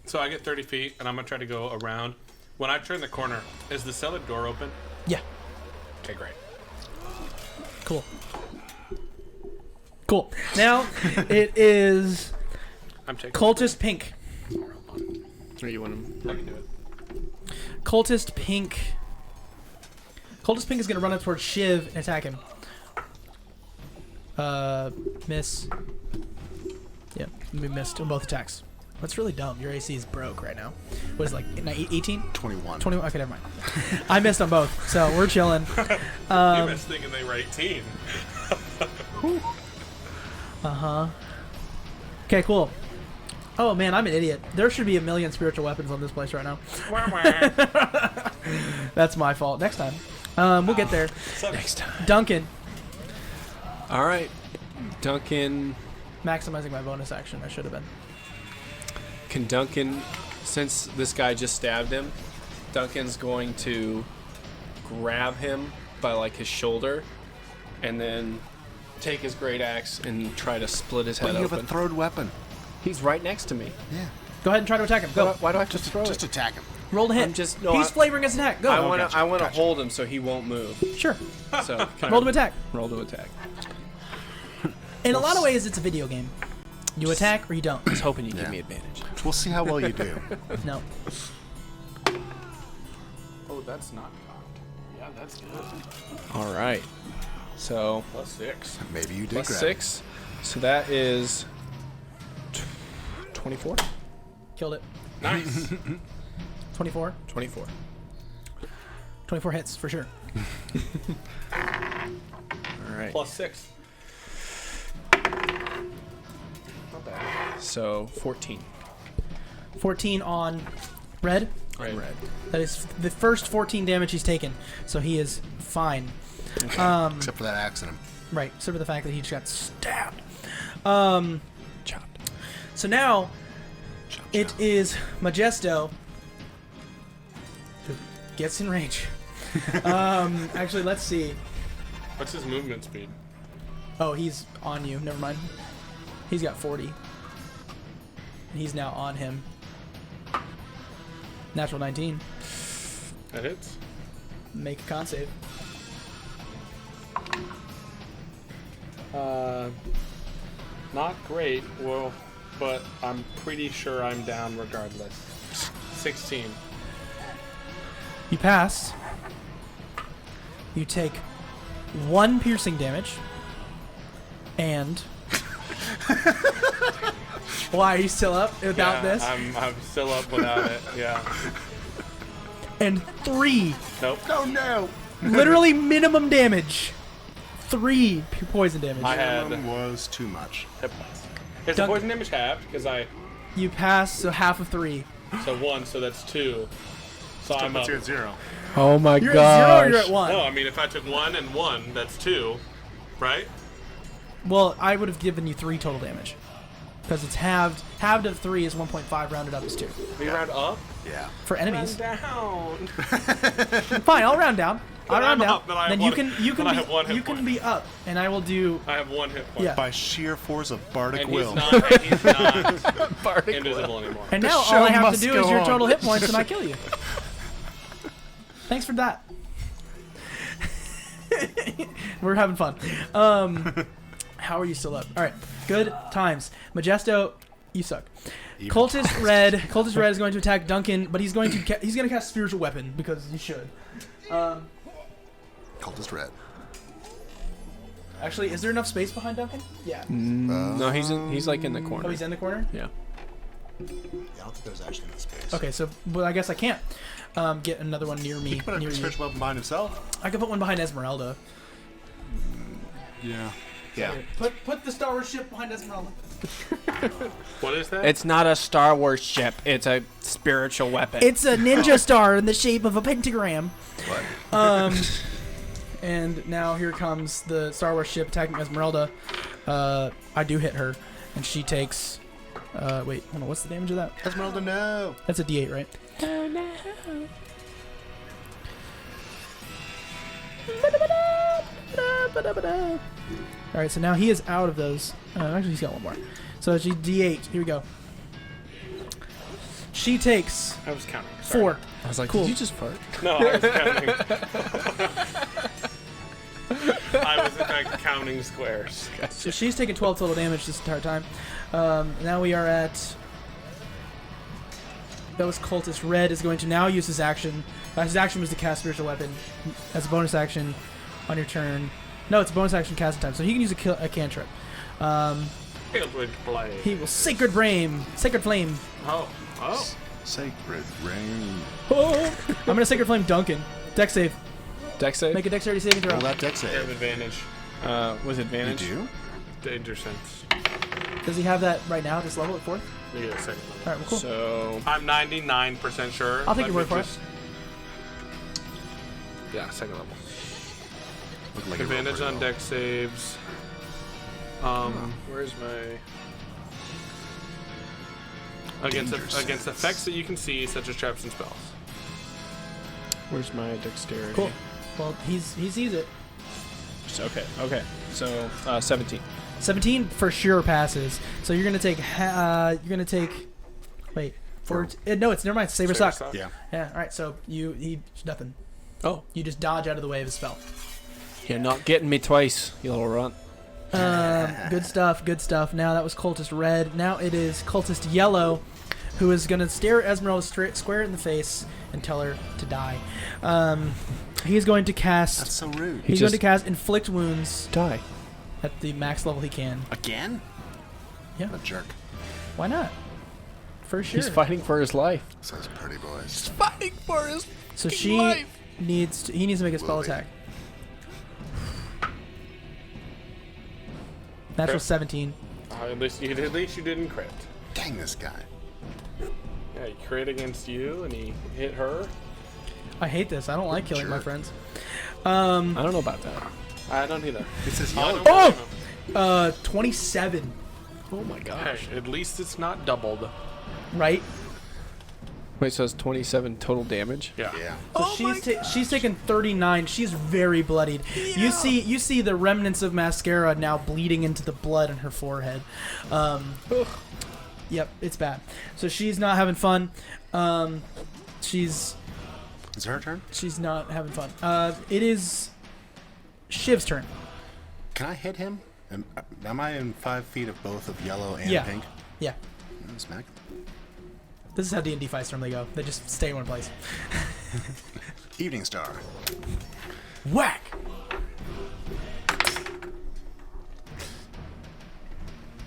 So I get 30 feet, and I'm going to try to go around. When I turn the corner, is the cellar door open?
Yeah.
Okay, great.
Cool. Cool. Now it is
I'm taking
Cultist Pink.
Or you want
I can do it.
Cultist Pink. Cultist Pink is going to run up towards Shiv and attack him. Miss. Yeah, we missed on both attacks. That's really dumb. Your AC is broke right now. What is it, like 18?
21.
21? Okay, never mind. I missed on both, so we're chilling.
You missed thinking they were 18.
Okay, cool. Oh man, I'm an idiot. There should be a million spiritual weapons on this place right now. That's my fault. Next time. We'll get there.
next time?
Duncan.
All right, Duncan.
Maximizing my bonus action. I should have been.
Can Duncan, since this guy just stabbed him, Duncan's going to grab him by like his shoulder, and then take his great axe and try to split his
But
head
you have
open.
a throwed weapon.
He's right next to me.
Yeah.
Go ahead and try to attack him. Go.
Why do I have to throw
Just
it?
attack him.
Roll to hit.
I'm just- no,
He's
I-
flavoring his attack. Go.
I want to.
gotcha,
I want to
gotcha.
hold him so he won't move.
Sure.
So can
Roll
I
to attack.
roll to attack.
In a lot of ways, it's a video game. You attack or you don't.
I was hoping you'd
Yeah.
give me advantage.
We'll see how well you do.
No.
Oh, that's not cocked. Yeah, that's good.
All right. So
+6.
Maybe you did
plus
grab
6. So that is 24.
Killed it.
Nice.
24.
24.
24 hits for sure.
All right.
+6. Not bad.
So 14.
14 on red.
Right. Red.
That is the first 14 damage he's taken, so he is fine.
Except for that accident.
Right, except for the fact that he just got stabbed.
Chopped.
So now
Chop,
it
chop.
is Majesto who gets in range. Actually, let's see.
What's his movement speed?
Oh, he's on you. Never mind. He's got 40. He's now on him. Natural 19.
That hits.
Make a con save.
Not great. Well, but I'm pretty sure I'm down regardless. 16.
You pass. You take 1 piercing damage. And... Why, are you still up without this?
I'm still up without it. Yeah.
And 3.
Nope.
Oh no!
Literally minimum damage. 3 poison damage.
I had
Minimum was too much.
hit points. Is the
Dunk-
poison damage halved? Because
You pass, so half of 3.
so 1, so that's 2. So I'm up.
You're at 0.
Oh my
You're
gosh.
at 0 or you're at 1?
No, I mean if I took 1 and 1, that's 2, right?
Well, I would have given you 3 total damage. Because it's halved. Halved of 3 is 1.5, rounded up is 2.
We round up.
Yeah.
For enemies.
Round down.
Fine, I'll round down. I'll
Then
round
I'm
down.
up, then I have
Then
one-
you can
then I have one hit
you can
point.
be up, and I will do.
I have 1 hit point.
Yeah.
By sheer force of bardic
And
will.
he's not invisible anymore.
And
The
now
show
all I have to
must
do
go
is your
on.
total hit points, and I kill you. Thanks for that. We're having fun. How are you still up? All right, good times. Majesto, you suck. Cultist Red is going to attack Duncan, but he's going to cast Spiritual Weapon because he should.
Cultist red.
Actually, is there enough space behind Duncan? Yeah.
No, he's like in the corner.
Oh, he's in the corner.
Yeah.
Yeah, I don't think there's actually enough space.
Okay, so well, I guess I can't get another one near me.
He can put
Near
a
you.
spiritual weapon behind himself.
I could put one behind Esmeralda.
Yeah. Yeah.
Put the Star Wars ship behind Esmeralda.
What is that?
It's not a Star Wars ship. It's a spiritual weapon.
It's a ninja star in the shape of a pentagram.
What?
And now here comes the Star Wars ship attacking Esmeralda. I do hit her, and she takes. Wait, hold on. What's the damage of that?
Esmeralda, no.
That's a D8, right? Oh no. All right, so now he is out of those. Actually, he's got one more. So she D8. Here we go. She takes
I was counting. Sorry.
4.
I was like,
Cool.
did you just fart?
No, I was counting. I was in fact counting squares.
So she's taken 12 total damage this entire time. Now we are at. That was Cultist Red is going to now use his action. His action was to cast Spiritual Weapon as a bonus action on your turn. No, it's a bonus action casting time, so he can use a cantrip.
Fieldwood blade.
He will Sacred Flame.
Oh.
Sacred rain.
Oh. I'm gonna Sacred Flame Duncan. Dex save.
Dex save?
Make a dexterity saving throw.
Roll that dex
You have
save.
advantage.
Was
You
advantage?
do?
Danger sense.
Does he have that right now at this level at 4th?
You get a second level.
All right, well, cool.
So
I'm 99% sure.
I'll take
Let
your word
me
for it.
just- Yeah, second level.
Look like you rolled
Advantage
pretty
on
well.
dex saves. Where's my against
Danger
against
sense.
effects that you can see, such as traps and spells.
where's my dexterity?
Cool. Well, he sees it.
Okay. So 17.
17 for sure passes. So you're gonna take. Wait. No, it's never mind. Saber suck.
Yeah.
Yeah. All right. So he nothing.
Oh,
You just dodge out of the way of his spell.
you're not getting me twice, you little runt.
Good stuff. Good stuff. Now that was Cultist Red. Now it is Cultist Yellow, who is gonna stare Esmeralda square in the face and tell her to die. He's going to cast.
That's so rude.
He's going to cast Inflict Wounds
Die.
at the max level he can.
Again?
Yeah.
What a jerk.
Why not? For sure.
He's fighting for his life.
Says pretty boys.
Fighting for his
So she needs to make a spell
Will be.
attack. Natural
Crit.
17.
At least you didn't crit.
Dang this guy.
Yeah, he crit against you and he hit her.
I hate this. I don't like killing my
Jerk.
friends.
I don't know about that.
I don't either.
He says
I
yellow.
don't blame him.
27.
Oh my gosh.
Hey, at least it's not doubled.
Right?
Wait, so it's 27 total damage?
Yeah.
Yeah.
So she's taken 39. She's very bloodied. You see the remnants of mascara now bleeding into the blood in her forehead. Yep, it's bad. So she's not having fun. She's
Is it her turn?
not having fun. It is Shiv's turn.
Can I hit him? Am I in 5 feet of both of yellow and
Yeah.
pink?
Yeah.
Smack.
This is how D&D fights normally go. They just stay in one place.
Evening Star.
Whack!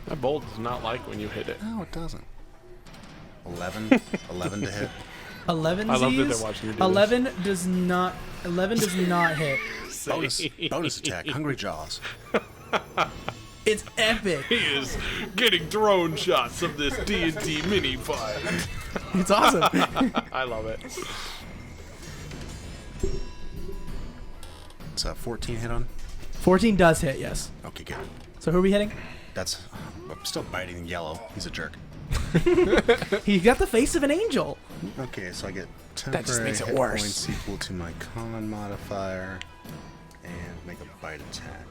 My bowl does not like when you hit it.
No, it doesn't. 11. 11 to hit.
11
I love that
Z's?
they're watching you do
11 does not. 11 does not hit.
Bonus attack. Hungry Jaws.
It's epic.
He is getting drone shots of this D&D mini fight.
It's awesome.
I love it.
It's a 14 hit on.
14 does hit, yes.
Okay, good.
So who are we hitting?
That's. I'm still biting yellow. He's a jerk.
He got the face of an angel.
Okay, so I get
That just
temporary
makes it
hit
worse.
points equal to my con modifier, and make a bite attack.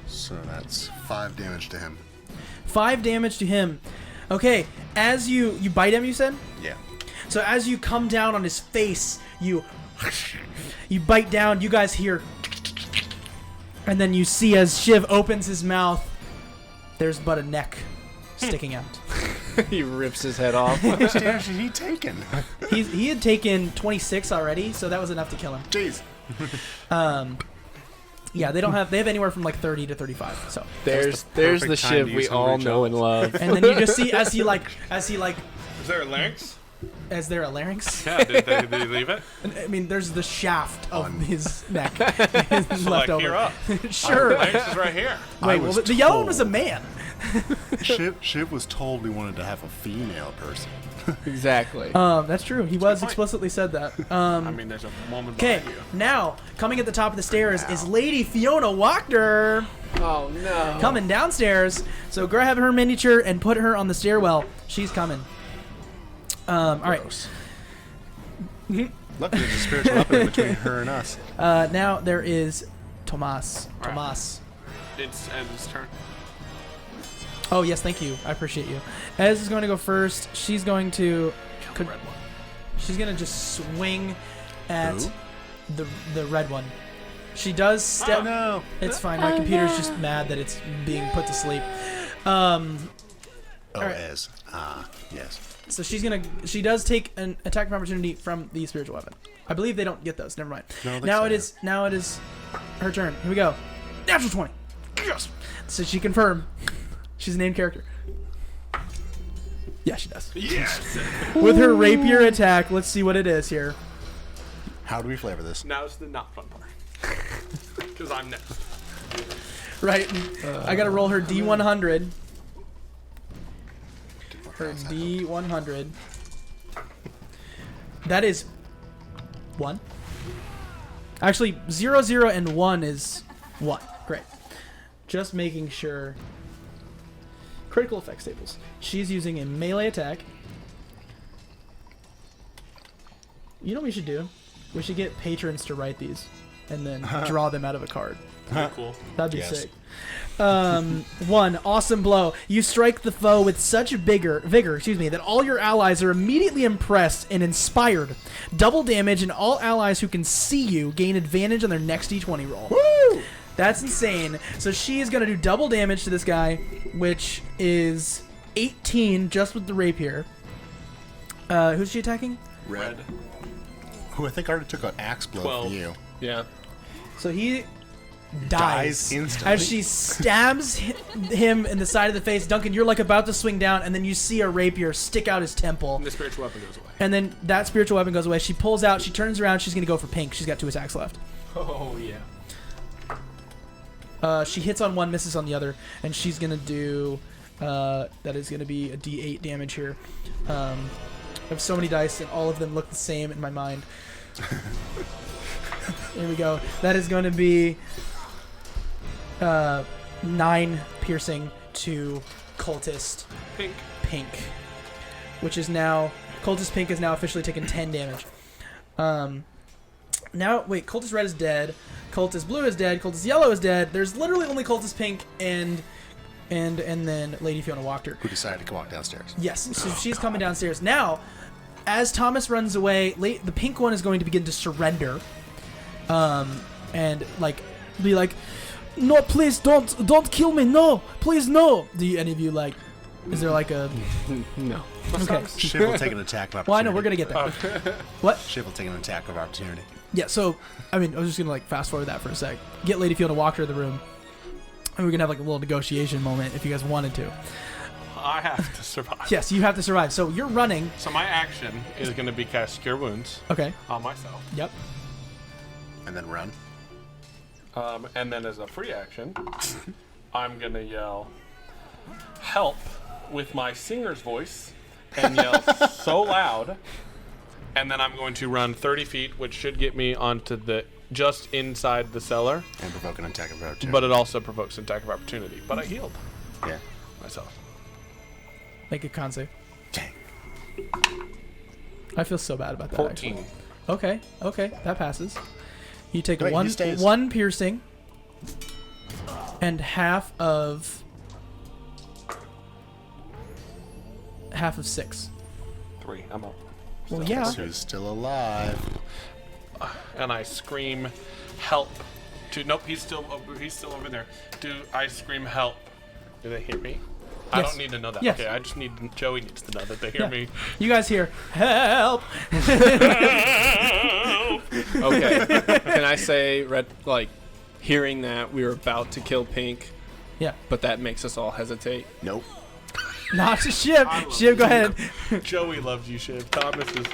So that's 5 damage to him.
5 damage to him. Okay, as you bite him, you said?
Yeah.
So as you come down on his face, you bite down, you guys hear, and then you see as Shiv opens his mouth, there's but a neck sticking out.
He rips his head off.
How much damage did he taken?
He had taken 26 already, so that was enough to kill him.
Jeez.
Yeah, they have anywhere from like 30 to 35. So,
There's the
perfect time
Shiv
to
we
use
all
Hungry
know and
Jaws.
love.
and then you just see as he like,
Is there a larynx?
as there a larynx?
Yeah, did they leave it?
I mean, there's the shaft of
On.
his neck
So,
left
like,
over.
here up.
Sure.
Larynx is right here.
I
Wait, well,
was
the yellow one was a
told.
man.
Shiv was told we wanted to have a female person.
Exactly.
That's true. He was
point.
explicitly said that.
I mean, there's a woman
Okay,
behind you.
now coming at the top of the stairs is Lady Fiona Wachter
Oh no.
coming downstairs. So grab her miniature and put her on the stairwell. She's coming. All right.
Gross. Luckily, there's a spiritual weapon between her and us.
Now there is Tomas.
All right.
Tomas.
It's Ed's turn.
Oh yes, thank you. I appreciate you. Ez is going to go first. She's going to.
Red one.
She's gonna just swing at
Who?
the red one. She does step.
Oh no!
It's fine. My computer's just mad that it's being put to sleep.
Oh,
right.
Ez. Ah, yes.
So she does take an attack of opportunity from the spiritual weapon. I believe they don't get those. Never mind.
No,
Now it is her turn. Here we go. Natural 20. Yes. So she confirmed. She's a named character. Yeah, she does.
Yes.
With her rapier attack, let's see what it is here.
How do we flavor this?
Now's the not fun part. Because I'm next.
Right. I gotta roll her D100. Her D100. That is 1. Actually, 0, 0, and 1 is 1. Great. Just making sure. Critical effects tables. She's using a melee attack. You know what we should do? We should get patrons to write these and then draw them out of a card.
Pretty cool.
That'd be
Yes.
sick. 1. Awesome blow. You strike the foe with such vigor, that all your allies are immediately impressed and inspired. Double damage, and all allies who can see you gain advantage on their next D20 roll.
Woo!
That's insane. So she is going to do double damage to this guy, which is 18 just with the rapier. Who's she attacking?
Red.
Who I think already took an axe blow
12.
for you.
Yeah.
So he
Dies instantly.
as she stabs him in the side of the face. Duncan, you're like about to swing down, and then you see a rapier stick out his temple.
And the spiritual weapon goes away.
And then that spiritual weapon goes away. She pulls out. She turns around. She's going to go for pink. She's got 2 attacks left.
Oh, yeah.
She hits on one, misses on the other, and she's going to do... that is going to be a D8 damage here. I have so many dice, and all of them look the same in my mind. Here we go. That is going to be 9 piercing to cultist
Pink.
Pink, which is now cultist Pink is now officially taken 10 damage. Now wait, cultist Red is dead, cultist Blue is dead, cultist Yellow is dead. There's literally only cultist Pink and then Lady Fiona Wachter.
Who decided to come walk downstairs?
Yes, so she's coming downstairs now. As Thomas runs away, the pink one is going to begin to surrender, and like be like, "No, please don't kill me! No, please no!" Do any of you like? Is there like a?
No.
Okay.
Shiv will take an attack of opportunity.
Well, I know we're gonna get there. What?
Shiv will take an attack of opportunity.
Yeah. So, I mean, I was just gonna like fast forward that for a sec. Get Lady Fiona Wachter in the room, and we're gonna have like a little negotiation moment if you guys wanted to.
I have to survive.
Yes, you have to survive. So you're running.
So my action is going to be cast Cure Wounds
Okay.
on myself.
Yep.
And then run.
And then as a free action, I'm going to yell, "Help," with my singer's voice and yell so loud. And then I'm going to run 30 feet, which should get me onto just inside the cellar.
And provoke an attack of opportunity.
But it also provokes an attack of opportunity. But I healed
Yeah.
myself.
Make a con save.
Dang.
I feel so bad about that.
14.
Actually. Okay, that passes. You take
Wait, he stays.
one piercing and half of 6.
3. I'm up.
Well, yeah.
Guess who's still alive?
And I scream, "Help!" Nope, he's still over there. Do I scream help? Do they hear me? I
Yes.
don't need to know that.
Yes.
Okay, I just need Joey needs to know that they hear
Yeah.
me.
You guys hear help?
Okay. Can I say, hearing that we were about to kill Pink,
Yeah.
but that makes us all hesitate?
Nope.
Not to Shiv.
I love
Shiv, go
you.
ahead.
Joey loves you, Shiv. Thomas is.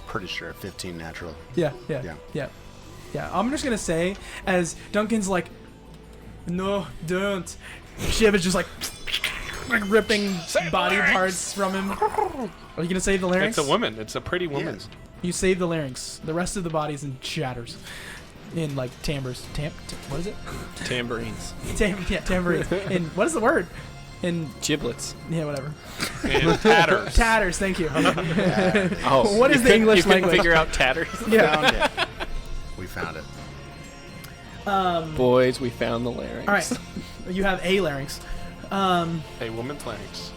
Pretty sure 15 natural.
Yeah. I'm just gonna say, as Duncan's like, "No, don't." Shiv is just like ripping
Save
body
the larynx.
parts from him. Are you gonna save the larynx?
It's a woman. It's a pretty woman.
Yes.
You save the larynx. The rest of the body's in shatters. In like timbres. What is it?
Tambourines.
Tambourines. In what is the word? In
Giblets.
yeah, whatever.
In tatters.
Tatters. Thank you.
Oh,
What is the English
you couldn't
language?
figure out tatters?
Yeah.
Found it. We found it.
Boys, we found the larynx.
All right. You have a larynx.
A woman's larynx.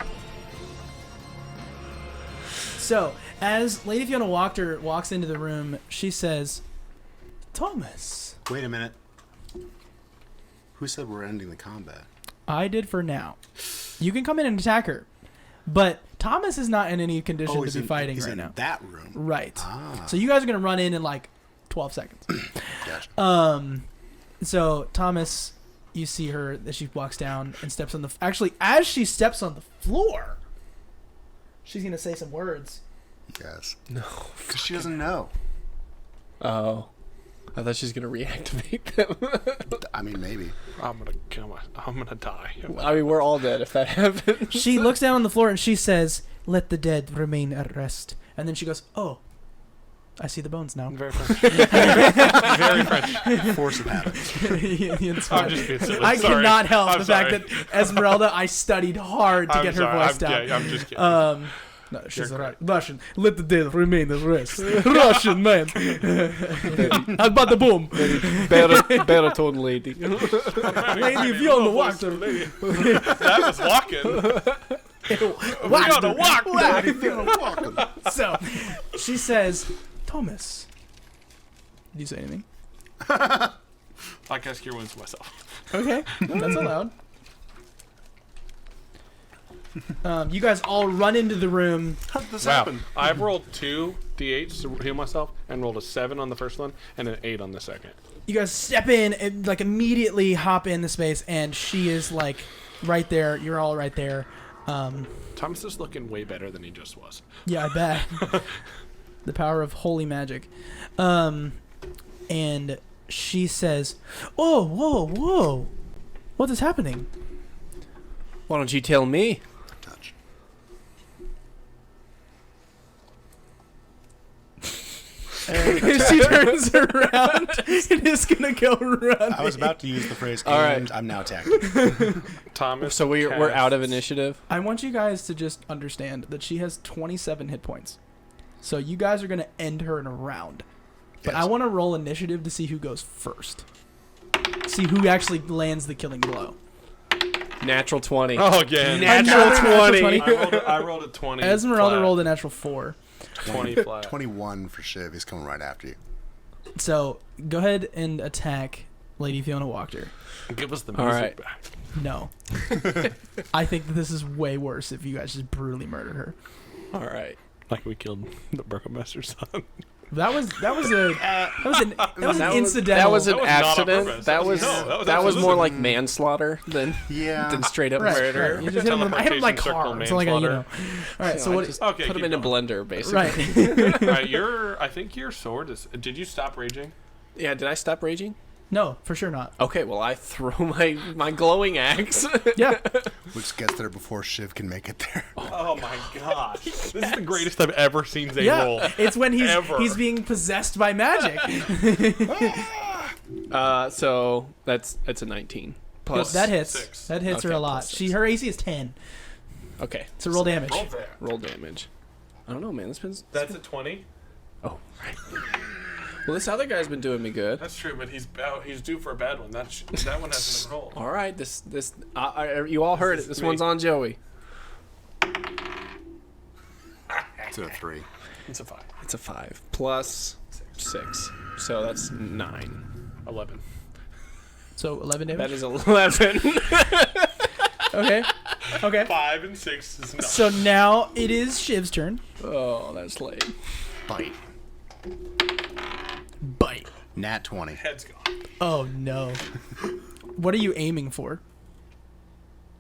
So as Lady Fiona Wachter walks into the room, she says, "Thomas,
Wait a minute. Who said we're ending the combat?
I did for now. You can come in and attack her, but Thomas is not in any condition to
he's
be fighting
he's
right
in
now."
that room.
Right.
Ah.
So you guys are gonna run in like 12 seconds.
Gotcha.
So Thomas, you see her as she walks down and steps on the. Actually, as she steps on the floor, she's gonna say some words.
Yes.
No.
Because she doesn't know.
Oh. I thought she was going to reactivate them.
I mean, maybe.
I'm gonna die.
I mean, we're all dead if that happens.
She looks down on the floor and she says, "Let the dead remain at rest." And then she goes, "Oh, I see the bones now."
Very French. Very French.
Force of habit.
It's
I'm
fine.
just being silly.
I
Sorry.
cannot help
I'm
the
sorry.
fact that Esmeralda, I studied hard to
I'm
get her
sorry.
voice down.
Yeah, I'm just kidding.
No, she's
You're
right. Russian. Let the dead remain at rest. Russian man. About the boom.
Baritone lady.
Lady Fiona Wachter.
That was walking. We gotta walk.
So she says, "Thomas, did you say anything?"
I cast Cure Wounds myself.
Okay, that's allowed. You guys all run into the room.
How did this
Wow.
happen?
I've rolled 2 d8s to heal myself and rolled a 7 on the first one and an 8 on the second.
You guys step in and like immediately hop in the space, and she is like right there. You're all right there.
Thomas is looking way better than he just was.
Yeah, I bet. The power of holy magic. And she says, "Oh, whoa. What is happening?"
Why don't you tell me?
She turns around and is gonna go run.
I was about to use the phrase
All right.
"aimed." I'm now attacking.
Thomas.
So we're out of
casts-
initiative.
I want you guys to just understand that she has 27 hit points. So you guys are gonna end her in a round. But
Yes.
I want to roll initiative to see who goes first. See who actually lands the killing blow.
Natural 20.
Oh, again.
Natural
Another
20.
I rolled a 20.
Esmeralda
flat.
rolled a natural 4.
20 flat.
21 for Shiv. He's coming right after you.
So go ahead and attack Lady Fiona Wachter.
Give us the
All
music
right.
back.
No. I think that this is way worse if you guys just brutally murder her.
All right.
Like we killed the Burgomaster's son.
That was an incidental.
That was an
That was not on
accident.
purpose.
That was
that was
more
absolutely-
like manslaughter than
Yeah.
straight up
Right,
murder.
right. You just hit him with, I hit him with my
Teleportation
car.
circle
It's like a,
manslaughter.
All right, so
I
what?
just
Okay,
put him
keep
in a
going.
blender, basically.
Right.
All right, I think your sword is. Did you stop raging?
Yeah. Did I stop raging?
No, for sure not.
Okay. Well, I throw my glowing axe.
Yeah.
Which gets there before Shiv can make it there.
Oh my gosh! This is the greatest I've ever seen Zay
Yeah.
roll.
It's when
Ever.
he's being possessed by magic.
So that's a 19 plus.
That hits.
6.
That hits her
Okay,
a lot.
plus 6.
Her AC is 10.
Okay.
So roll damage.
Roll there.
Roll damage. I don't know, man. This been.
That's a 20.
Oh. Right. Well, this other guy's been doing me good.
That's true, but he's due for a bad one. That one hasn't been rolled.
All right. You all heard it. This
me.
one's on Joey.
It's a 3.
It's a 5.
It's a 5 plus 6. So that's 9.
11.
So 11 damage.
That is 11.
Okay. Okay.
5 and 6 is not.
So now it is Shiv's turn.
Oh, that's late.
Bite.
Bite.
Nat 20.
Head's gone.
Oh no. What are you aiming for?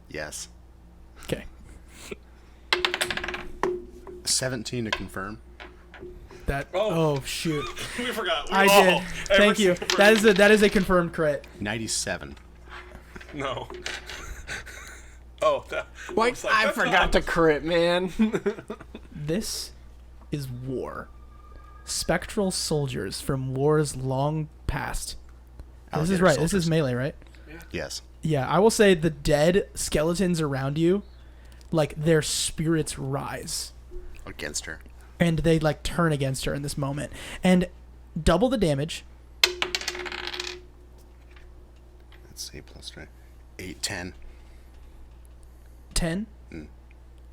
Yes.
Okay.
17 to confirm.
That.
Oh.
Oh shoot.
We forgot.
I did. Thank you. That is a confirmed crit.
97.
No. Oh, that.
Why?
was like,
I
that's
forgot
not-
to crit, man.
This is war. Spectral soldiers from wars long past. This is
Alligator
right. This
soldiers.
is melee, right?
Yes.
Yeah, I will say the dead skeletons around you, like their spirits rise
Against her.
and they like turn against her in this moment and double the damage.
Let's see. Plus 3. 8, 10.
10.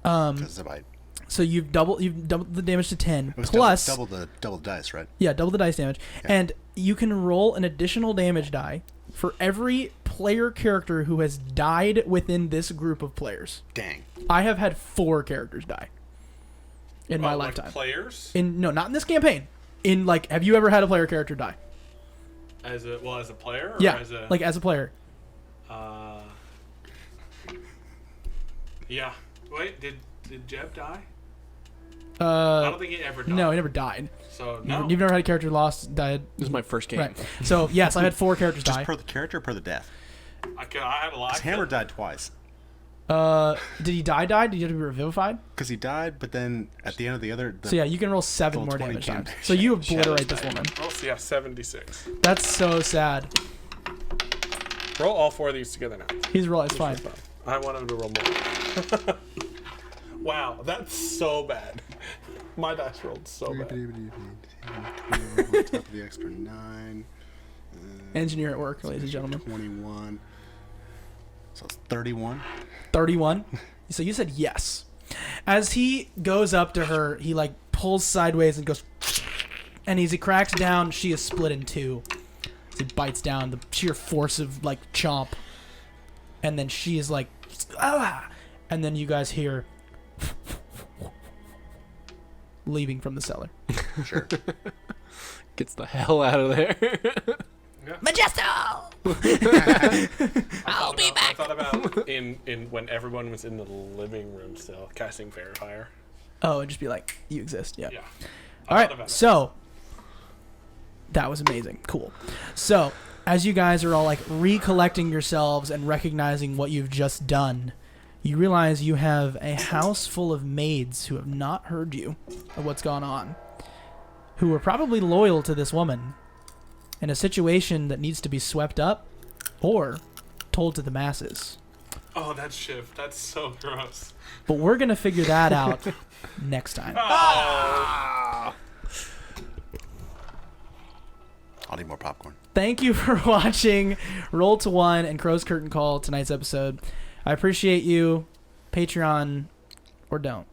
Because it's a bite.
So you've doubled the damage to 10
It was
plus
double the dice, right?
yeah, double the dice damage,
Yeah.
and you can roll an additional damage die for every player character who has died within this group of players.
Dang.
I have had 4 characters die in my
Oh, like
lifetime.
players
No, not in this campaign. In like, have you ever had a player character die?
as a player. Or
Yeah,
As a,
like as a player.
Yeah. Wait. Did Jeb die? I
Uh,
don't think he ever died.
no, he never died.
So no.
You've never had a character lost, died.
This is my first game.
Right. So yes, I had 4 characters
Just
die.
per the character or per the death?
I had a lot.
Because Hammer died twice.
Did he die? Did he have to be revivified?
Because he died, but then at the end of the other...
So yeah, you can roll 7
Roll
more
20
damage
damage.
times. So you
Shadows
obliterate this
died.
woman.
Oh, yeah, 76.
That's so sad.
Roll all 4 of these together now.
He's roll. It's fine.
I want him to roll more. Wow, that's so bad. My dice rolled so bad.
12 on top of the extra 9.
Engineer at work, ladies and gentlemen.
21. So it's 31.
31. So you said yes. As he goes up to her, he like pulls sideways and goes, and as he cracks down, she is split in 2. As he bites down, the sheer force of like chomp, and then she is like, ah! And then you guys hear leaving from the cellar.
Sure.
Gets the hell out of there.
Majesto!
I'll be back. I thought about in when everyone was in the living room still casting Fair Fire.
Oh, and just be like, you exist. Yeah.
Yeah.
All
I
right.
thought about it.
So that was amazing. Cool. So as you guys are all like recollecting yourselves and recognizing what you've just done, you realize you have a house full of maids who have not heard you of what's gone on, who were probably loyal to this woman in a situation that needs to be swept up or told to the masses.
Oh, that shift. That's so gross.
But we're going to figure that out next time.
I'll need more popcorn.
Thank you for watching Roll to One and Crow's Curtain Call, tonight's episode. I appreciate you. Patreon or don't.